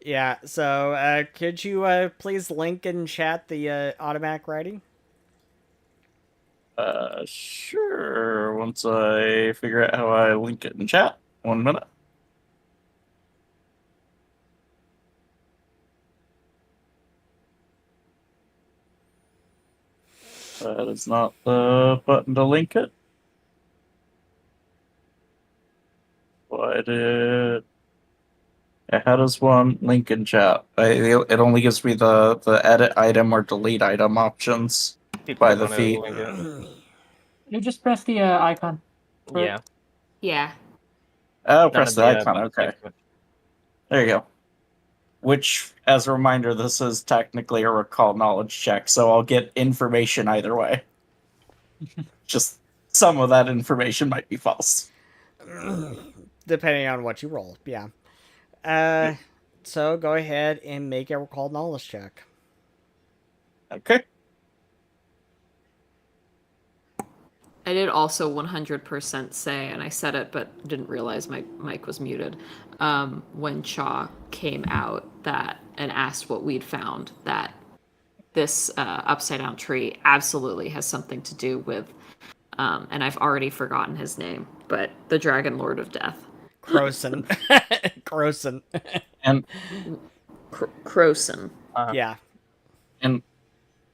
Yeah, so could you please link in chat the automatic writing? Sure. Once I figure out how I link it in chat. 1 minute. That is not the button to link it. Why did... How does one link in chat? It only gives me the edit item or delete item options You by click the on it, feed. it'll link it. You just press the icon. for it. Yeah. Yeah. Oh, None press of the the icon. buttons Okay. get switched. There you go. Which, as a reminder, this is technically a recall knowledge check, so I'll get information either way. Just some of that information might be false. Depending on what you roll, yeah. So go ahead and make a recall knowledge check. Okay. I did also 100% say, and I said it but didn't realize my mic was muted, when Chaw came out that and asked what we'd found, that this upside down tree absolutely has something to do with, and I've already forgotten his name, but the Dragon Lord of Death. Croson. Croson. And Croson. Yeah. and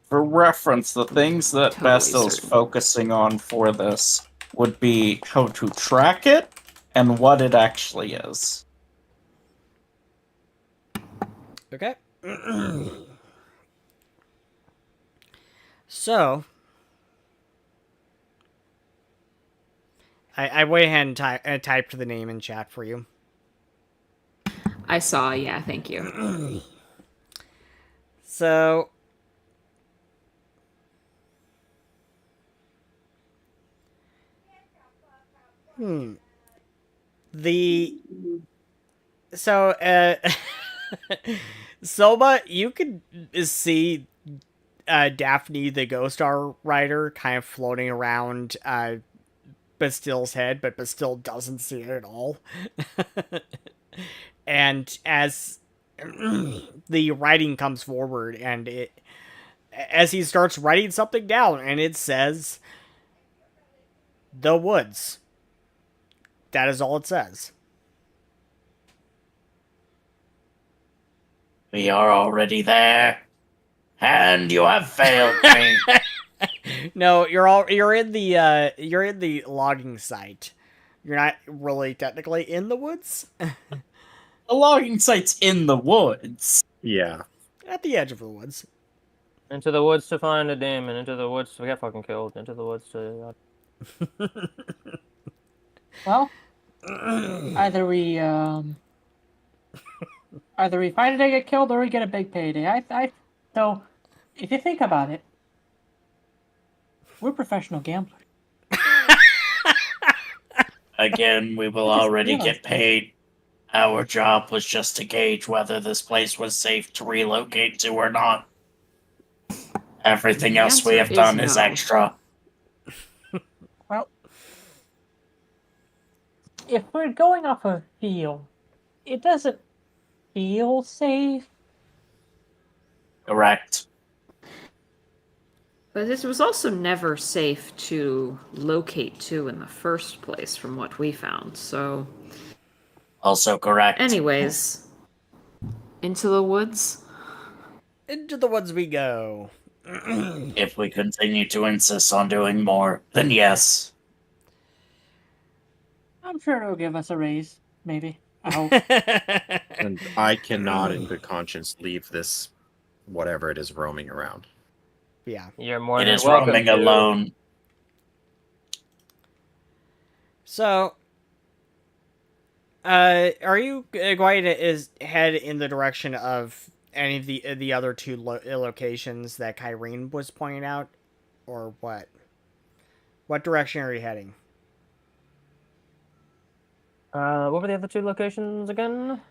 for reference, the things that Totally Bastil's certain. focusing on for this would be how to track it and what it actually is. Okay. So, I went ahead and typed the name in chat for you. I saw, yeah, thank you. So, the so Soma, you could see Daphne, the Ghost Star Rider, kind of floating around Bastille's head, but Bastille doesn't see it at all. And as the writing comes forward, and as he starts writing something down, and it says the woods. That is all it says. We are already there, and you have failed me. No, you're in the logging site. You're not really technically in the woods. The logging site's in the woods. Yeah. At the edge of the woods. Into the woods to find a demon. Into the woods to get fucking killed. Into the woods to... Well, either we find it and get killed, or we get a big payday. So, if you think about it, we're professional gamblers. Again, we will already get paid. Our job was just to gauge whether this place was safe to relocate to or not. Everything The else we answer have done is is no. extra. Well, if we're going off a feel, it doesn't feel safe. Correct. But this was also never safe to locate to in the first place, from what we found. So, Also correct. anyways, into the woods. Into the woods we go. If we continue to insist on doing more, then yes. I'm sure it'll give us a raise, maybe. I hope. And I cannot, in good conscience, leave this, whatever it is, roaming around. Yeah. You're more It than is welcome roaming to. alone. So, are you going to head in the direction of any of the other two locations that Kyrene was pointing out, or what? What direction are you heading? What were the other two locations again?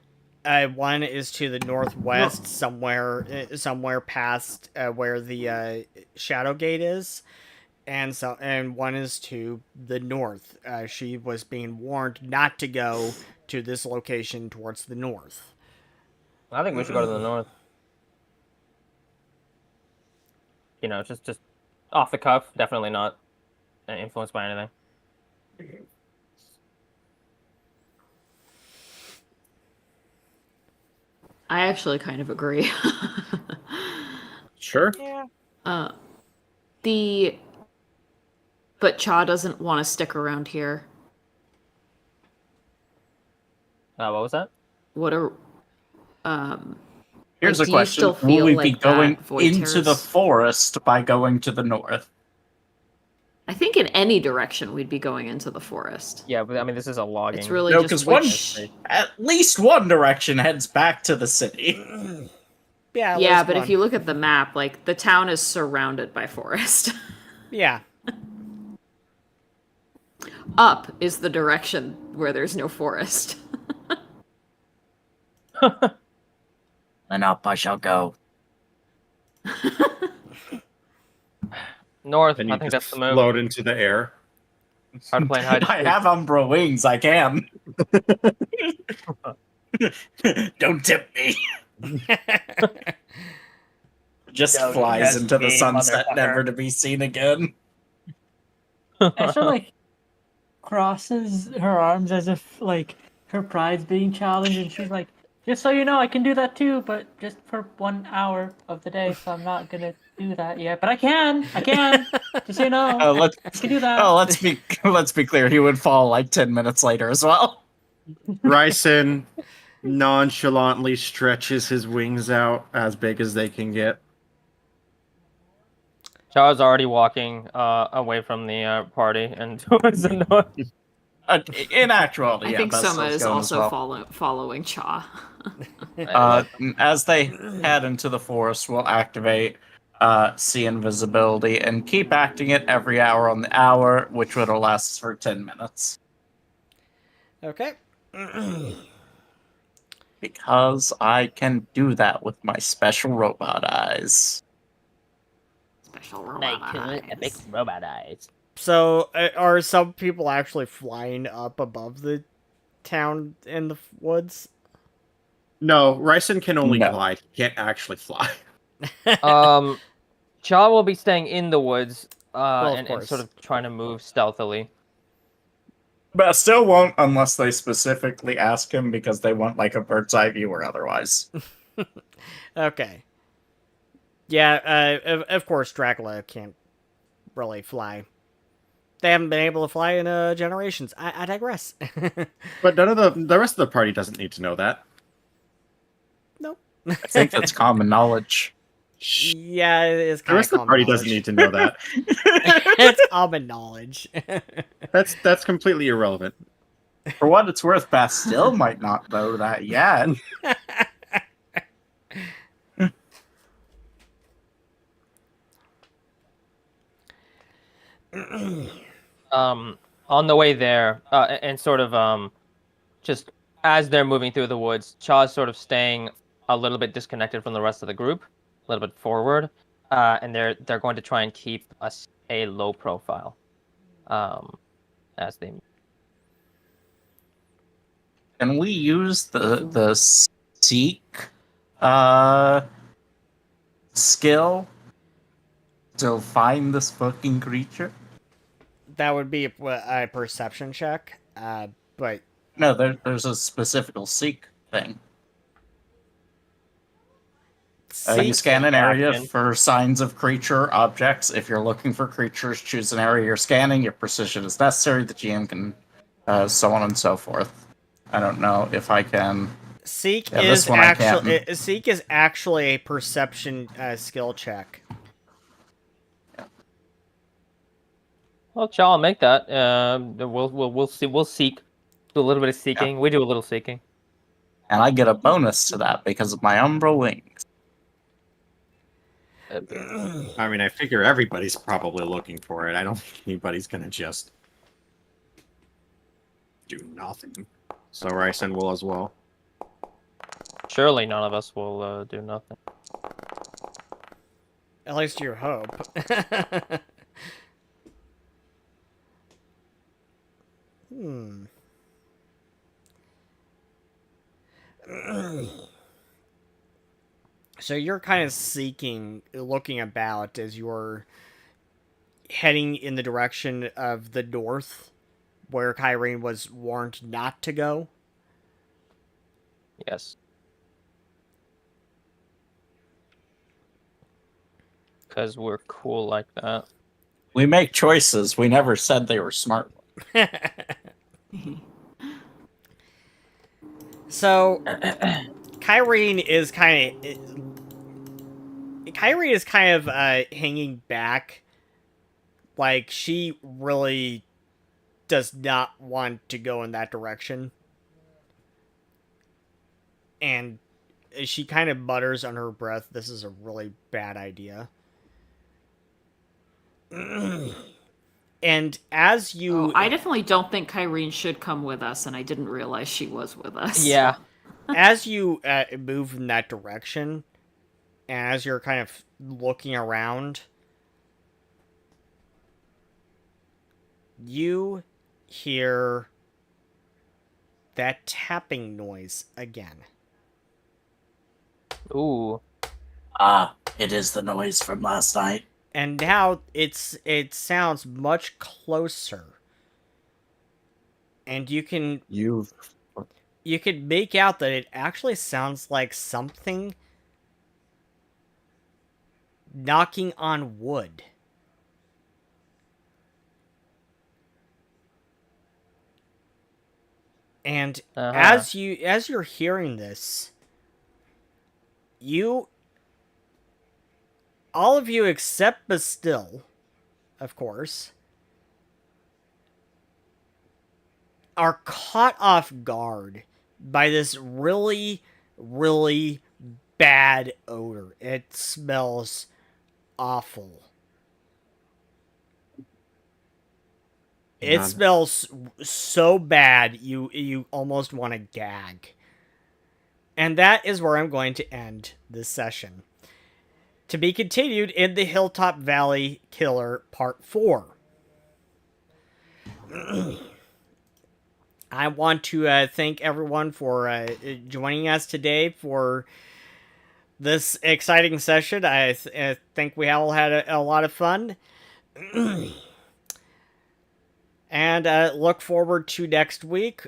One is to the northwest, somewhere past where the Shadow Gate is, and one is to the north. She was being warned not to go to this location towards the north. I think we should go to the north. You know, just off the cuff. Definitely not influenced by anything. I actually kind of agree. Sure. Yeah. But Cha doesn't want to stick around here. What was that? What are Here's like, a do you question: still will feel we like be going that void into the terrors- forest by going to the north? I think in any direction we'd be going into the forest. Yeah, but I mean, this is a logging. It's really No, just because at least one direction heads back to the city. Yeah. Yeah, list but if one. you look at the map, like the town is surrounded by forest. Yeah. Up is the direction where there's no forest. And up I shall go. North. Then I you think just that's the move. float into the air. Hard to play in hide and I seek. have Umbra wings. I can. Don't tip me. Just Don't flies test into the me, sunset, motherfucker. never to be seen again. Esther like crosses her arms as if like her pride's being challenged, and she's like, "Just so you know, I can do that too, but just for 1 hour of the day. So I'm not gonna do that yet. But I can. Just so you know, I can do that." Let's be clear. He would fall like 10 minutes later as well. Ryson nonchalantly stretches his wings out as big as they can get. Chaw's already walking away from the party and towards the north. In actuality, I yeah, think Vestal's Soma is going as also well. following Cha. As they head into the forest, we'll activate see invisibility and keep acting it every hour on the hour, which would last for 10 minutes. Okay. Because I can do that with my special robot eyes. Special robot eyes. robot eyes. So, are some people actually flying up above the town in the woods? No, Ryson can only No. glide. He can't actually fly. Chaw will be staying in the woods Well, of and course. sort of trying to move stealthily. But I still won't unless they specifically ask him because they want like a bird's eye view or otherwise. Okay. Yeah, of course, Dracula can't really fly. They haven't been able to fly in generations. I digress. But none of the rest of the party doesn't need to know that. Nope. I think that's common knowledge. Yeah, it is The kind rest of of the party common doesn't need to know that. It's common knowledge. That's completely irrelevant. For what it's worth, Bastille might not know that yet. On the way there, and sort of just as they're moving through the woods, Chaw's sort of staying a little bit disconnected from the rest of the group, a little bit forward, and they're going to try and keep a low profile, as they. Can we use the seek skill to find this fucking creature? That would be a perception check, but No, there's a specific seek thing. You seek, scan an area Action. for signs of creature objects. If you're looking for creatures, choose an area you're scanning. Your precision is necessary. The GM can, so on and so forth. I don't know if I can. seek Yeah, this is one I can't. actually seek is actually a perception skill check. Well, Chaw will make that. We'll see. We'll seek. Do a little bit of seeking. We do a little seeking. And I get a bonus to that because of my Umbra wings. I mean, I figure everybody's probably looking for it. I don't think anybody's gonna just do nothing. So Ryson will as well. Surely none of us will do nothing. At least you hope. So you're kind of looking about as you're heading in the direction of the north, where Kyrene was warned not to go. Yes. Because we're cool like that. We make choices. We never said they were smart. So Kyrene is kind of hanging back. Like, she really does not want to go in that direction. And she kind of mutters under her breath, this is a really bad idea. And as you... Oh, I definitely don't think Kyrene should come with us, and I didn't realize she was with us. Yeah. as you move in that direction, and as you're kind of looking around, you hear that tapping noise again. Ooh. Ah, it is the noise from last night. And now it sounds much closer. And you can make out that it actually sounds like something knocking on wood. And as you're hearing this, all of you except Bastille, of course, are caught off guard by this really, really bad odor. It smells awful. It smells so bad you almost want to gag. And that is where I'm going to end this session. To be continued in the Hilltop Valley Killer Part 4. I want to thank everyone for joining us today for this exciting session. I think we all had a lot of fun. And look forward to next week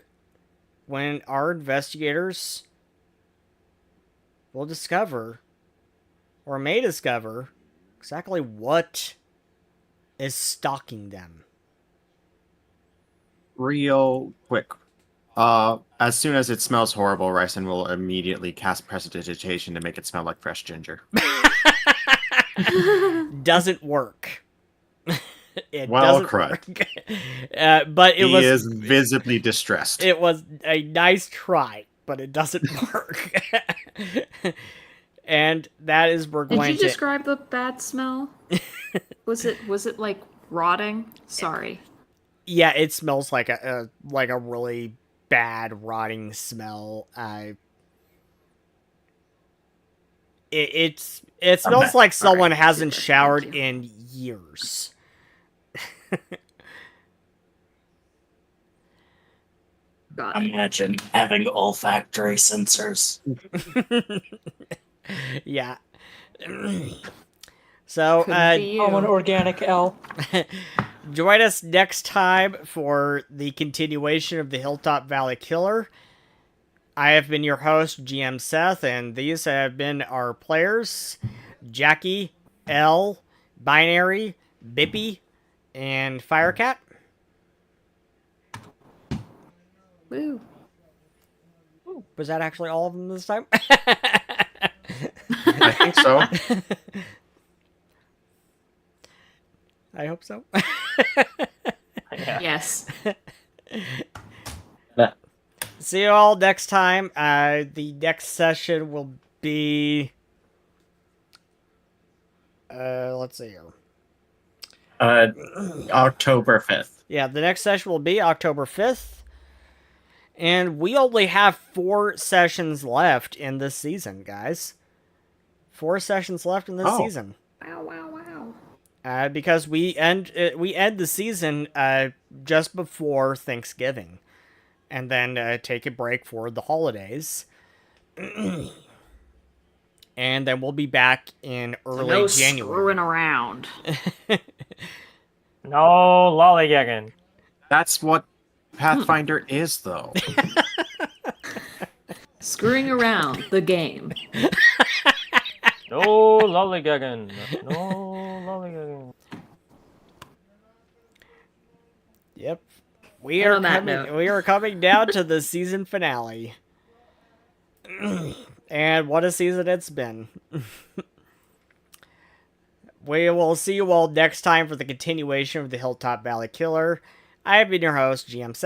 when our investigators will discover, or may discover, exactly what is stalking them. Real quick. As soon as it smells horrible, Ryson will immediately cast prestidigitation to make it smell like fresh ginger. Doesn't work. It Well, doesn't work. But he is visibly distressed. It was a nice try, but it doesn't work. And that is we're going to... Did you describe the bad smell? Was it like rotting? Sorry. Yeah, it smells like a really bad rotting smell. It smells like someone hasn't showered in years. Imagine having olfactory sensors. Yeah. So, I'm an organic L. join us next time for the continuation of the Hilltop Valley Killer. I have been your host, GM Seth, and these have been our players, Jackie, L, Binary, Bippy, and Firecat. Woo. Was that actually all of them this time? I think so. I hope so. Yeah. Yes. See you all next time. The next session will be... let's see here. October 5th. Yeah, the next session will be October 5th. And we only have 4 sessions left in this season, guys. 4 sessions left in this season. Wow, wow, wow. Because we end the season just before Thanksgiving, and then take a break for the holidays. And then we'll be back in So early no January. screwing around. No lollygagging. That's what Pathfinder is, though. Screwing around the game. No lollygagging. No lollygagging. Yep. We And are on that coming. note. We are coming down to the season finale, and what a season it's been. We will see you all next time for the continuation of the Hilltop Valley Killer. I have been your host, GM7.